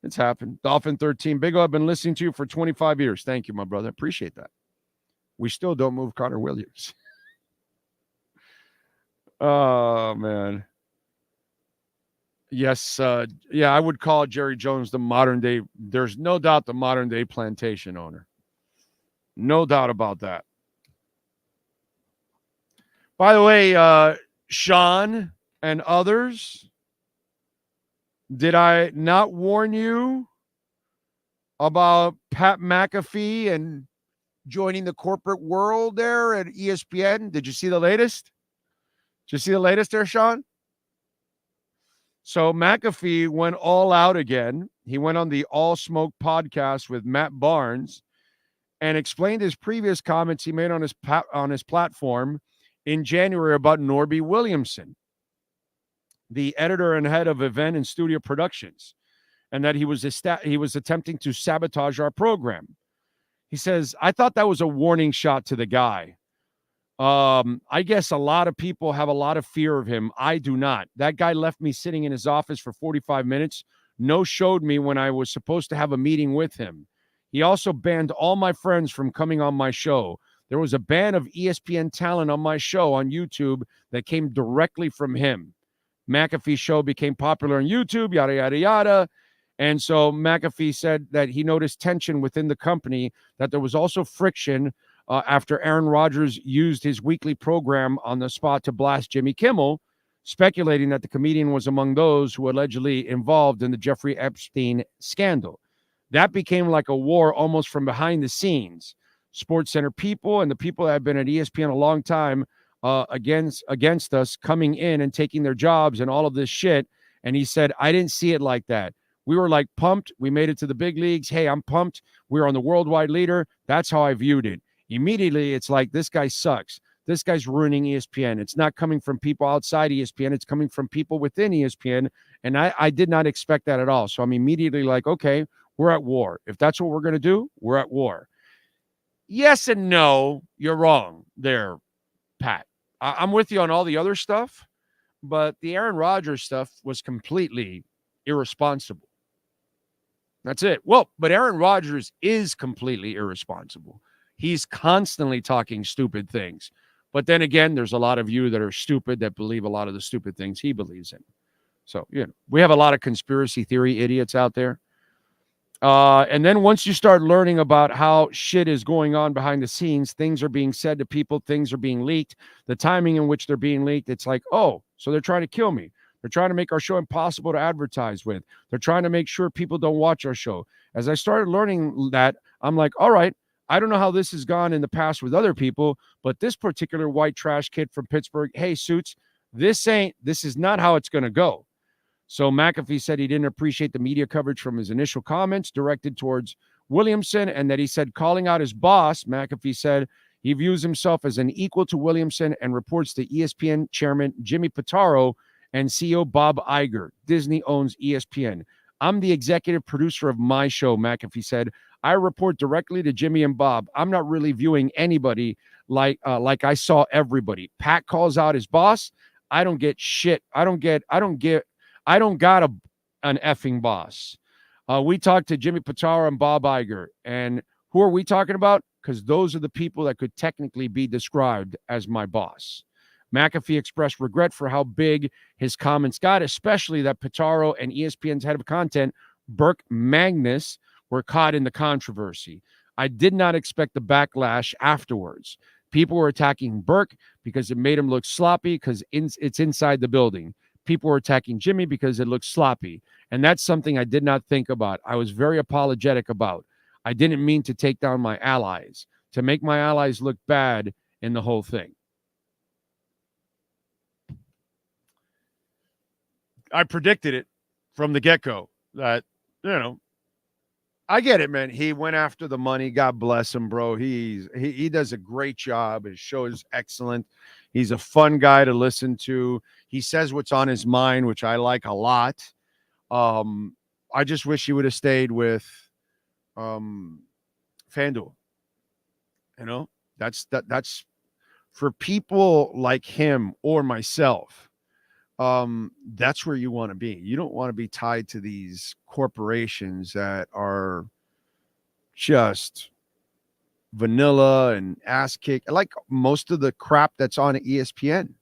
it's happened. Dolphin 13. Big O, I've been listening to you for 25 years. Thank you, my brother. Appreciate that. We still don't move Connor Williams. Oh, man. Yes, I would call Jerry Jones the modern day. There's no doubt the modern day plantation owner. No doubt about that. By the way, Sean and others, did I not warn you about Pat McAfee and joining the corporate world there at ESPN? Did you see the latest? Did you see the latest there, Sean? So McAfee went all out again. He went on the All Smoke podcast with Matt Barnes and explained his previous comments he made on his platform in January about Norby Williamson, the editor and head of event and studio productions, and that he was attempting to sabotage our program. He says, I thought that was a warning shot to the guy. I guess a lot of people have a lot of fear of him. I do not. That guy left me sitting in his office for 45 minutes. No showed me when I was supposed to have a meeting with him. He also banned all my friends from coming on my show. There was a ban of ESPN talent on my show on YouTube that came directly from him. McAfee's show became popular on YouTube, yada, yada, yada. And so McAfee said that he noticed tension within the company, that there was also friction after Aaron Rodgers used his weekly program on the spot to blast Jimmy Kimmel, speculating that the comedian was among those who allegedly involved in the Jeffrey Epstein scandal. That became like a war almost from behind the scenes. SportsCenter people and the people that have been at ESPN a long time against us coming in and taking their jobs and all of this shit. And he said, I didn't see it like that. We were like pumped. We made it to the big leagues. Hey, I'm pumped. We were on the worldwide leader. That's how I viewed it. Immediately, it's like, this guy sucks. this guy's ruining ESPN. It's not coming from people outside ESPN. It's coming from people within ESPN. And I did not expect that at all. So I'm immediately like, okay, we're at war. If that's what we're going to do, we're at war. Yes and no, you're wrong there, Pat. I'm with you on all the other stuff, but the Aaron Rodgers stuff was completely irresponsible. That's it. Well, but Aaron Rodgers is completely irresponsible. He's constantly talking stupid things. But then again, there's a lot of you that are stupid that believe a lot of the stupid things he believes in. So, we have a lot of conspiracy theory idiots out there. And then once you start learning about how shit is going on behind the scenes, things are being said to people, things are being leaked, the timing in which they're being leaked, it's like, oh, so they're trying to kill me. They're trying to make our show impossible to advertise with. They're trying to make sure people don't watch our show. As I started learning that, I'm like, all right, I don't know how this has gone in the past with other people, but this particular white trash kid from Pittsburgh, hey, Suits, this is not how it's going to go. So McAfee said he didn't appreciate the media coverage from his initial comments directed towards Williamson, and that he said calling out his boss, McAfee said he views himself as an equal to Williamson and reports to ESPN chairman Jimmy Pitaro and CEO Bob Iger. Disney owns ESPN. I'm the executive producer of my show, McAfee said. I report directly to Jimmy and Bob. I'm not really viewing anybody like I saw everybody. Pat calls out his boss. I don't get shit. I don't got an effing boss. We talked to Jimmy Pitaro and Bob Iger. And who are we talking about? Because those are the people that could technically be described as my boss. McAfee expressed regret for how big his comments got, especially that Pitaro and ESPN's head of content, Burke Magnus, were caught in the controversy. I did not expect the backlash afterwards. People were attacking Burke because it made him look sloppy because it's inside the building. People were attacking Jimmy because it looked sloppy. And that's something I did not think about. I was very apologetic about. I didn't mean to take down my allies, to make my allies look bad in the whole thing. I predicted it from the get-go that, I get it, man. He went after the money. God bless him, bro. He does a great job. His show is excellent. He's a fun guy to listen to. He says what's on his mind, which I like a lot. I just wish he would have stayed with FanDuel. That's for people like him or myself. That's where you want to be. You don't want to be tied to these corporations that are just vanilla and ass kick, like most of the crap that's on ESPN.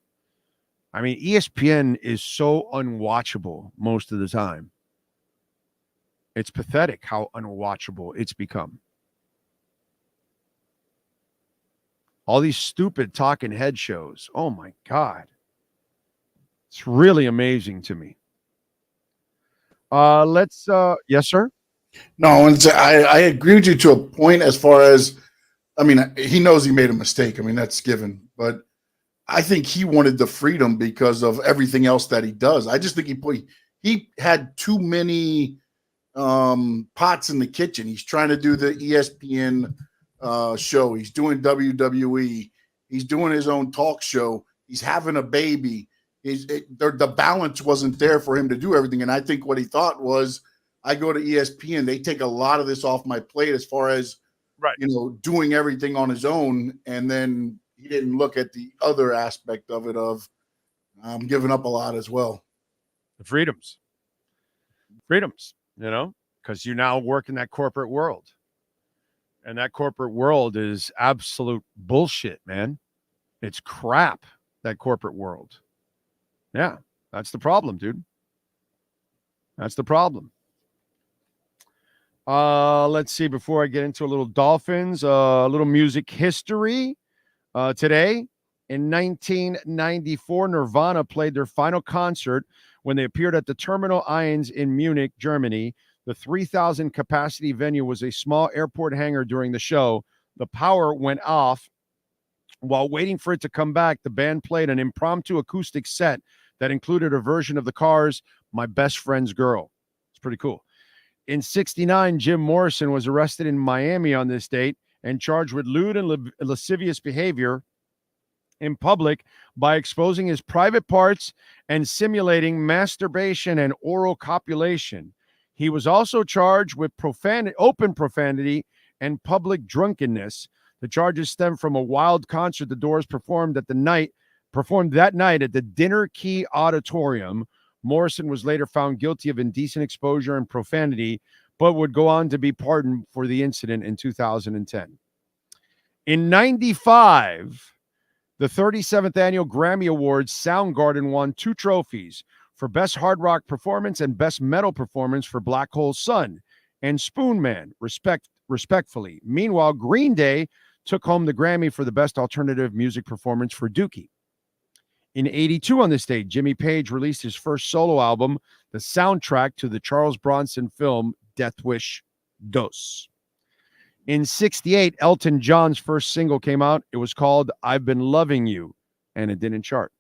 I mean, ESPN is so unwatchable most of the time. It's pathetic how unwatchable it's become. All these stupid talking head shows. Oh my God. It's really amazing to me. Yes, sir. No, I agree with you to a point as far as, he knows he made a mistake. That's given. But I think he wanted the freedom because of everything else that he does. I just think he had too many pots in the kitchen. He's trying to do the ESPN show. He's doing WWE. He's doing his own talk show. He's having a baby. The balance wasn't there for him to do everything. And I think what he thought was, I go to ESPN, they take a lot of this off my plate as far as, doing everything on his own. And then he didn't look at the other aspect of it of giving up a lot as well. The freedoms, because you now work in that corporate world. And that corporate world is absolute bullshit, man. It's crap, that corporate world. Yeah, that's the problem, dude. That's the problem. Let's see, before I get into a little Dolphins, a little music history. Today, in 1994, Nirvana played their final concert when they appeared at the Terminal 1 in Munich, Germany. The 3,000 capacity venue was a small airport hangar during the show. The power went off. While waiting for it to come back, the band played an impromptu acoustic set that included a version of the Cars' My Best Friend's Girl. It's pretty cool. In 1969, Jim Morrison was arrested in Miami on this date and charged with lewd and lascivious behavior in public by exposing his private parts and simulating masturbation and oral copulation. He was also charged with open profanity and public drunkenness. The charges stem from a wild concert the Doors performed that night at the Dinner Key Auditorium. Morrison was later found guilty of indecent exposure and profanity, but would go on to be pardoned for the incident in 2010. In 95, the 37th annual Grammy Awards, Soundgarden won 2 trophies for Best Hard Rock Performance and Best Metal Performance for Black Hole Sun and Spoon Man, respectfully. Meanwhile, Green Day took home the Grammy for the Best Alternative Music Performance for Dookie. In 82 on this date, Jimmy Page released his first solo album, the soundtrack to the Charles Bronson film Death Wish 2. In 68, Elton John's first single came out. It was called I've Been Loving You, and it didn't chart.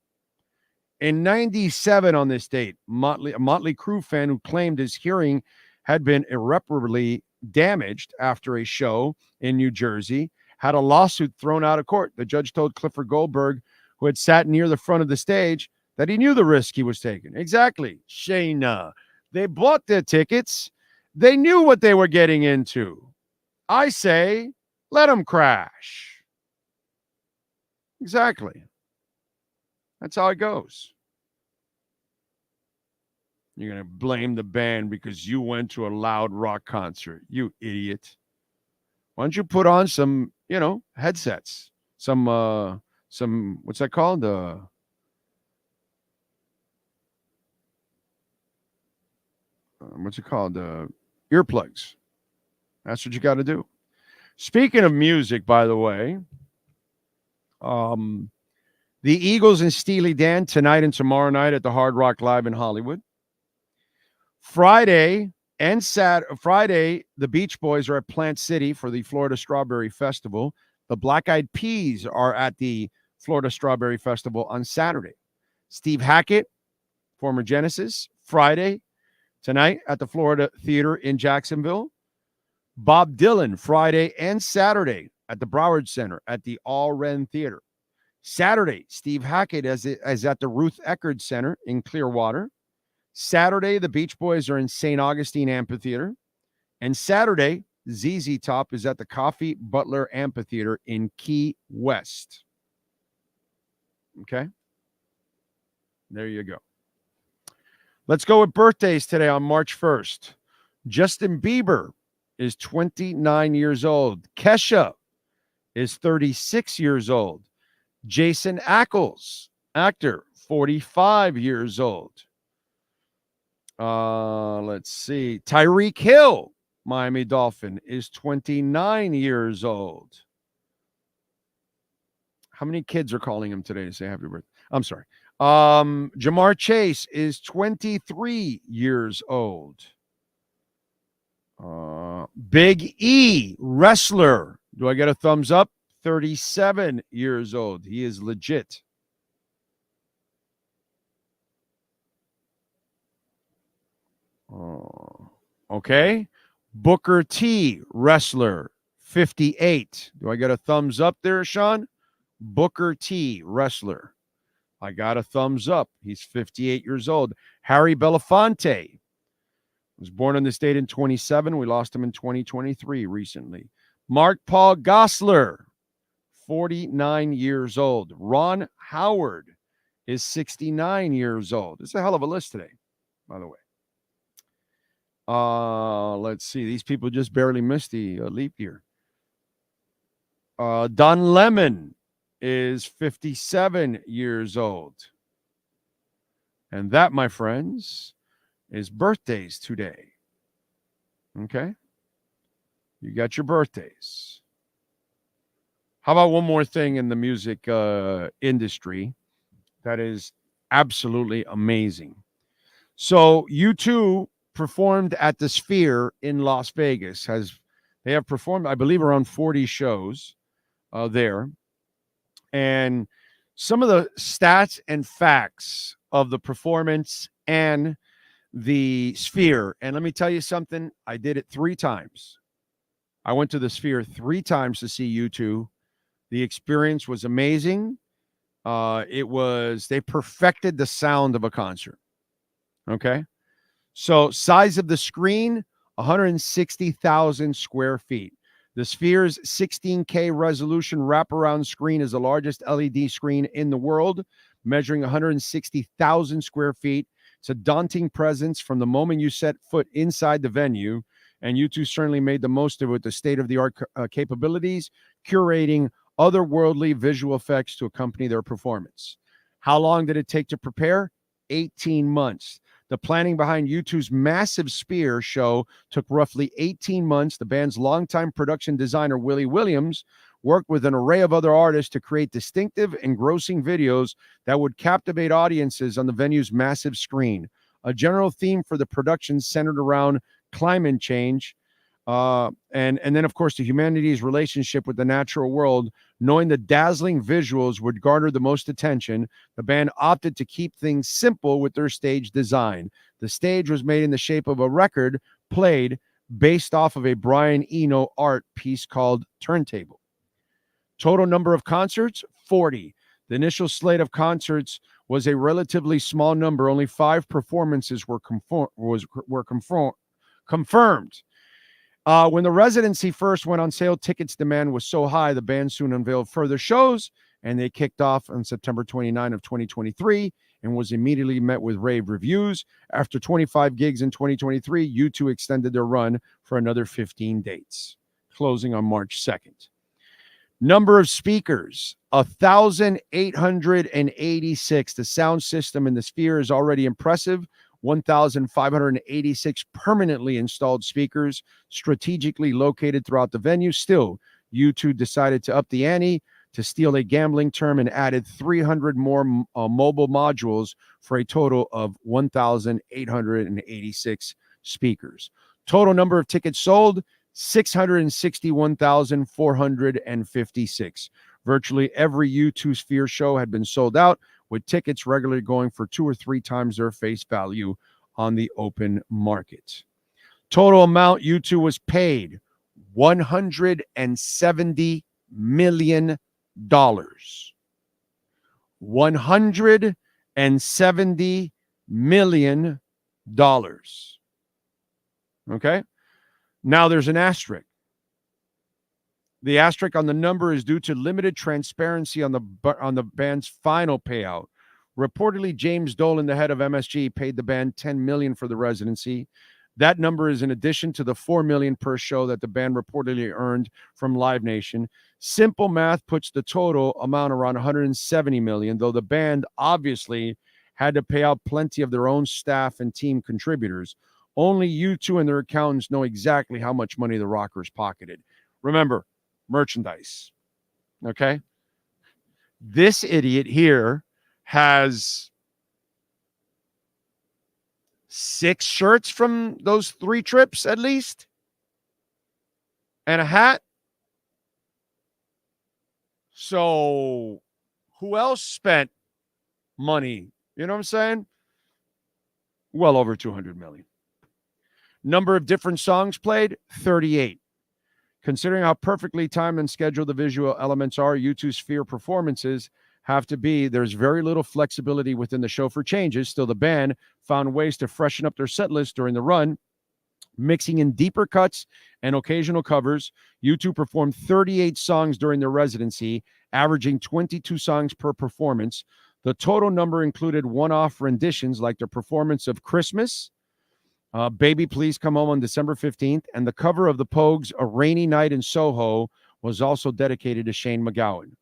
In 97 on this date, a Motley Crue fan who claimed his hearing had been irreparably damaged after a show in New Jersey had a lawsuit thrown out of court. The judge told Clifford Goldberg, who had sat near the front of the stage, that he knew the risk he was taking. Exactly, Shayna. They bought their tickets. They knew what they were getting into. I say, let them crash. Exactly. That's how it goes. You're going to blame the band because you went to a loud rock concert. You idiot. Why don't you put on some, headsets? Some, what's that called? What's it called? Earplugs. That's what you got to do. Speaking of music, by the way, the Eagles and Steely Dan tonight and tomorrow night at the Hard Rock Live in Hollywood. Friday, the Beach Boys are at Plant City for the Florida Strawberry Festival. The Black Eyed Peas are at the Florida Strawberry Festival on Saturday. Steve Hackett, former Genesis, Friday, tonight at the Florida Theater in Jacksonville. Bob Dylan, Friday and Saturday at the Broward Center at the All Ren Theater. Saturday, Steve Hackett is at the Ruth Eckerd Center in Clearwater. Saturday, the Beach Boys are in St. Augustine Amphitheater. And Saturday, ZZ Top is at the Coffee Butler Amphitheater in Key West. Okay? There you go. Let's go with birthdays today on March 1st. Justin Bieber is 29 years old. Kesha is 36 years old. Jason Ackles, actor, 45 years old. Let's see. Tyreek Hill, Miami Dolphin, is 29 years old. How many kids are calling him today to say happy birthday? I'm sorry. Jamar Chase is 23 years old. Big E, wrestler. Do I get a thumbs up? 37 years old. He is legit. Okay. Booker T, wrestler, 58. Do I get a thumbs up there, Sean? Booker T, wrestler. I got a thumbs up. He's 58 years old. Harry Belafonte was born in this date in 27. We lost him in 2023 recently. Mark Paul Gosselaar, 49 years old. Ron Howard is 69 years old. It's a hell of a list today, by the way. Let's see. These people just barely missed the leap year. Don Lemon is 57 years old. And that, my friends, is birthdays today. Okay? You got your birthdays. How about one more thing in the music industry that is absolutely amazing? So U2 performed at the Sphere in Las Vegas. They have performed, I believe, around 40 shows there. And some of the stats and facts of the performance and the Sphere. And let me tell you something. I did it 3 times. I went to the Sphere 3 times to see U2. The experience was amazing. They perfected the sound of a concert. Okay. So size of the screen, 160,000 square feet. The Sphere's 16K resolution wraparound screen is the largest LED screen in the world, measuring 160,000 square feet. It's a daunting presence from the moment you set foot inside the venue, and U2 certainly made the most of it with the state-of-the-art capabilities, curating otherworldly visual effects to accompany their performance. How long did it take to prepare? 18 months. The planning behind U2's massive Sphere show took roughly 18 months. The band's longtime production designer, Willie Williams, worked with an array of other artists to create distinctive, engrossing videos that would captivate audiences on the venue's massive screen. A general theme for the production centered around climate change, and then, of course, the humanity's relationship with the natural world. Knowing the dazzling visuals would garner the most attention, the band opted to keep things simple with their stage design. The stage was made in the shape of a record played based off of a Brian Eno art piece called Turntable. Total number of concerts, 40. The initial slate of concerts was a relatively small number. Only 5 performances were confirmed. When the residency first went on sale, tickets demand was so high, the band soon unveiled further shows, and they kicked off on September 29 of 2023 and was immediately met with rave reviews. After 25 gigs in 2023, U2 extended their run for another 15 dates, closing on March 2nd. Number of speakers, 1,886. The sound system in the Sphere is already impressive. 1,586 permanently installed speakers strategically located throughout the venue. Still, U2 decided to up the ante, to steal a gambling term, and added 300 more mobile modules for a total of 1,886 speakers. Total number of tickets sold, 661,456. Virtually every U2 Sphere show had been sold out, with tickets regularly going for 2 or 3 times their face value on the open market. Total amount U2 was paid, $170 million. $170 million. Okay? Now there's an asterisk. The asterisk on the number is due to limited transparency on the band's final payout. Reportedly, James Dolan, the head of MSG, paid the band $10 million for the residency. That number is in addition to the $4 million per show that the band reportedly earned from Live Nation. Simple math puts the total amount around $170 million, though the band obviously had to pay out plenty of their own staff and team contributors. Only U2 and their accountants know exactly how much money the Rockers pocketed. Remember, merchandise. Okay? This idiot here has 6 shirts from those 3 trips at least, and a hat. So who else spent money? You know what I'm saying? Well over 200 million. Number of different songs played, 38. Considering how perfectly timed and scheduled the visual elements are, U2 Sphere performances have to be, there's very little flexibility within the show for changes. Still, the band found ways to freshen up their set list during the run, mixing in deeper cuts and occasional covers. U2 performed 38 songs during their residency, averaging 22 songs per performance. The total number included one-off renditions like their performance of Christmas, Baby Please Come Home on December 15th, and the cover of the Pogues' A Rainy Night in Soho was also dedicated to Shane MacGowan.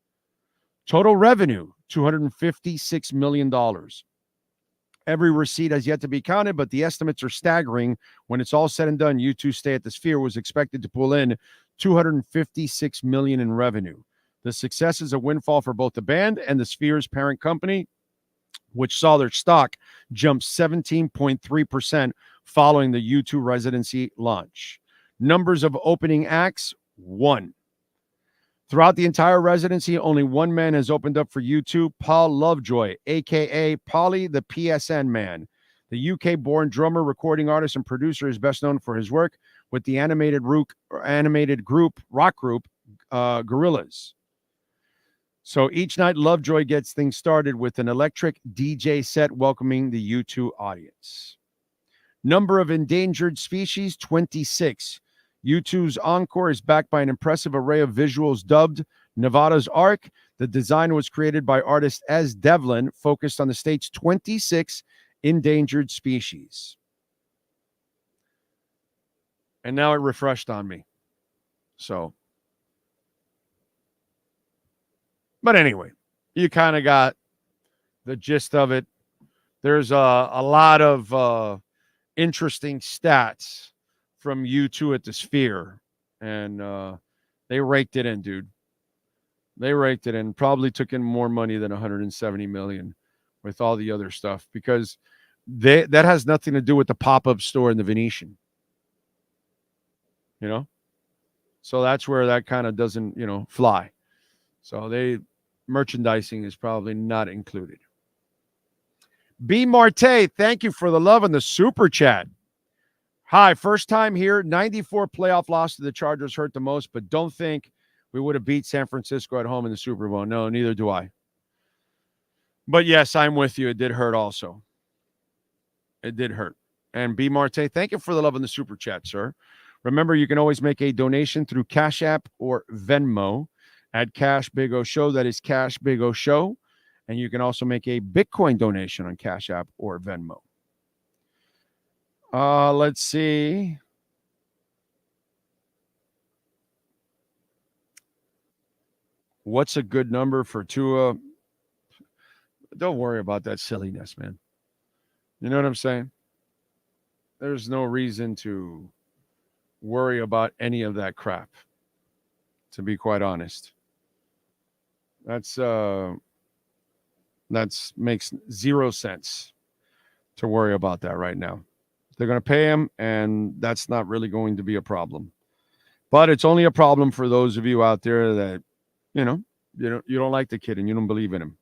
Total revenue, $256 million. Every receipt has yet to be counted, but the estimates are staggering. When it's all said and done, U2's stay at the Sphere was expected to pull in $256 million in revenue. The success is a windfall for both the band and the Sphere's parent company, which saw their stock jump 17.3% following the U2 residency launch. Numbers of opening acts, 1. Throughout the entire residency, only one man has opened up for U2, Paul Lovejoy, a.k.a. Polly the PSN Man. The UK-born drummer, recording artist, and producer is best known for his work with the animated rock group Gorillaz. So each night, Lovejoy gets things started with an electric DJ set welcoming the U2 audience. Number of endangered species, 26. U2's encore is backed by an impressive array of visuals dubbed Nevada's Ark. The design was created by artist Ez Devlin, focused on the state's 26 endangered species. And now it refreshed on me. So, but anyway, you kind of got the gist of it. There's a lot of interesting stats from U2 at the Sphere, and they raked it in, dude. They raked it in. Probably took in more money than $170 million with all the other stuff, because that has nothing to do with the pop-up store in the Venetian. You know? So that's where that kind of doesn't, fly. So merchandising is probably not included. B. Marte, thank you for the love and the super chat. Hi, first time here. 94 playoff loss to the Chargers hurt the most, but don't think we would have beat San Francisco at home in the Super Bowl. No, neither do I. But yes, I'm with you. It did hurt also. It did hurt. And B. Marte, thank you for the love in the super chat, sir. Remember, you can always make a donation through Cash App or Venmo at Cash Big O Show. That is Cash Big O Show. And you can also make a Bitcoin donation on Cash App or Venmo. Let's see. What's a good number for Tua? Don't worry about that silliness, man. You know what I'm saying? There's no reason to worry about any of that crap, to be quite honest. That makes zero sense to worry about that right now. They're going to pay him, and that's not really going to be a problem. But it's only a problem for those of you out there that, you don't like the kid and you don't believe in him.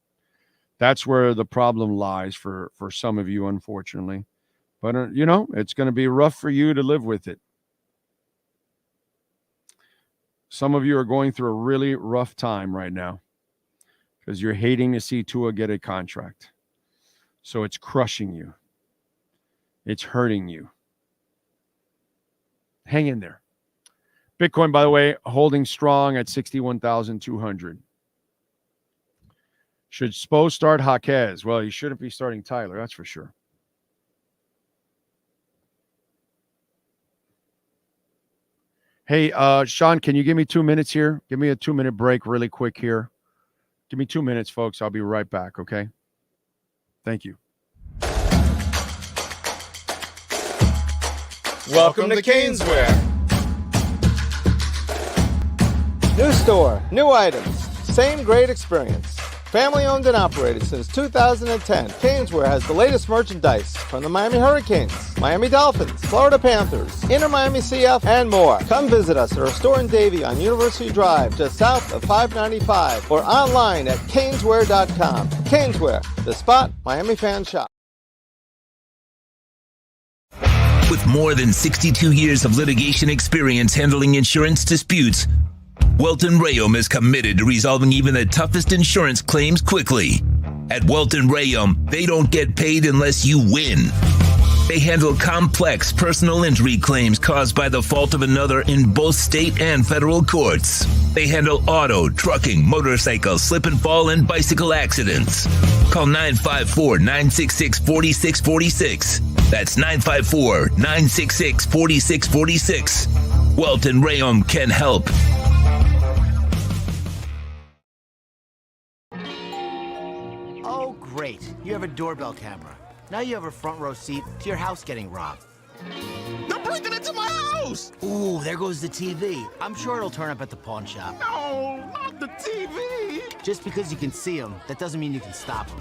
That's where the problem lies for some of you, unfortunately. But, it's going to be rough for you to live with it. Some of you are going through a really rough time right now because you're hating to see Tua get a contract. So it's crushing you. It's hurting you. Hang in there. Bitcoin, by the way, holding strong at 61,200. Should Spo start Jaquez? Well, he shouldn't be starting Tyler, that's for sure. Hey, Sean, can you give me 2 minutes here? Give me a 2-minute break really quick here. Give me 2 minutes, folks. I'll be right back, okay? Thank you. Welcome to Caneswear. New store, new items, same great experience. Family owned and operated since 2010, Caneswear has the latest merchandise from the Miami Hurricanes, Miami Dolphins, Florida Panthers, Inter Miami CF, and more. Come visit us at our store in Davie on University Drive, just south of 595, or online at caneswear.com. Caneswear, the spot Miami fans shop. With more than 62 years of litigation experience handling insurance disputes, Welton Rayom is committed to resolving even the toughest insurance claims quickly. At Welton Rayom, they don't get paid unless you win. They handle complex personal injury claims caused by the fault of another in both state and federal courts. They handle auto, trucking, motorcycle, slip and fall, and bicycle accidents. Call 954-966-4646. That's 954-966-4646. Welton Rayom can help. Oh, great. You have a doorbell camera. Now you have a front row seat to your house getting robbed. They're breaking into my house! Ooh, there goes the TV. I'm sure it'll turn up at the pawn shop. No, not the TV! Just because you can see them, that doesn't mean you can stop them.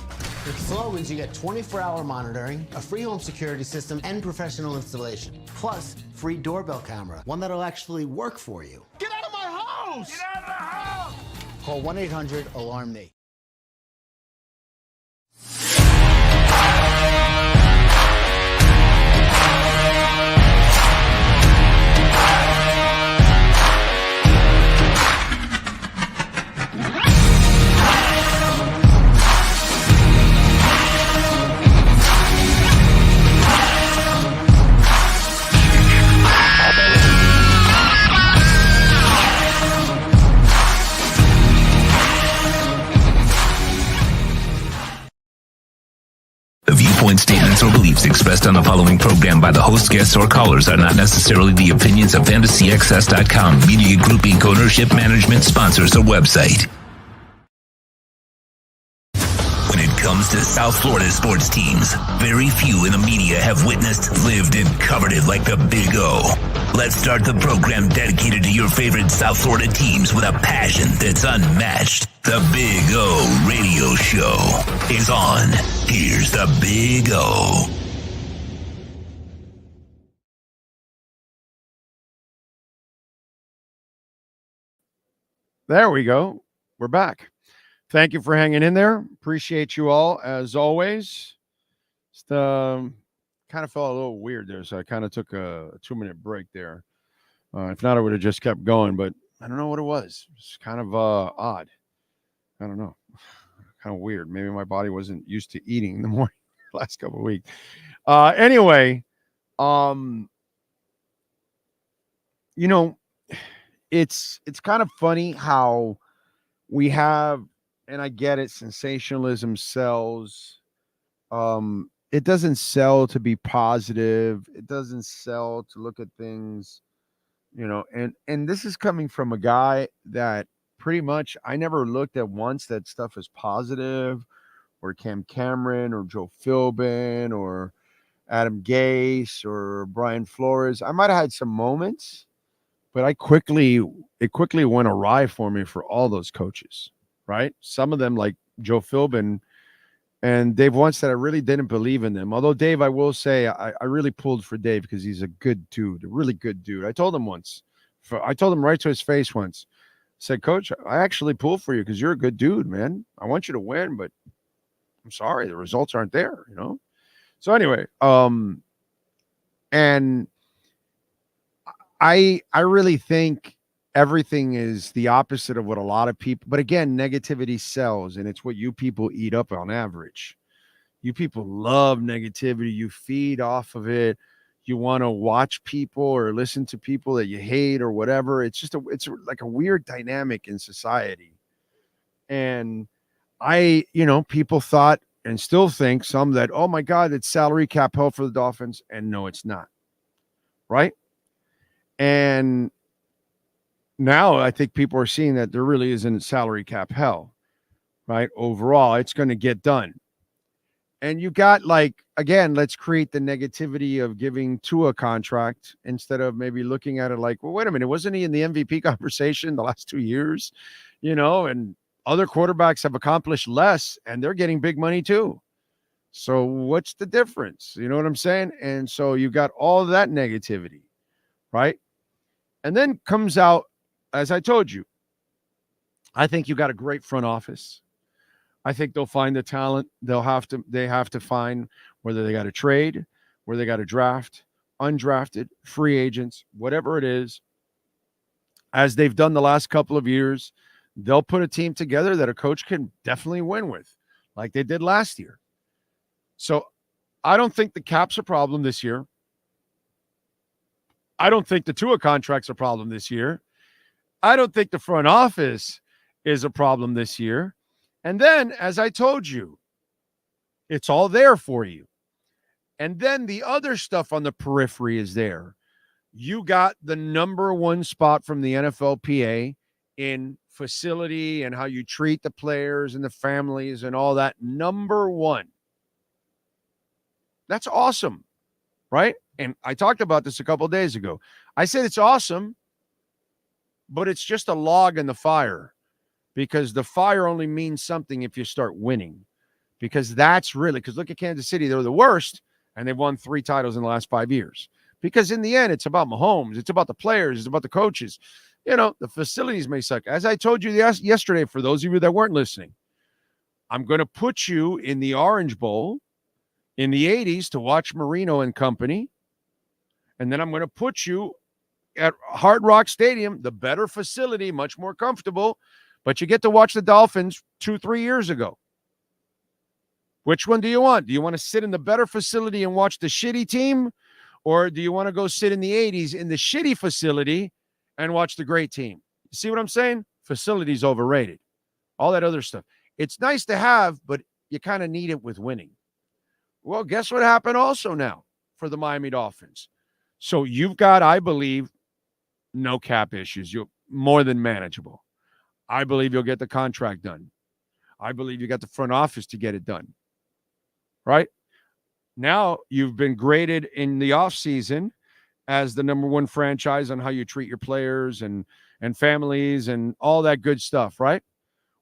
With Slogans, you get 24-hour monitoring, a free home security system, and professional installation. Plus, free doorbell camera, one that'll actually work for you. Get out of my house! Get out of the house! Call 1-800-ALARM-ME. views expressed on the following program by the host, guests, or callers are not necessarily the opinions of FantasyXS.com, Media Group Inc. ownership, management, sponsors, or website. When it comes to South Florida sports teams, very few in the media have witnessed, lived, and covered it like the Big O. Let's start the program dedicated to your favorite South Florida teams with a passion that's unmatched. The Big O Radio Show is on. Here's the Big O. There we go. We're back. Thank you for hanging in there. Appreciate you all, as always. Just kind of felt a little weird there, so I kind of took a 2-minute break there. If not, I would have just kept going, but I don't know what it was. It's kind of odd. I don't know. Kind of weird. Maybe my body wasn't used to eating in the morning last couple of weeks. Anyway, you know, it's kind of funny how we have, and I get it, sensationalism sells. It doesn't sell to be positive. It doesn't sell to look at things, you know, and this is coming from a guy that pretty much I never looked at once that stuff is positive, or Cam Cameron or Joe Philbin or Adam Gase or Brian Flores. I might have had some moments, but it quickly went awry for me for all those coaches, right? Some of them like Joe Philbin and Dave once that I really didn't believe in them. Although Dave, I will say I really pulled for Dave because he's a good dude, a really good dude. I told him once, I told him right to his face once, I said, Coach, I actually pull for you because you're a good dude, man. I want you to win, but I'm sorry, the results aren't there, you know? So anyway, and I really think everything is the opposite of what a lot of people, but again, negativity sells, and it's what you people eat up on average. You people love negativity. You feed off of it. You want to watch people or listen to people that you hate or whatever. It's just it's like a weird dynamic in society. And people thought and still think some that, oh my God, it's salary cap hell for the Dolphins. And no, it's not. Right. And now I think people are seeing that there really isn't salary cap hell, right? Overall, it's going to get done. And you got again, let's create the negativity of giving Tua a contract instead of maybe looking at it like, well, wait a minute, wasn't he in the MVP conversation the last 2 years? And other quarterbacks have accomplished less and they're getting big money too. So what's the difference? You know what I'm saying? And so you got all of that negativity, right? And then comes out, as I told you, I think you got a great front office. I think they'll find the talent. They have to find whether they got to trade, where they got to draft, undrafted, free agents, whatever it is. As they've done the last couple of years, they'll put a team together that a coach can definitely win with, like they did last year. So I don't think the cap's a problem this year. I don't think the Tua contract's a problem this year. I don't think the front office is a problem this year. And then, as I told you, it's all there for you. And then the other stuff on the periphery is there. You got the number one spot from the NFLPA in facility and how you treat the players and the families and all that. Number one. That's awesome, right? And I talked about this a couple of days ago. I said it's awesome, but it's just a log in the fire. Because the fire only means something if you start winning. Because look at Kansas City, they're the worst, and they've won 3 titles in the last 5 years. Because in the end, it's about Mahomes, it's about the players, it's about the coaches. The facilities may suck. As I told you yesterday, for those of you that weren't listening, I'm going to put you in the Orange Bowl in the 80s to watch Marino and company. And then I'm going to put you at Hard Rock Stadium, the better facility, much more comfortable. But you get to watch the Dolphins 2-3 years ago. Which one do you want? Do you want to sit in the better facility and watch the shitty team? Or do you want to go sit in the 80s in the shitty facility and watch the great team? You see what I'm saying? Facility's overrated. All that other stuff. It's nice to have, but you kind of need it with winning. Well, guess what happened also now for the Miami Dolphins? So you've got, I believe, no cap issues. You're more than manageable. I believe you'll get the contract done. I believe you got the front office to get it done. Right? Now you've been graded in the offseason as the number one franchise on how you treat your players and families and all that good stuff, right?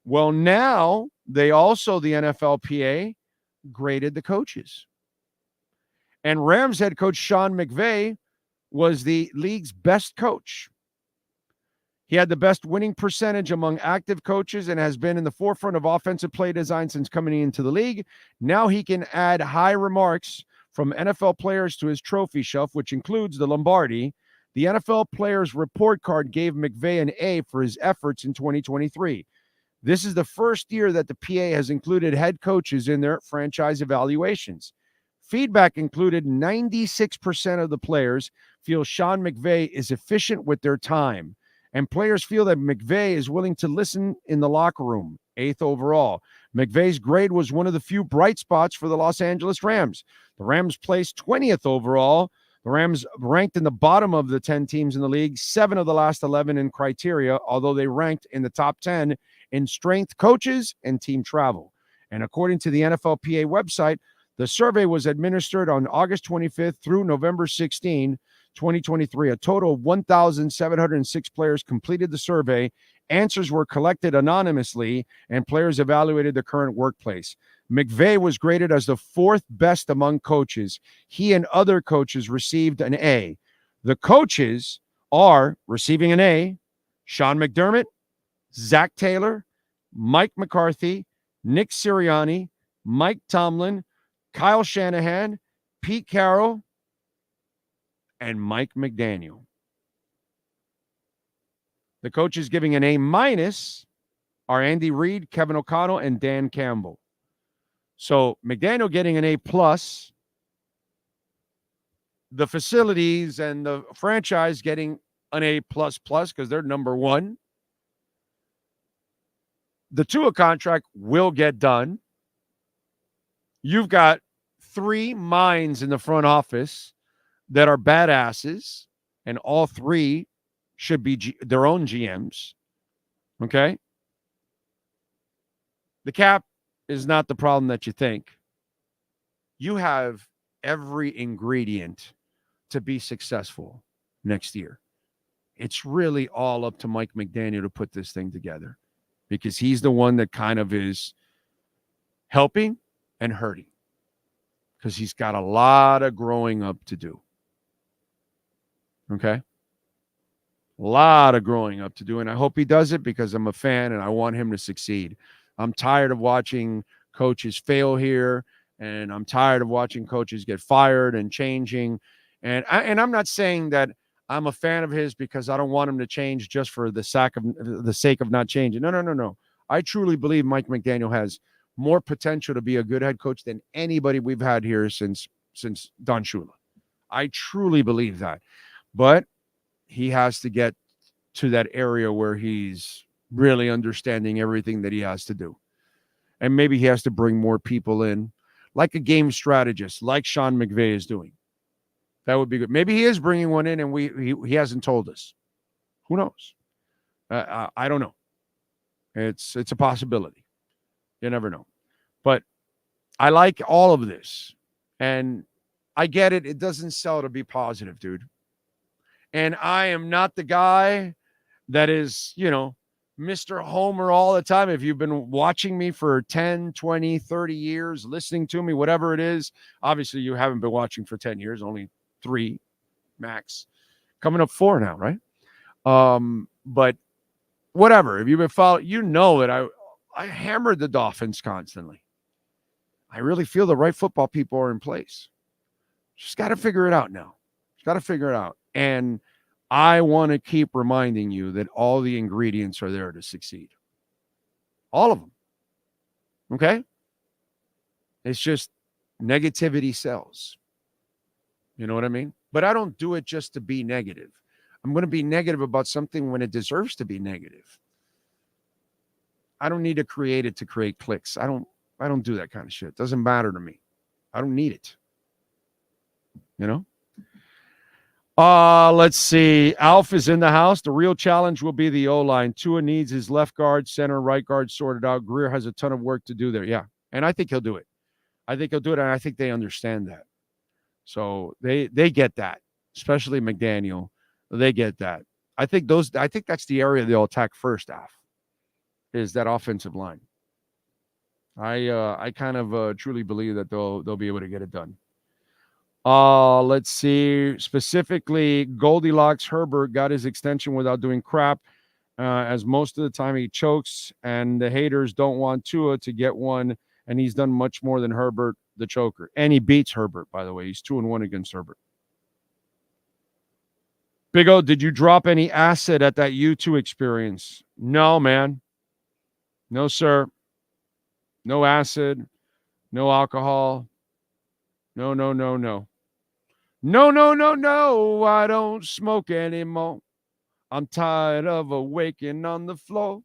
Well, now they also, the NFLPA, graded the coaches. And Rams head coach Sean McVay was the league's best coach. He had the best winning percentage among active coaches and has been in the forefront of offensive play design since coming into the league. Now he can add high remarks from NFL players to his trophy shelf, which includes the Lombardi. The NFL Players Report Card gave McVay an A for his efforts in 2023. This is the first year that the PA has included head coaches in their franchise evaluations. Feedback included 96% of the players feel Sean McVay is efficient with their time, and players feel that McVay is willing to listen in the locker room. 8th overall. McVay's grade was one of the few bright spots for the Los Angeles Rams. The Rams placed 20th overall. The Rams ranked in the bottom of the 10 teams in the league, 7 of the last 11 in criteria, although they ranked in the top 10 in strength, coaches, and team travel. And according to the NFLPA website, the survey was administered on August 25th through November 16, 2023. A total of 1,706 players completed the survey. Answers were collected anonymously, and players evaluated their current workplace. McVay was graded as the 4th best among coaches. He and other coaches received an A. The coaches are receiving an A: Sean McDermott, Zach Taylor, Mike McCarthy, Nick Sirianni, Mike Tomlin, Kyle Shanahan, Pete Carroll, and Mike McDaniel. The coaches giving an A- are Andy Reid, Kevin O'Connell, and Dan Campbell. So McDaniel getting an A+, the facilities and the franchise getting an A++ because they're number one. The Tua contract will get done. You've got 3 minds in the front office that are badasses, and all 3 should be their own GMs. Okay? The cap is not the problem that you think. You have every ingredient to be successful next year. It's really all up to Mike McDaniel to put this thing together, because he's the one that kind of is helping and hurting, because he's got a lot of growing up to do. Okay? A lot of growing up to do, and I hope he does it because I'm a fan and I want him to succeed. I'm tired of watching coaches fail here, and I'm tired of watching coaches get fired and changing. And I'm not saying that I'm a fan of his because I don't want him to change just for the sake of not changing. No. I truly believe Mike McDaniel has more potential to be a good head coach than anybody we've had here since Don Shula. I truly believe that. But he has to get to that area where he's really understanding everything that he has to do. And maybe he has to bring more people in, like a game strategist, like Sean McVay is doing. That would be good. Maybe he is bringing one in and he hasn't told us. Who knows? I don't know. It's a possibility. You never know. But I like all of this. And I get it. It doesn't sell to be positive, dude. And I am not the guy that is, Mr. Homer all the time. If you've been watching me for 10, 20, 30 years, listening to me, whatever it is, obviously you haven't been watching for 10 years, only 3 max. Coming up 4 now, right? But whatever. If you've been following, you know that I hammered the Dolphins constantly. I really feel the right football people are in place. Just got to figure it out now. Just got to figure it out. And I want to keep reminding you that all the ingredients are there to succeed. All of them. Okay? It's just negativity sells. You know what I mean? But I don't do it just to be negative. I'm going to be negative about something when it deserves to be negative. I don't need to create it to create clicks. I don't do that kind of shit. It doesn't matter to me. I don't need it. You know? Let's see. Alf is in the house. The real challenge will be the O-line. Tua needs his left guard, center, right guard sorted out. Greer has a ton of work to do there. Yeah. And I think he'll do it. And I think they understand that. So they get that, especially McDaniel. They get that. I think that's the area they'll attack first, Alf, is that offensive line. I kind of truly believe that they'll be able to get it done. Let's see. Specifically, Goldilocks Herbert got his extension without doing crap, as most of the time he chokes, and the haters don't want Tua to get one, and he's done much more than Herbert, the choker. And he beats Herbert, by the way. He's 2-1 against Herbert. Big O, did you drop any acid at that U2 experience? No, man. No, sir. No acid. No alcohol. No. No, I don't smoke anymore. I'm tired of waking on the floor.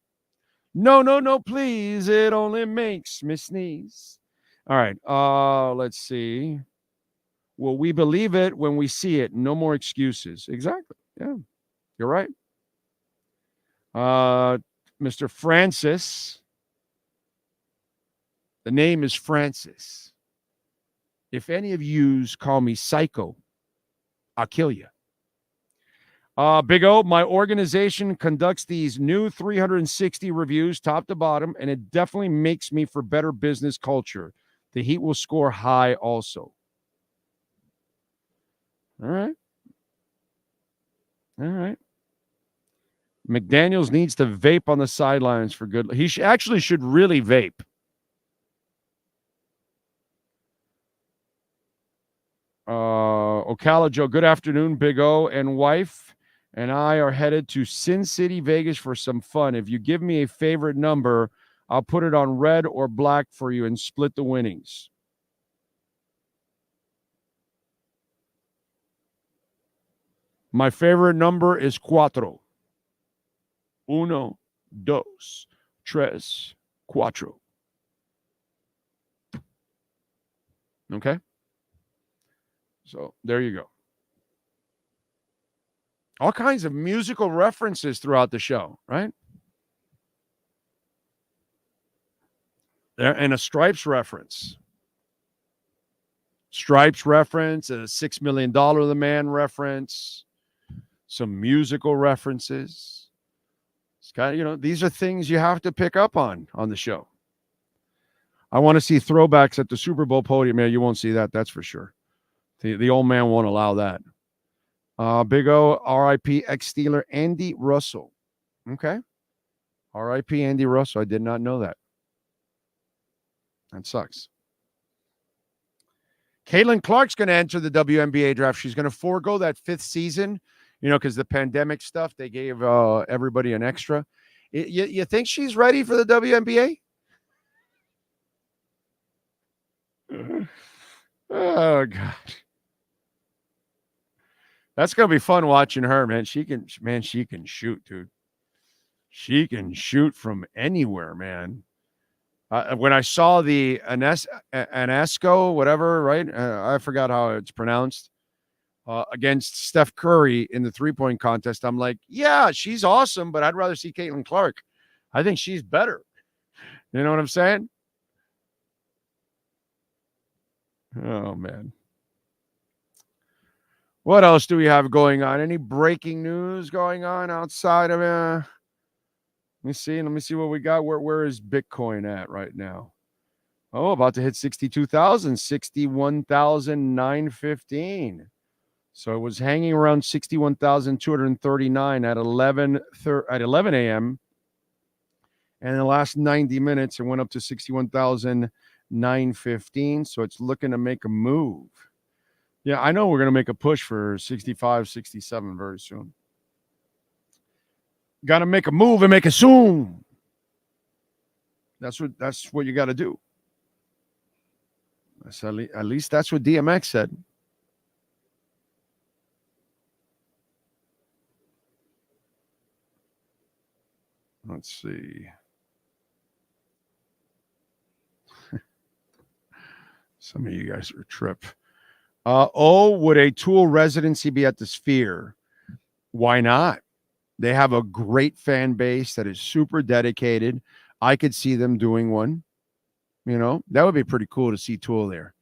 No, please. It only makes me sneeze. All right. Let's see. Well, we believe it when we see it. No more excuses. Exactly. Yeah. You're right. Mr. Francis. The name is Francis. If any of yous call me psycho, I'll kill you. Big O, my organization conducts these new 360 reviews top to bottom, and it definitely makes me for better business culture. The Heat will score high also. All right. McDaniels needs to vape on the sidelines for good. He actually should really vape. Ocala Joe, good afternoon, Big O and wife and I are headed to Sin City, Vegas for some fun. If you give me a favorite number, I'll put it on red or black for you and split the winnings. My favorite number is cuatro. Uno, dos, tres, cuatro. Okay? So there you go. All kinds of musical references throughout the show, right? There, and a Stripes reference. Stripes reference, a $6 Million the Man reference, some musical references. It's kind of, these are things you have to pick up on the show. I want to see throwbacks at the Super Bowl podium. Yeah, you won't see that, that's for sure. The old man won't allow that. Big O, R.I.P. ex-Steeler Andy Russell. Okay. R.I.P. Andy Russell. I did not know that. That sucks. Caitlin Clark's going to enter the WNBA draft. She's going to forego that 5th season, because the pandemic stuff, they gave everybody an extra. You think she's ready for the WNBA? Oh, God. That's going to be fun watching her, man. She can shoot, dude. She can shoot from anywhere, man. When I saw the Anesco, whatever, right? I forgot how it's pronounced, against Steph Curry in the three-point contest, I'm like, yeah, she's awesome, but I'd rather see Caitlin Clark. I think she's better. You know what I'm saying? Oh, man. What else do we have going on? Any breaking news going on outside of Let me see what we got. Where is Bitcoin at right now? Oh, about to hit 62,000, 61,915. So it was hanging around 61,239 at 11 a.m. And in the last 90 minutes, it went up to 61,915. So it's looking to make a move. Yeah, I know we're going to make a push for 65, 67 very soon. Got to make a move and make it soon. That's what you got to do. At least that's what DMX said. Let's see. Some of you guys are a trip. Would a Tool residency be at the Sphere? Why not? They have a great fan base that is super dedicated. I could see them doing one. That would be pretty cool to see Tool there.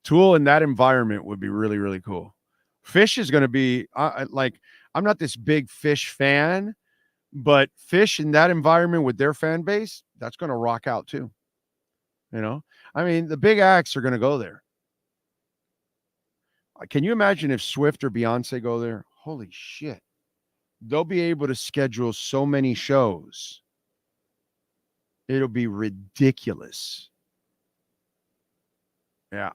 Tool in that environment would be really, really cool. Fish is going to be I'm not this big Fish fan, but Fish in that environment with their fan base, that's going to rock out too. The big acts are going to go there. Can you imagine if Swift or Beyonce go there? Holy shit. They'll be able to schedule so many shows. It'll be ridiculous. Yeah,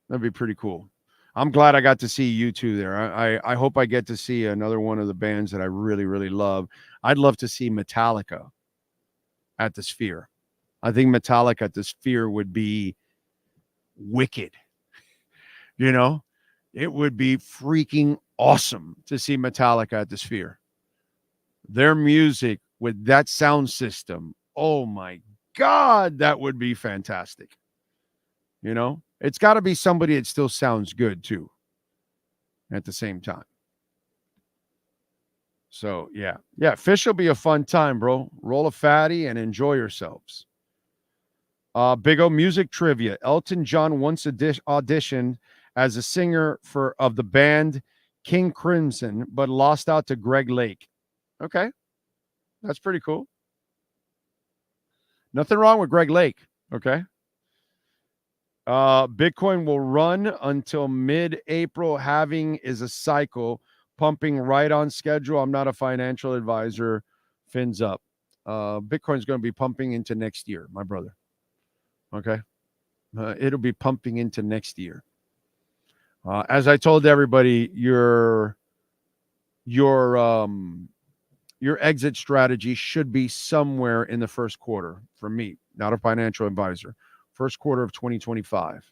that'd be pretty cool. I'm glad I got to see you two there. I hope I get to see another one of the bands that I really, really love. I'd love to see Metallica at the Sphere. I think Metallica at the Sphere would be wicked. It would be freaking awesome to see Metallica at the Sphere. Their music with that sound system, oh my God, that would be fantastic. It's got to be somebody that still sounds good too at the same time. So, yeah, Fish will be a fun time, bro. Roll a fatty and enjoy yourselves. Big O music trivia. Elton John once auditioned as a singer of the band King Crimson, but lost out to Greg Lake. Okay. That's pretty cool. Nothing wrong with Greg Lake. Okay. Bitcoin will run until mid-April. Halving is a cycle, pumping right on schedule. I'm not a financial advisor. Fins up. Bitcoin's going to be pumping into next year, my brother. Okay. It'll be pumping into next year. As I told everybody, your exit strategy should be somewhere in the first quarter for me, not a financial advisor. First quarter of 2025.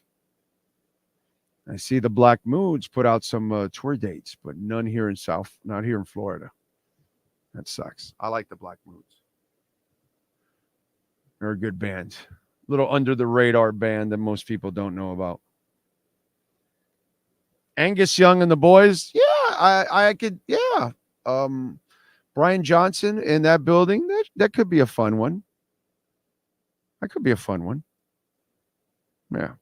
I see the Black Moods put out some tour dates, but none here in not here in Florida. That sucks. I like the Black Moods. They're a good band. Little under the radar band that most people don't know about. Angus Young and the boys. Yeah, I could. Yeah. Brian Johnson in that building. That could be a fun one. That could be a fun one. Yeah.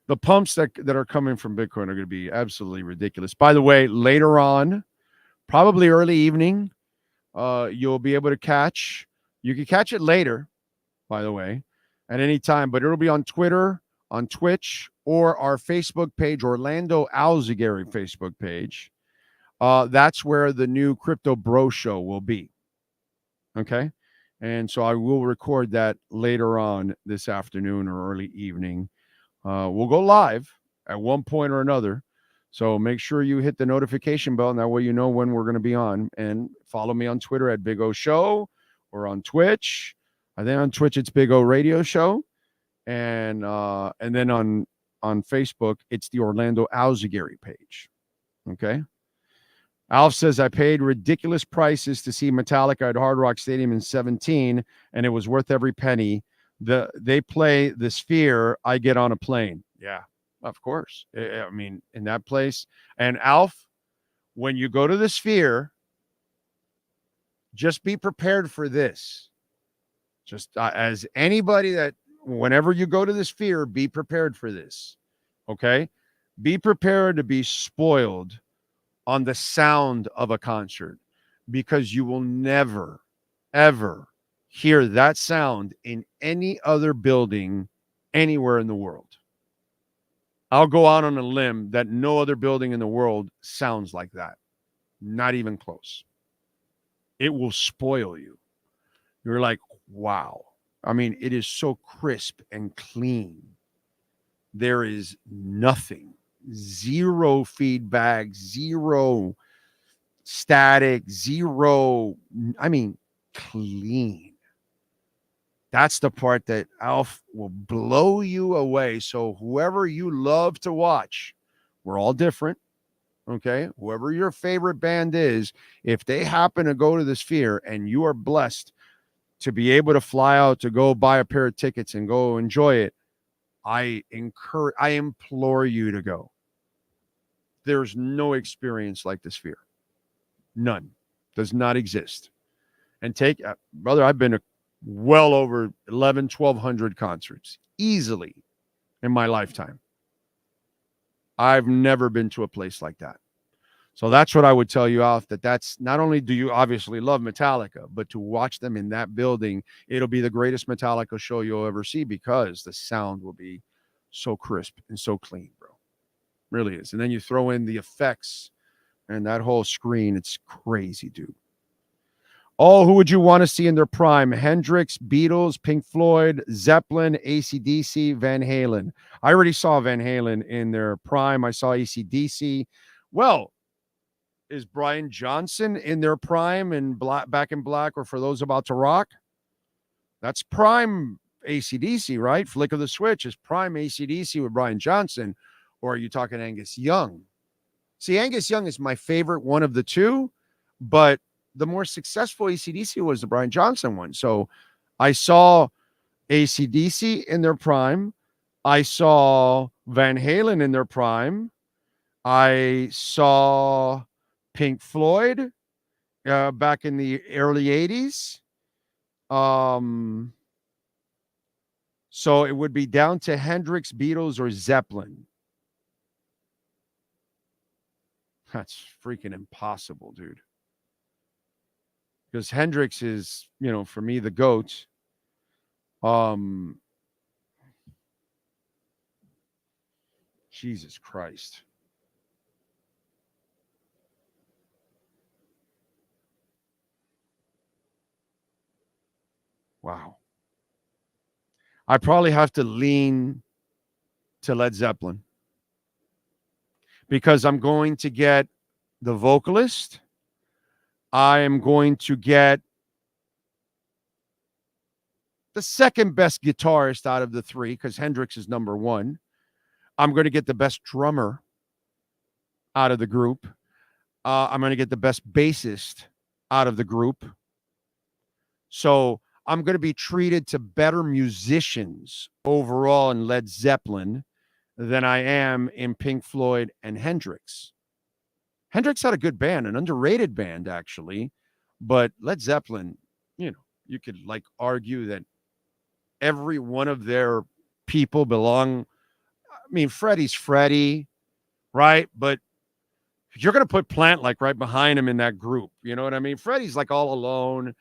The pumps that are coming from Bitcoin are going to be absolutely ridiculous. By the way, later on, probably early evening, you'll be able to catch. You can catch it later, by the way, at any time, but it'll be on Twitter, on Twitch, or our Facebook page, Orlando Alzagari Facebook page. That's where the new Crypto Bro Show will be. Okay? And so I will record that later on this afternoon or early evening. We'll go live at one point or another. So make sure you hit the notification bell, and that way you know when we're going to be on. And follow me on Twitter at Big O Show or on Twitch. I think on Twitch it's Big O Radio Show. And then on Facebook, it's the Orlando Alzagari page. Okay? Alf says, I paid ridiculous prices to see Metallica at Hard Rock Stadium in 2017, and it was worth every penny. They play the Sphere, I get on a plane. Yeah, of course. I mean, in that place. And Alf, when you go to the Sphere, just be prepared for this. Just as anybody that, whenever you go to the Sphere, be prepared for this. Okay? Be prepared to be spoiled on the sound of a concert, because you will never, ever hear that sound in any other building anywhere in the world. I'll go out on a limb that no other building in the world sounds like that. Not even close. It will spoil you. You're like, wow. I mean, it is so crisp and clean. There is nothing. Zero feedback, zero static, zero. I mean, clean. That's the part that Alf will blow you away. So whoever you love to watch, we're all different. Okay. Whoever your favorite band is, if they happen to go to the Sphere and you are blessed to be able to fly out to go buy a pair of tickets and go enjoy it, I implore you to go. There's no experience like the Sphere. None. Does not exist. And brother, I've been to well over 1,200 concerts easily in my lifetime. I've never been to a place like that. So that's what I would tell you, Alf, that's not only do you obviously love Metallica, but to watch them in that building, it'll be the greatest Metallica show you'll ever see because the sound will be so crisp and so clean, bro. Really is. And then you throw in the effects and that whole screen. It's crazy, dude. Oh, who would you want to see in their prime? Hendrix, Beatles, Pink Floyd, Zeppelin, AC/DC, Van Halen. I already saw Van Halen in their prime. I saw AC/DC. Well, is Brian Johnson in their prime and Back in Black or For Those About to Rock? That's prime AC/DC, right? Flick of the Switch is prime AC/DC with Brian Johnson. Or are you talking Angus Young? See, Angus Young is my favorite one of the two, but the more successful AC/DC was the Brian Johnson one. So I saw AC/DC in their prime. I saw Van Halen in their prime. I saw Pink Floyd back in the early 80s. So it would be down to Hendrix, Beatles, or Zeppelin. That's freaking impossible, dude. Because Hendrix is, for me, the GOAT. Jesus Christ. Wow. I probably have to lean to Led Zeppelin because I'm going to get the vocalist. I am going to get the second best guitarist out of the three because Hendrix is number one. I'm going to get the best drummer out of the group. I'm going to get the best bassist out of the group. So I'm going to be treated to better musicians overall in Led Zeppelin than I am in Pink Floyd and Hendrix. Hendrix had a good band, an underrated band, actually. But Led Zeppelin, you could argue that every one of their people belong. I mean, Freddie's Freddie, right? But you're going to put Plant right behind him in that group. You know what I mean? Freddie's all alone.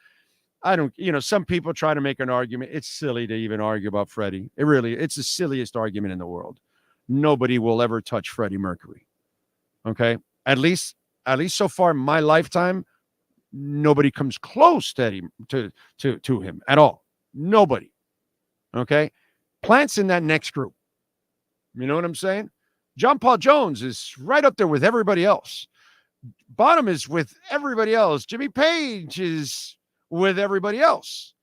I don't, some people try to make an argument. It's silly to even argue about Freddie. It's the silliest argument in the world. Nobody will ever touch Freddie Mercury. Okay. At least so far in my lifetime, nobody comes close to him at all. Nobody. Okay. Plant's in that next group. You know what I'm saying? John Paul Jones is right up there with everybody else. Bonham is with everybody else. Jimmy Page is with everybody else,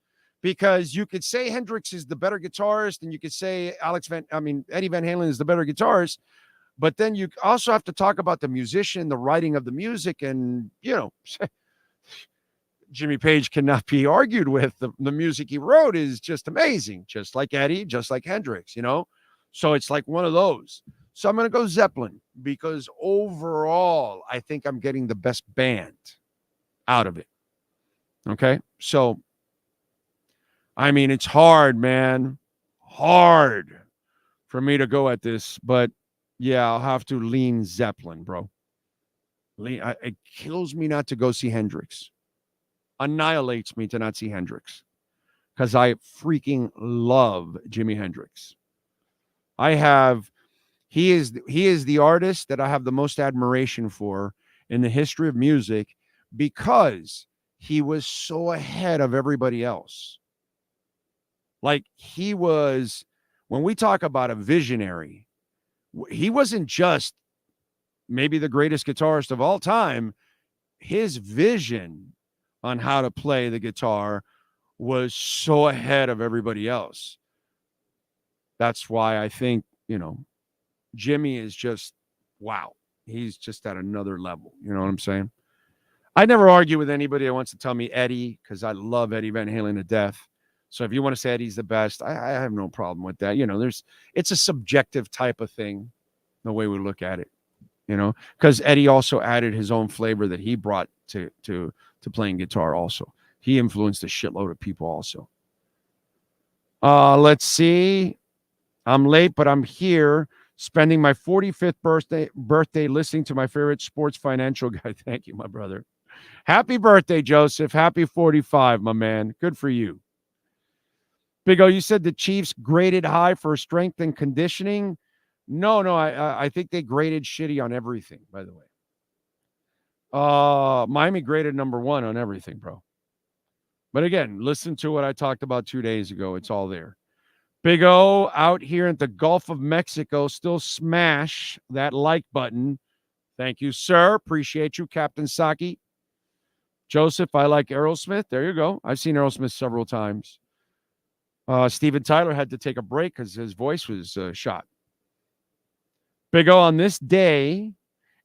because you could say Hendrix is the better guitarist and you could say Eddie Van Halen is the better guitarist, but then you also have to talk about the musician, the writing of the music, and Jimmy Page cannot be argued with. The music he wrote is just amazing, just like Eddie, just like Hendrix, so it's one of those. So I'm going to go Zeppelin because overall I think I'm getting the best band out of it. Okay, so, it's hard, man. Hard for me to go at this, but yeah, I'll have to lean Zeppelin, bro. It kills me not to go see Hendrix. Annihilates me to not see Hendrix because I freaking love Jimi Hendrix. He is the artist that I have the most admiration for in the history of music because he was so ahead of everybody else. He was, when we talk about a visionary, he wasn't just maybe the greatest guitarist of all time. His vision on how to play the guitar was so ahead of everybody else. That's why I think, Jimmy is just, wow. He's just at another level. You know what I'm saying? I never argue with anybody that wants to tell me Eddie, because I love Eddie Van Halen to death. So if you want to say Eddie's the best, I have no problem with that. It's a subjective type of thing, the way we look at it, because Eddie also added his own flavor that he brought to playing guitar also. He influenced a shitload of people also. Let's see. I'm late, but I'm here spending my 45th birthday listening to my favorite sports financial guy. Thank you, my brother. Happy birthday, Joseph. Happy 45, my man. Good for you. Big O, you said the Chiefs graded high for strength and conditioning. No, I think they graded shitty on everything, by the way. Miami graded number 1 on everything, bro. But again, listen to what I talked about 2 days ago. It's all there. Big O out here at the Gulf of Mexico. Still smash that like button. Thank you, sir. Appreciate you, Captain Saki. Joseph, I like Aerosmith. There you go. I've seen Aerosmith several times. Steven Tyler had to take a break because his voice was shot. Big O, on this day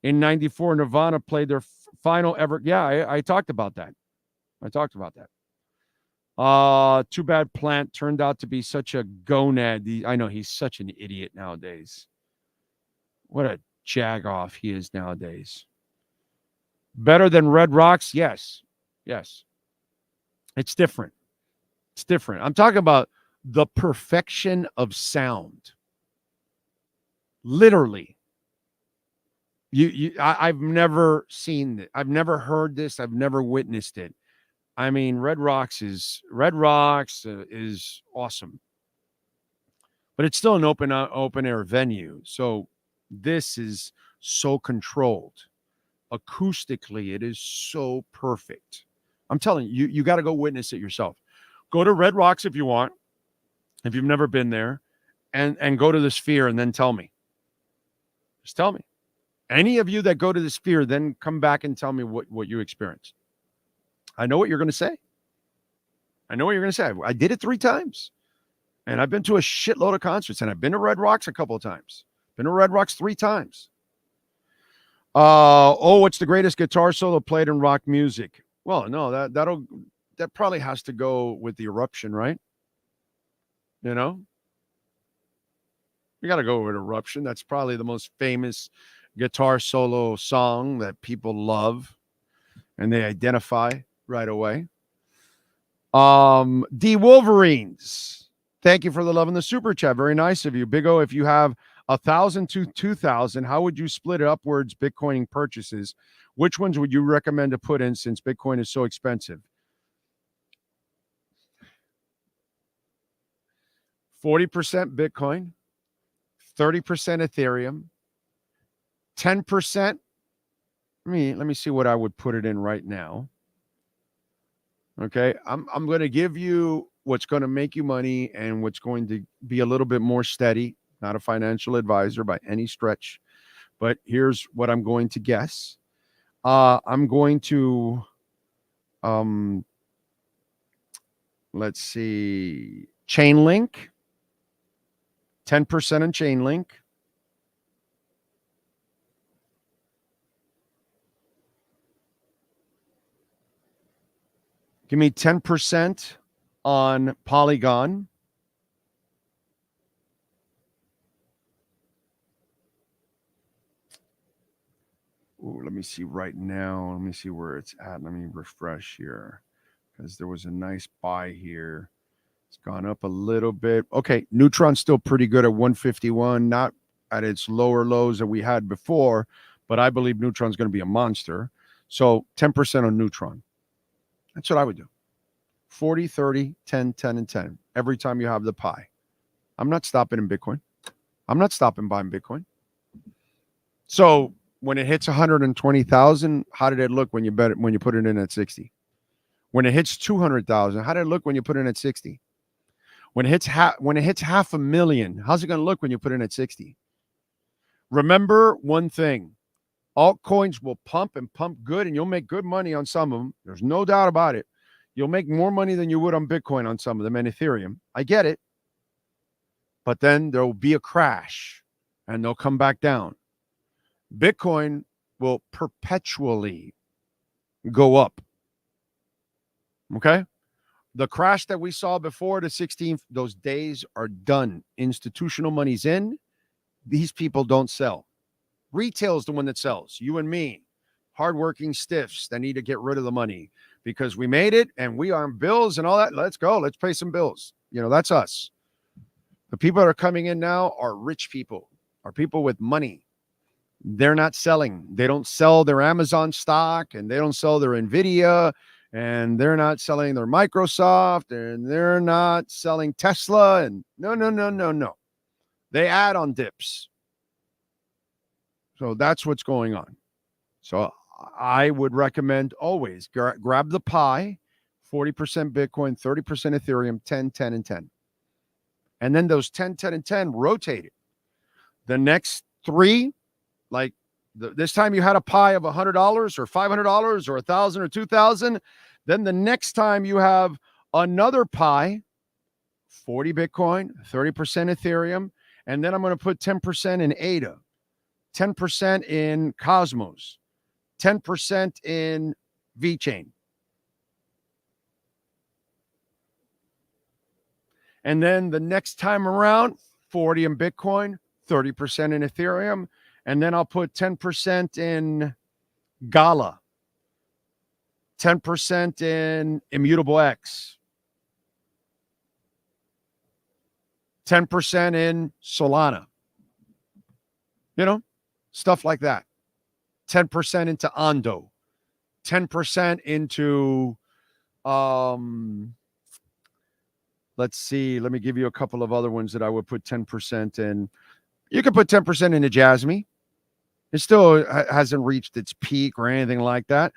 in 94, Nirvana played their final ever. Yeah, I talked about that. Too bad Plant turned out to be such a gonad. I know he's such an idiot nowadays. What a jag-off he is nowadays. Better than Red Rocks? Yes. It's different. I'm talking about the perfection of sound. Literally. I've never seen it. I've never heard this. I've never witnessed it. I mean, Red Rocks is awesome, but it's still an open air venue. So this is so controlled. Acoustically, it is so perfect. I'm telling you, you got to go witness it yourself. Go to Red Rocks if you want, if you've never been there, and go to the Sphere and then tell me. Just tell me. Any of you that go to the Sphere, then come back and tell me what you experienced. I know what you're going to say. I did it 3 times. And I've been to a shitload of concerts. And I've been to Red Rocks a couple of times. Been to Red Rocks 3 times. What's the greatest guitar solo played in rock music? Well, no, that probably has to go with the Eruption, right? You got to go with Eruption. That's probably the most famous guitar solo song that people love and they identify right away. D Wolverines, thank you for the love in the super chat. Very nice of you. Big O, if you have 1,000 to 2,000, how would you split it upwards Bitcoining purchases? Which ones would you recommend to put in since Bitcoin is so expensive? 40% Bitcoin, 30% Ethereum, 10%. Let me see what I would put it in right now. Okay, I'm going to give you what's going to make you money and what's going to be a little bit more steady. Not a financial advisor by any stretch, but here's what I'm going to guess. I'm going to, let's see, Chainlink, 10% on Chainlink. Give me 10% on Polygon. Ooh, let me see right now. Let me see where it's at. Let me refresh here because there was a nice buy here. It's gone up a little bit. Okay, Neutron's still pretty good at 151, not at its lower lows that we had before, but I believe Neutron's going to be a monster. So 10% on Neutron. That's what I would do. 40, 30, 10, 10, and 10. Every time you have the pie. I'm not stopping in Bitcoin. I'm not stopping buying Bitcoin. So when it hits 120,000, how did it look when you put it in at 60? When it hits 200,000, how did it look when you put it in at 60? When it hits $500,000, how's it going to look when you put it in at 60? Remember one thing. Altcoins will pump and pump good, and you'll make good money on some of them. There's no doubt about it. You'll make more money than you would on Bitcoin on some of them and Ethereum. I get it. But then there will be a crash, and they'll come back down. Bitcoin will perpetually go up. Okay? The crash that we saw before the 16th, those days are done. Institutional money's in. These people don't sell. Retail is the one that sells. You and me, hardworking stiffs that need to get rid of the money because we made it and we are on bills and all that. Let's go. Let's pay some bills. That's us. The people that are coming in now are rich people, are people with money. They're not selling. They don't sell their Amazon stock and they don't sell their Nvidia and they're not selling their Microsoft and they're not selling Tesla. And no. They add on dips. So that's what's going on. So I would recommend always grab the pie, 40% Bitcoin, 30% Ethereum, 10, 10, and 10. And then those 10, 10, and 10, rotate it. The next three, like this time you had a pie of $100 or $500 or $1,000 or $2,000. Then the next time you have another pie, 40 Bitcoin, 30% Ethereum, and then I'm going to put 10% in ADA, 10% in Cosmos, 10% in VeChain. And then the next time around, 40 in Bitcoin, 30% in Ethereum, and then I'll put 10% in Gala, 10% in Immutable X, 10% in Solana. Stuff like that. 10% into Ondo, 10% into let's see. Let me give you a couple of other ones that I would put 10% in. You can put 10% into Jasmy. It still hasn't reached its peak or anything like that.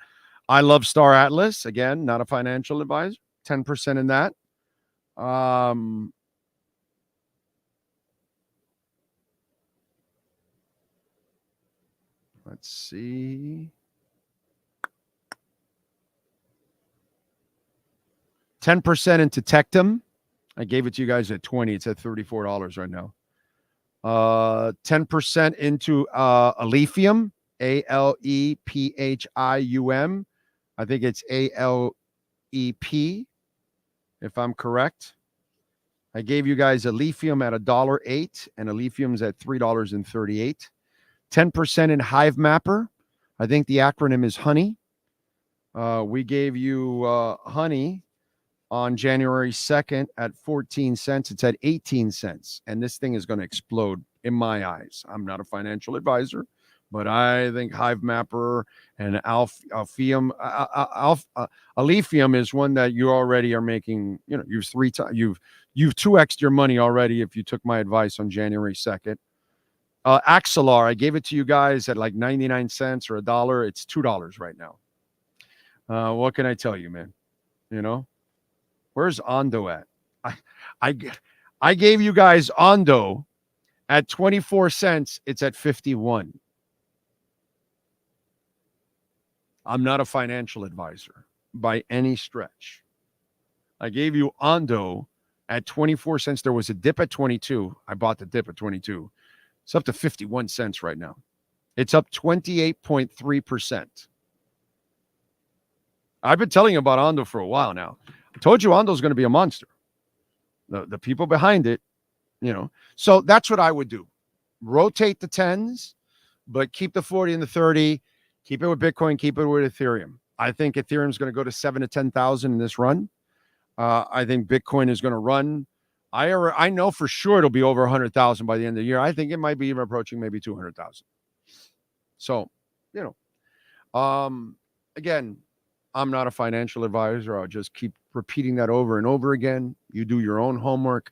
I love Star Atlas. Again, not a financial advisor. 10% in that. Let's see. 10% into Tectum. I gave it to you guys at 20. It's at $34 right now. 10% into Alephium, Alephium. I think it's ALEP, if I'm correct. I gave you guys Alephium at $1.08, and Alephium's at $3.38. 10% in Hive Mapper. I think the acronym is Honey. We gave you Honey on January 2nd at 14 cents. It's at 18 cents. And this thing is going to explode in my eyes. I'm not a financial advisor, but I think Hive Mapper and Alephium is one that you already are making, you've 2x'd your money already if you took my advice on January 2nd. Axelar, I gave it to you guys at like 99 cents or $1. It's $2 right now. What can I tell you, man? Where's Ondo at? I gave you guys Ondo at 24 cents. It's at 51. I'm not a financial advisor by any stretch. I gave you Ondo at 24 cents. There was a dip at 22. I bought the dip at 22. It's up to 51 cents right now. It's up 28.3%. I've been telling you about Ondo for a while now. I told you Ondo's going to be a monster. The people behind it, So that's what I would do. Rotate the 10s, but keep the 40 and the 30. Keep it with Bitcoin. Keep it with Ethereum. I think Ethereum's going to go to 7,000 to 10,000 in this run. I think Bitcoin is going to run. I know for sure it'll be over 100,000 by the end of the year. I think it might be even approaching maybe 200,000. So, again, I'm not a financial advisor. I'll just keep repeating that over and over again. You do your own homework.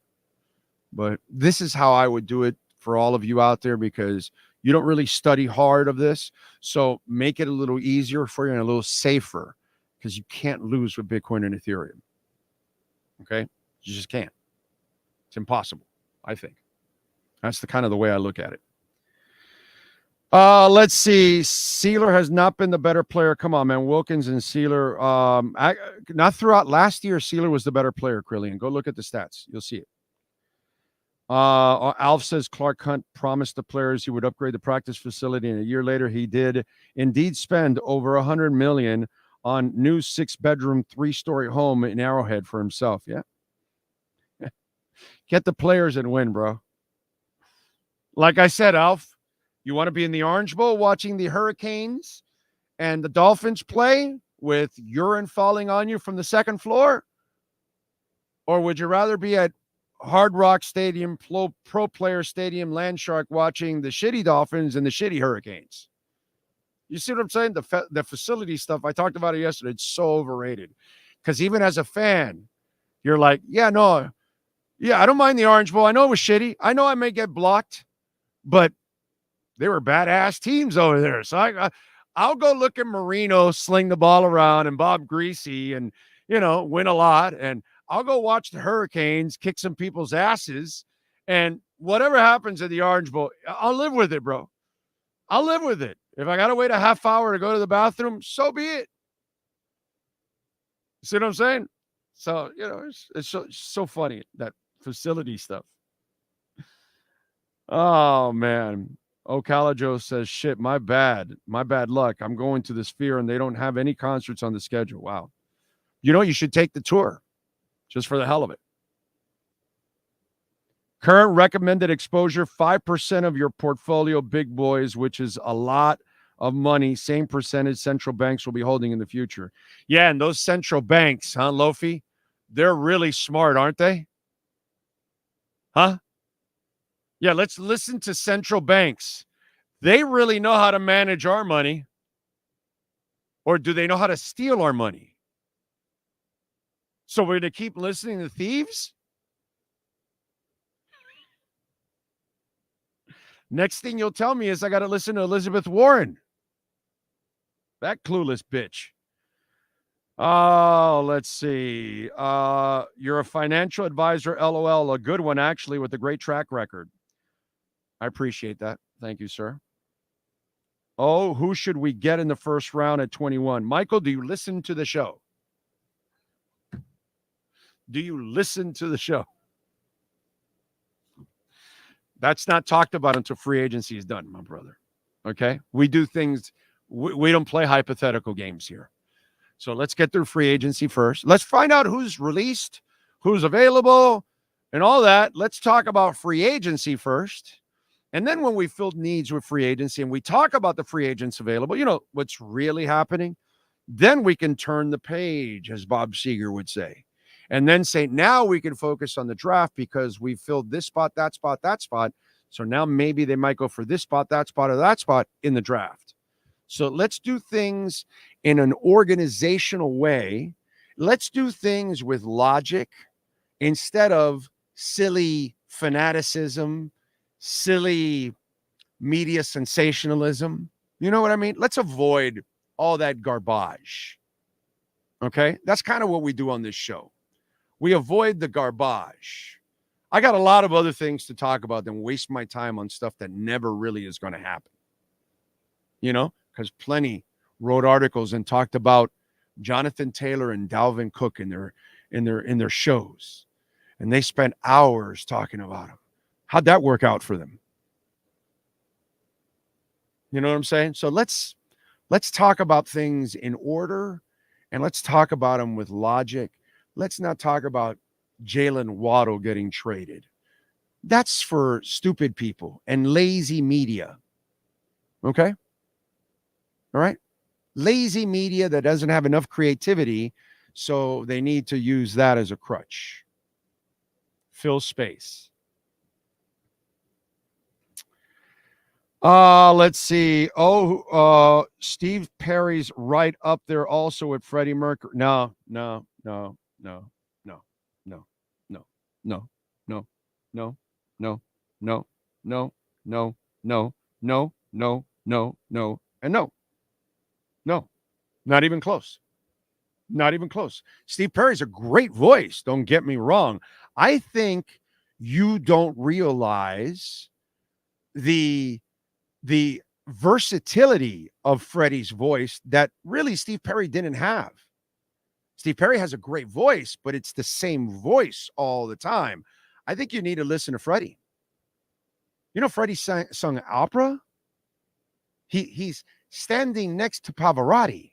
But this is how I would do it for all of you out there because you don't really study hard of this. So make it a little easier for you and a little safer because you can't lose with Bitcoin and Ethereum. Okay? You just can't. It's impossible, I think. That's the kind of the way I look at it. Let's see. Sealer has not been the better player. Come on, man. Wilkins and Sealer. Not throughout last year, Sealer was the better player, Krillian. Go look at the stats. You'll see it. Alf says Clark Hunt promised the players he would upgrade the practice facility, and a year later he did indeed spend over $100 million on new 6-bedroom, 3-story home in Arrowhead for himself. Yeah. Get the players and win, bro. Like I said, Alf, you want to be in the Orange Bowl watching the Hurricanes and the Dolphins play with urine falling on you from the second floor? Or would you rather be at Hard Rock Stadium, Pro Player Stadium, Landshark watching the shitty Dolphins and the shitty Hurricanes? You see what I'm saying? The facility stuff, I talked about it yesterday. It's so overrated. Because even as a fan, you're like, I don't mind the Orange Bowl. I know it was shitty. I know I may get blocked, but they were badass teams over there. So I'll go look at Marino sling the ball around and Bob Greasy and, win a lot. And I'll go watch the Hurricanes kick some people's asses. And whatever happens at the Orange Bowl, I'll live with it, bro. I'll live with it. If I got to wait a half hour to go to the bathroom, so be it. See what I'm saying? So, it's so funny, that facility stuff. Oh, man. Calajo says, shit, my bad luck. I'm going to the Sphere, and they don't have any concerts on the schedule. Wow. You should take the tour just for the hell of it. Current recommended exposure, 5% of your portfolio, big boys, which is a lot of money. Same percentage central banks will be holding in the future. Yeah, and those central banks, huh, Lofi? They're really smart, aren't they? Huh? Yeah, let's listen to central banks. They really know how to manage our money. Or do they know how to steal our money? So we're going to keep listening to thieves? Next thing you'll tell me is I got to listen to Elizabeth Warren. That clueless bitch. Oh, let's see. You're a financial advisor, LOL. A good one, actually, with a great track record. I appreciate that. Thank you, sir. Oh, who should we get in the first round at 21? Michael, do you listen to the show? Do you listen to the show? That's not talked about until free agency is done, my brother. Okay? We do things, we don't play hypothetical games here. So let's get through free agency first. Let's find out who's released, who's available, and all that. Let's talk about free agency first. And then when we filled needs with free agency and we talk about the free agents available, what's really happening, then we can turn the page, as Bob Seger would say. And then say, now we can focus on the draft because we filled this spot, that spot, that spot. So now maybe they might go for this spot, or that spot in the draft. So let's do things in an organizational way. Let's do things with logic instead of silly fanaticism, silly media sensationalism. You know what I mean? Let's avoid all that garbage. Okay? That's kind of what we do on this show. We avoid the garbage. I got a lot of other things to talk about than waste my time on stuff that never really is going to happen. Because plenty wrote articles and talked about Jonathan Taylor and Dalvin Cook in their shows. And they spent hours talking about them. How'd that work out for them? You know what I'm saying? So let's talk about things in order, and let's talk about them with logic. Let's not talk about Jalen Waddle getting traded. That's for stupid people and lazy media. Okay? All right? Lazy media that doesn't have enough creativity, so they need to use that as a crutch. Fill space. Let's see. Steve Perry's right up there also with Freddie Mercury. No. Not even close. Not even close. Steve Perry's a great voice. Don't get me wrong. I think you don't realize the versatility of Freddie's voice that really Steve Perry didn't have. Steve Perry has a great voice, but it's the same voice all the time. I think you need to listen to Freddie. Freddie sung opera. He's standing next to Pavarotti.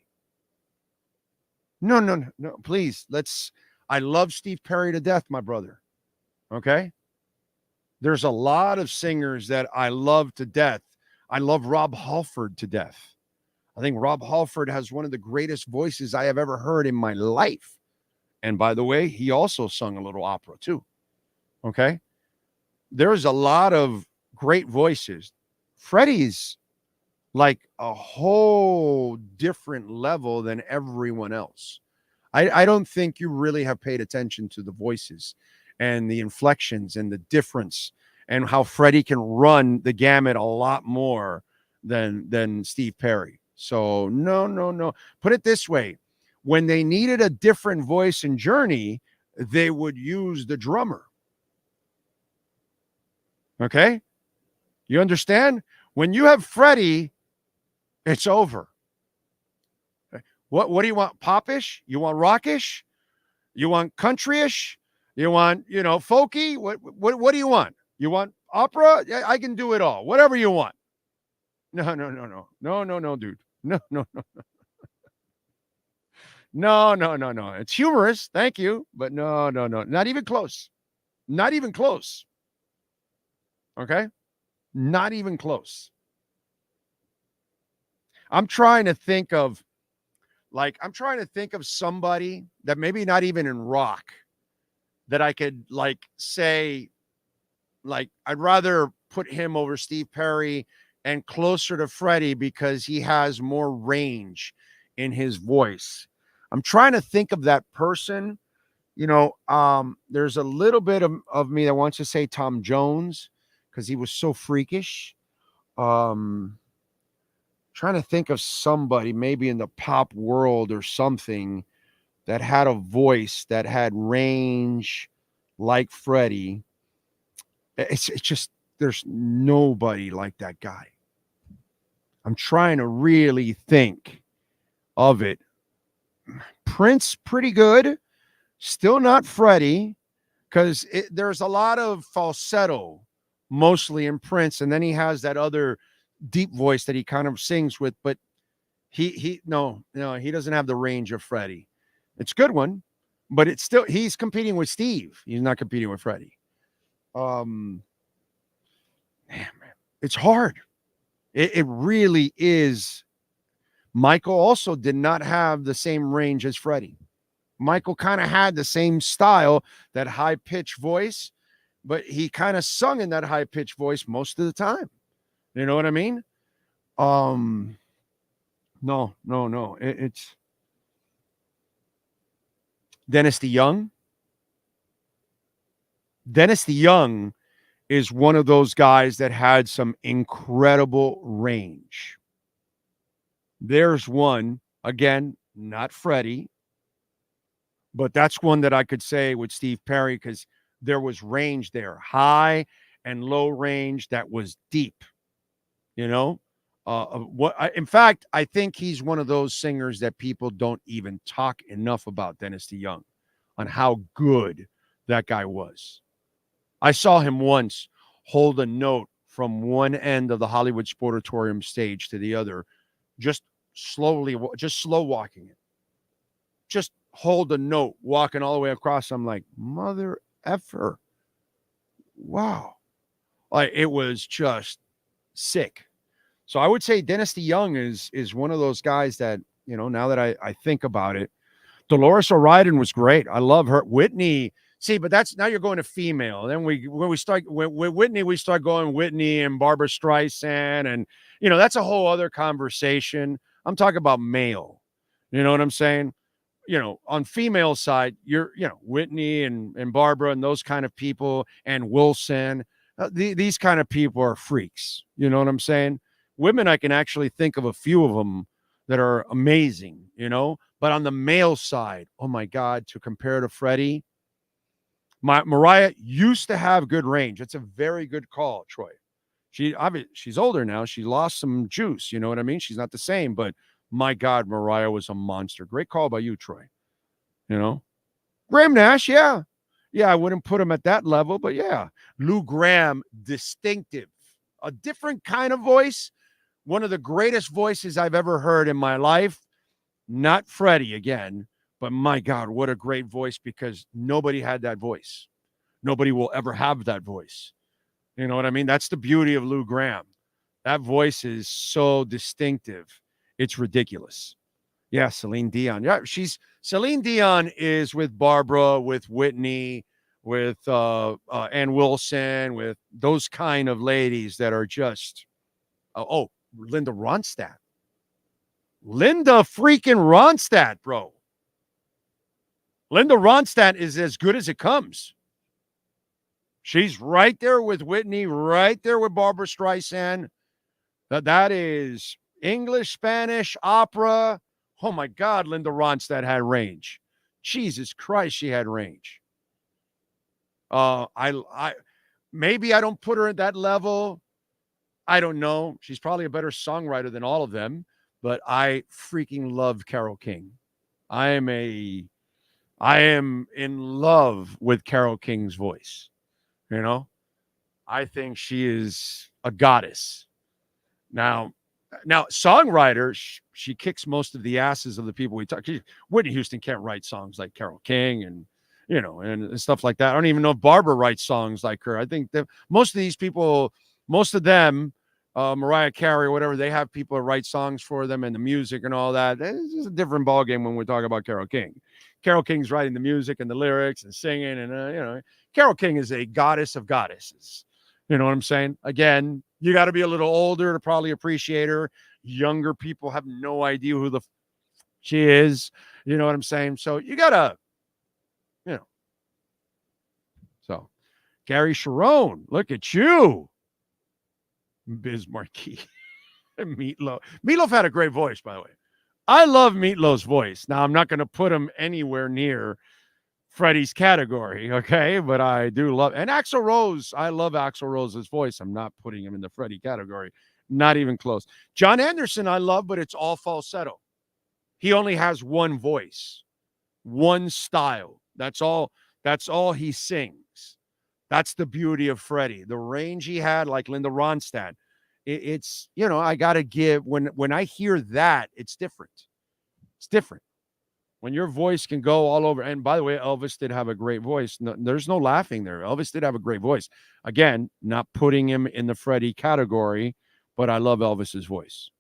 No. Please, I love Steve Perry to death, my brother. Okay? There's a lot of singers that I love to death. I love Rob Halford to death. I think Rob Halford has one of the greatest voices I have ever heard in my life. And by the way, he also sung a little opera too. Okay? There's a lot of great voices. Freddie's like a whole different level than everyone else. I don't think you really have paid attention to the voices and the inflections and the difference and how Freddie can run the gamut a lot more than Steve Perry. So no. Put it this way. When they needed a different voice in Journey, they would use the drummer. Okay? You understand? When you have Freddie, it's over. What do you want? Popish? You want rockish? You want countryish? You want, folky? What do you want? You want opera? I can do it all. Whatever you want. No, dude. No. No. It's humorous. Thank you. But no. Not even close. Not even close. Okay? Not even close. I'm trying to think of somebody that maybe not even in rock that I could say, I'd rather put him over Steve Perry and closer to Freddie because he has more range in his voice. I'm trying to think of that person. There's a little bit of me that wants to say Tom Jones because he was so freakish. Trying to think of somebody maybe in the pop world or something that had a voice that had range like Freddie. It's just, there's nobody like that guy. I'm trying to really think of it. Prince, pretty good. Still not Freddie, because there's a lot of falsetto, mostly in Prince, and then he has that other deep voice that he kind of sings with, but he doesn't have the range of Freddie. It's a good one, but it's still, he's competing with Steve. He's not competing with Freddie. Man, it's hard. It really is. Michael also did not have the same range as Freddie. Michael kind of had the same style, that high-pitched voice, but he kind of sung in that high-pitched voice most of the time. You know what I mean? No. It's Dennis DeYoung. Dennis DeYoung is one of those guys that had some incredible range. There's one, again, not Freddie, but that's one that I could say with Steve Perry because there was range there, high and low range that was deep. In fact, I think he's one of those singers that people don't even talk enough about, Dennis DeYoung, on how good that guy was. I saw him once hold a note from one end of the Hollywood Sportatorium stage to the other, just slow walking it. Just hold a note, walking all the way across. I'm like, mother effer. Wow. It was just sick. So I would say Dennis DeYoung is one of those guys that, now that I think about it. Dolores O'Riordan was great. I love her. Whitney. See, but that's, now you're going to female. Then when we start with Whitney, we start going Whitney and Barbara Streisand. And, that's a whole other conversation. I'm talking about male. You know what I'm saying? On female side, you're, Whitney and Barbara and those kind of people and Wilson. These kind of people are freaks. You know what I'm saying? Women, I can actually think of a few of them that are amazing, But on the male side, oh my God, to compare to Freddie, Mariah used to have good range. It's a very good call, Troy. She's older now. She lost some juice. You know what I mean? She's not the same, but my God, Mariah was a monster. Great call by you, Troy. Graham Nash, yeah. Yeah, I wouldn't put him at that level, but yeah. Lou Graham, distinctive. A different kind of voice. One of the greatest voices I've ever heard in my life. Not Freddie again, But my God, what a great voice, because nobody had that voice. Nobody will ever have that voice. You know what I mean? That's the beauty of Lou Gramm. That voice is so distinctive. It's ridiculous. Yeah, Celine Dion. Yeah, Celine Dion is with Barbara, with Whitney, with Ann Wilson, with those kind of ladies that are just, Linda Ronstadt. Linda freaking Ronstadt, bro. Linda Ronstadt is as good as it comes. She's right there with Whitney, right there with Barbara Streisand. That is English, Spanish, opera. Oh, my God, Linda Ronstadt had range. Jesus Christ, she had range. Maybe I don't put her at that level. I don't know. She's probably a better songwriter than all of them, but I freaking love Carole King. I am in love with Carole King's voice. You know, I think she is a goddess. Now, songwriter, she kicks most of the asses of the people we talk. Whitney Houston can't write songs like Carole King and stuff like that. I don't even know if Barbara writes songs like her. I think that most of these people, most of them, Mariah Carey or whatever, they have people who write songs for them and the music and all that. It's just a different ballgame when we're talking about Carole King. Carole King's writing the music and the lyrics and singing, and Carole King is a goddess of goddesses. You know what I'm saying? Again, you got to be a little older to probably appreciate her. Younger people have no idea who the she is. You know what I'm saying? So you got to, So Gary Sharon, look at you. Biz Marquee. Meatloaf. Meatloaf had a great voice, by the way. I love Meatloaf's voice. Now, I'm not going to put him anywhere near Freddie's category, okay? But I do love, and Axl Rose, I love Axl Rose's voice. I'm not putting him in the Freddie category. Not even close. John Anderson, I love, but it's all falsetto. He only has one voice, one style. That's all he sings. That's the beauty of Freddie. The range he had, like Linda Ronstadt. It's, I got to give, when I hear that, it's different. It's different. When your voice can go all over. And by the way, Elvis did have a great voice. No, there's no laughing there. Elvis did have a great voice. Again, not putting him in the Freddie category, but I love Elvis's voice.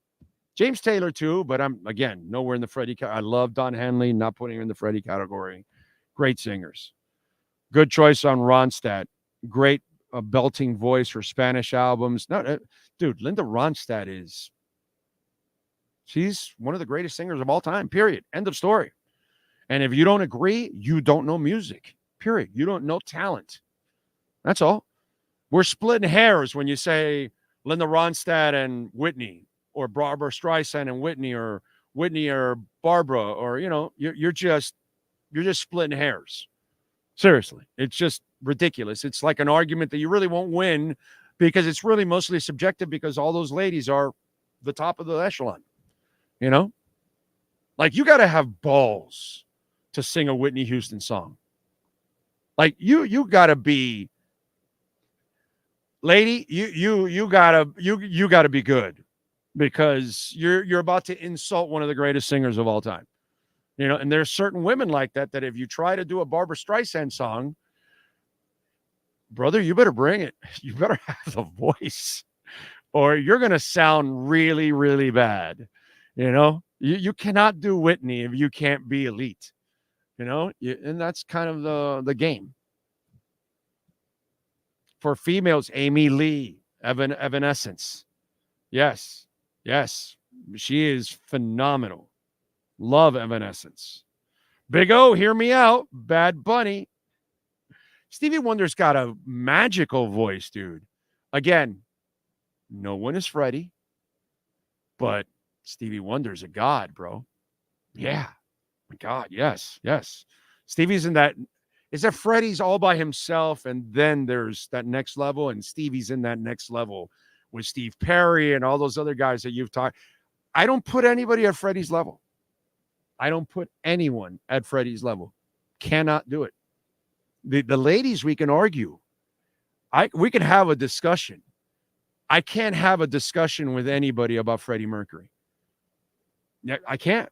James Taylor too, but I'm, again, nowhere in the Freddie category. I love Don Henley, not putting him in the Freddie category. Great singers. Good choice on Ronstadt. Great belting voice for Spanish albums. No, dude, Linda Ronstadt she's one of the greatest singers of all time, period. End of story. And if you don't agree, you don't know music, period. You don't know talent. That's all. We're splitting hairs when you say Linda Ronstadt and Whitney, or Barbara Streisand and Whitney, or Whitney or Barbara, or, you're just splitting hairs. Seriously. It's just ridiculous. It's like an argument that you really won't win, because it's really mostly subjective, because all those ladies are the top of the echelon. Like, you got to have balls to sing a Whitney Houston song. Like, you got to be, lady, you got to be good, because you're about to insult one of the greatest singers of all time. And there's certain women like that if you try to do a Barbara Streisand song, brother, you better bring it. You better have the voice, or you're going to sound really, really bad. You cannot do Whitney if you can't be elite, and that's kind of the game. For females, Amy Lee, Evanescence. Yes. She is phenomenal. Love Evanescence. Big O, hear me out. Bad Bunny. Stevie Wonder's got a magical voice, dude. Again, no one is Freddie, but Stevie Wonder's a god, bro. Yeah. My God, yes. Stevie's in that. Is that Freddie's all by himself, and then there's that next level, and Stevie's in that next level with Steve Perry and all those other guys that you've talked. I don't put anybody at Freddie's level. I don't put anyone at Freddie's level. Cannot do it. The ladies, we can argue. We can have a discussion. I can't have a discussion with anybody about Freddie Mercury. I can't.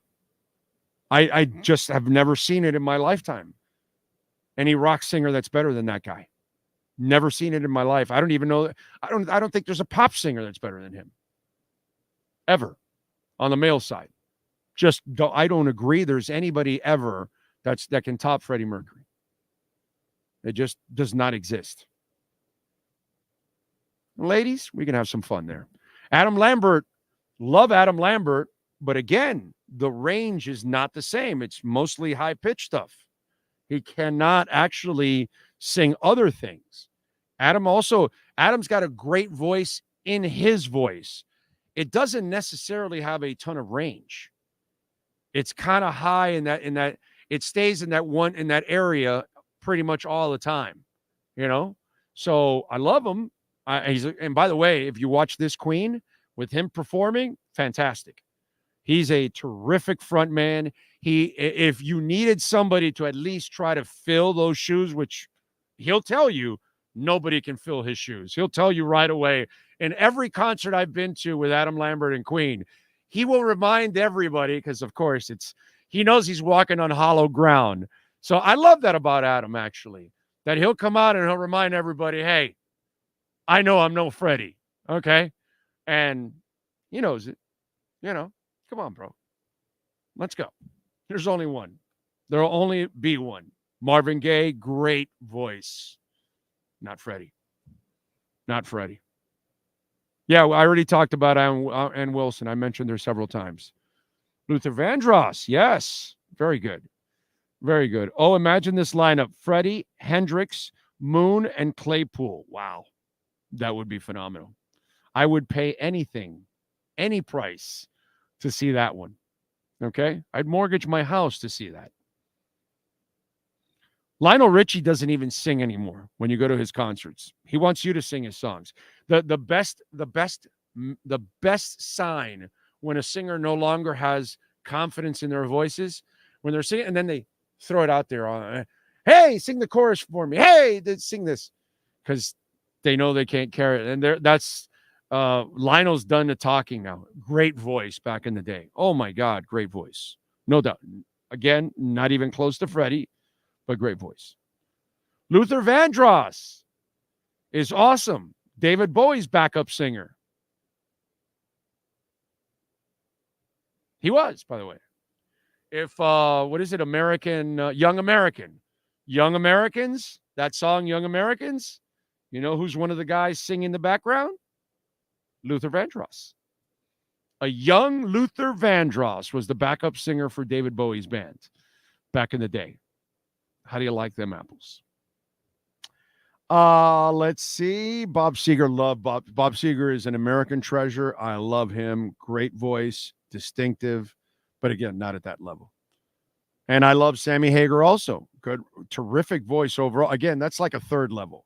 I just have never seen it in my lifetime. Any rock singer that's better than that guy. Never seen it in my life. I don't even know. I don't think there's a pop singer that's better than him. Ever. On the male side. I don't agree there's anybody ever that can top Freddie Mercury. It just does not exist. Ladies, we can have some fun there. Adam Lambert, love Adam Lambert, but again, the range is not the same. It's mostly high-pitched stuff. He cannot actually sing other things. Adam's got a great voice in his voice. It doesn't necessarily have a ton of range. It's kind of high in that it stays in that area pretty much all the time, you know? So I love him. And by the way, if you watch This Queen with him performing, fantastic. He's a terrific front man. If you needed somebody to at least try to fill those shoes, which he'll tell you, nobody can fill his shoes. He'll tell you right away. In every concert I've been to with Adam Lambert and Queen, he will remind everybody, because of course he knows he's walking on hollow ground. So I love that about Adam, actually, that he'll come out and he'll remind everybody, hey, I know I'm no Freddie, okay? And he knows it, Come on, bro. Let's go. There's only one. There'll only be one. Marvin Gaye, great voice. Not Freddie. Not Freddie. Yeah, I already talked about Ann Wilson. I mentioned her several times. Luther Vandross, yes. Very good. Very good. Oh, imagine this lineup. Freddie, Hendrix, Moon, and Claypool. Wow. That would be phenomenal. I would pay anything, any price to see that one. Okay? I'd mortgage my house to see that. Lionel Richie doesn't even sing anymore when you go to his concerts. He wants you to sing his songs. The best sign when a singer no longer has confidence in their voices, when they're singing, and then they throw it out there. Hey, sing the chorus for me. Hey, sing this. Because they know they can't carry it. And that's Lionel's done the talking now. Great voice back in the day. Oh, my God, great voice. No doubt. Again, not even close to Freddie, but great voice. Luther Vandross is awesome. David Bowie's backup singer. He was, by the way. If, what is it, Young American. Young Americans, that song, Young Americans, you know who's one of the guys singing in the background? Luther Vandross. A young Luther Vandross was the backup singer for David Bowie's band back in the day. How do you like them apples? Let's see. Bob Seger, love Bob. Bob Seger is an American treasure. I love him. Great voice, distinctive, but again, not at that level. And I love Sammy Hagar also. Good, terrific voice overall. Again, that's like a third level.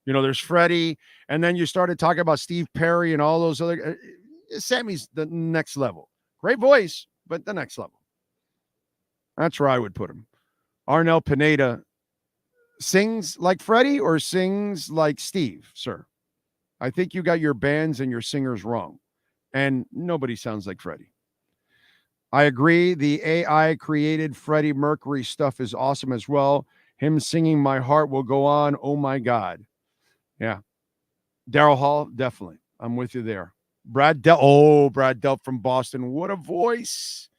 You know, there's Freddie, and then you started talking about Steve Perry and all those other. Sammy's the next level. Great voice, but the next level. That's where I would put him. Arnel Pineda sings like Freddie or sings like Steve, sir? I think you got your bands and your singers wrong, and nobody sounds like Freddie. I agree. The AI created Freddie Mercury stuff is awesome as well. Him singing My Heart Will Go On. Oh, my God. Yeah. Daryl Hall, definitely. I'm with you there. Brad Delp from Boston. What a voice.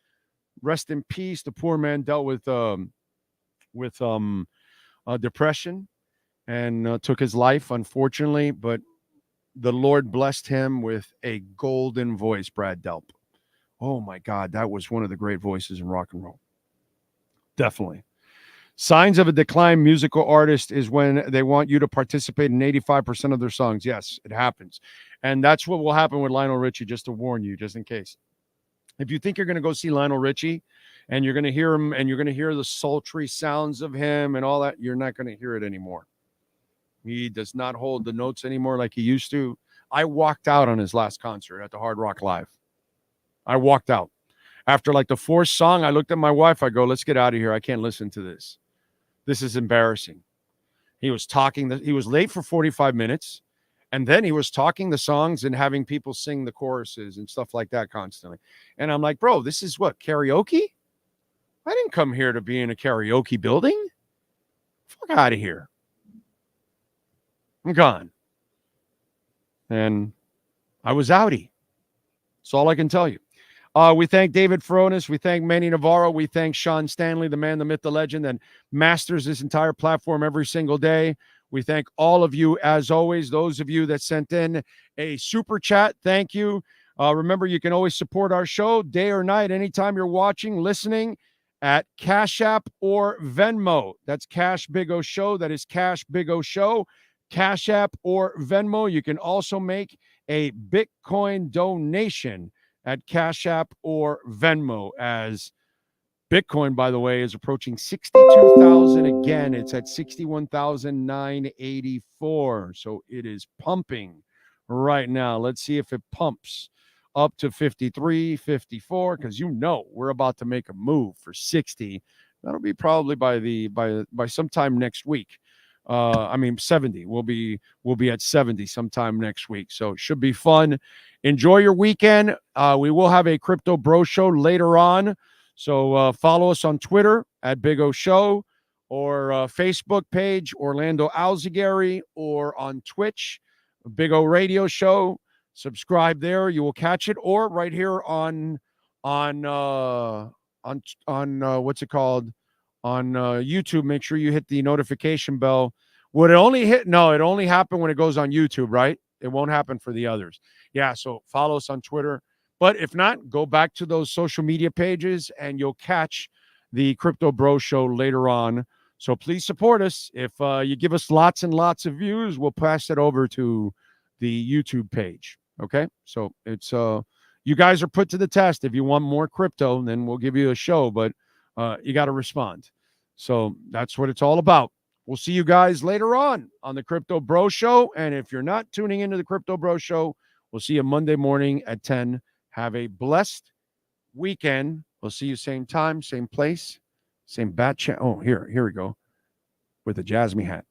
Rest in peace. The poor man dealt with depression and took his life, unfortunately, but the Lord blessed him with a golden voice, Brad Delp. Oh, my God. That was one of the great voices in rock and roll. Definitely. Signs of a declined musical artist is when they want you to participate in 85% of their songs. Yes, it happens. And that's what will happen with Lionel Richie, just to warn you, just in case. If you think you're going to go see Lionel Richie and you're going to hear him and you're going to hear the sultry sounds of him and all that, you're not going to hear it anymore. He does not hold the notes anymore like he used to. I walked out on his last concert at the Hard Rock Live. I walked out. After like the fourth song, I looked at my wife. I go, let's get out of here. I can't listen to this. This is embarrassing. He was talking. He was late for 45 minutes. And then he was talking the songs and having people sing the choruses and stuff like that constantly. And I'm like, bro, this is what, karaoke? I didn't come here to be in a karaoke building. Fuck out of here. I'm gone. And I was outie. That's all I can tell you. We thank David Furones. We thank Manny Navarro. We thank Sean Stanley, the man, the myth, the legend, and masters this entire platform every single day. We thank all of you, as always, those of you that sent in a super chat. Thank you. Remember, you can always support our show day or night, anytime you're watching, listening, at Cash App or Venmo. That's Cash Big O Show. That is Cash Big O Show. Cash App or Venmo. You can also make a Bitcoin donation at Cash App or Venmo, as Bitcoin, by the way, is approaching 62,000 again. It's at 61,984. So it is pumping right now. Let's see if it pumps up to 53, 54, because we're about to make a move for 60. That'll be probably by sometime next week. 70. We'll be at 70 sometime next week. So it should be fun. Enjoy your weekend. We will have a Crypto Bro Show later on. So follow us on Twitter at Big O Show, or Facebook page Orlando Alzigari, or on Twitch, Big O Radio Show. Subscribe there. You will catch it, or right here on what's it called? On YouTube. Make sure you hit the notification bell. Would it only hit? No, it only happen when it goes on YouTube, right? It won't happen for the others. Yeah, so follow us on Twitter. But if not, go back to those social media pages and you'll catch the Crypto Bro Show later on. So please support us. If you give us lots and lots of views, we'll pass it over to the YouTube page. Okay? So it's you guys are put to the test. If you want more crypto, then we'll give you a show, but you got to respond. So that's what it's all about. We'll see you guys later on the Crypto Bro Show. And if you're not tuning into the Crypto Bro Show, we'll see you Monday morning at 10. Have a blessed weekend. We'll see you same time, same place, same bat chat. Oh, here we go with the Jasmine hat.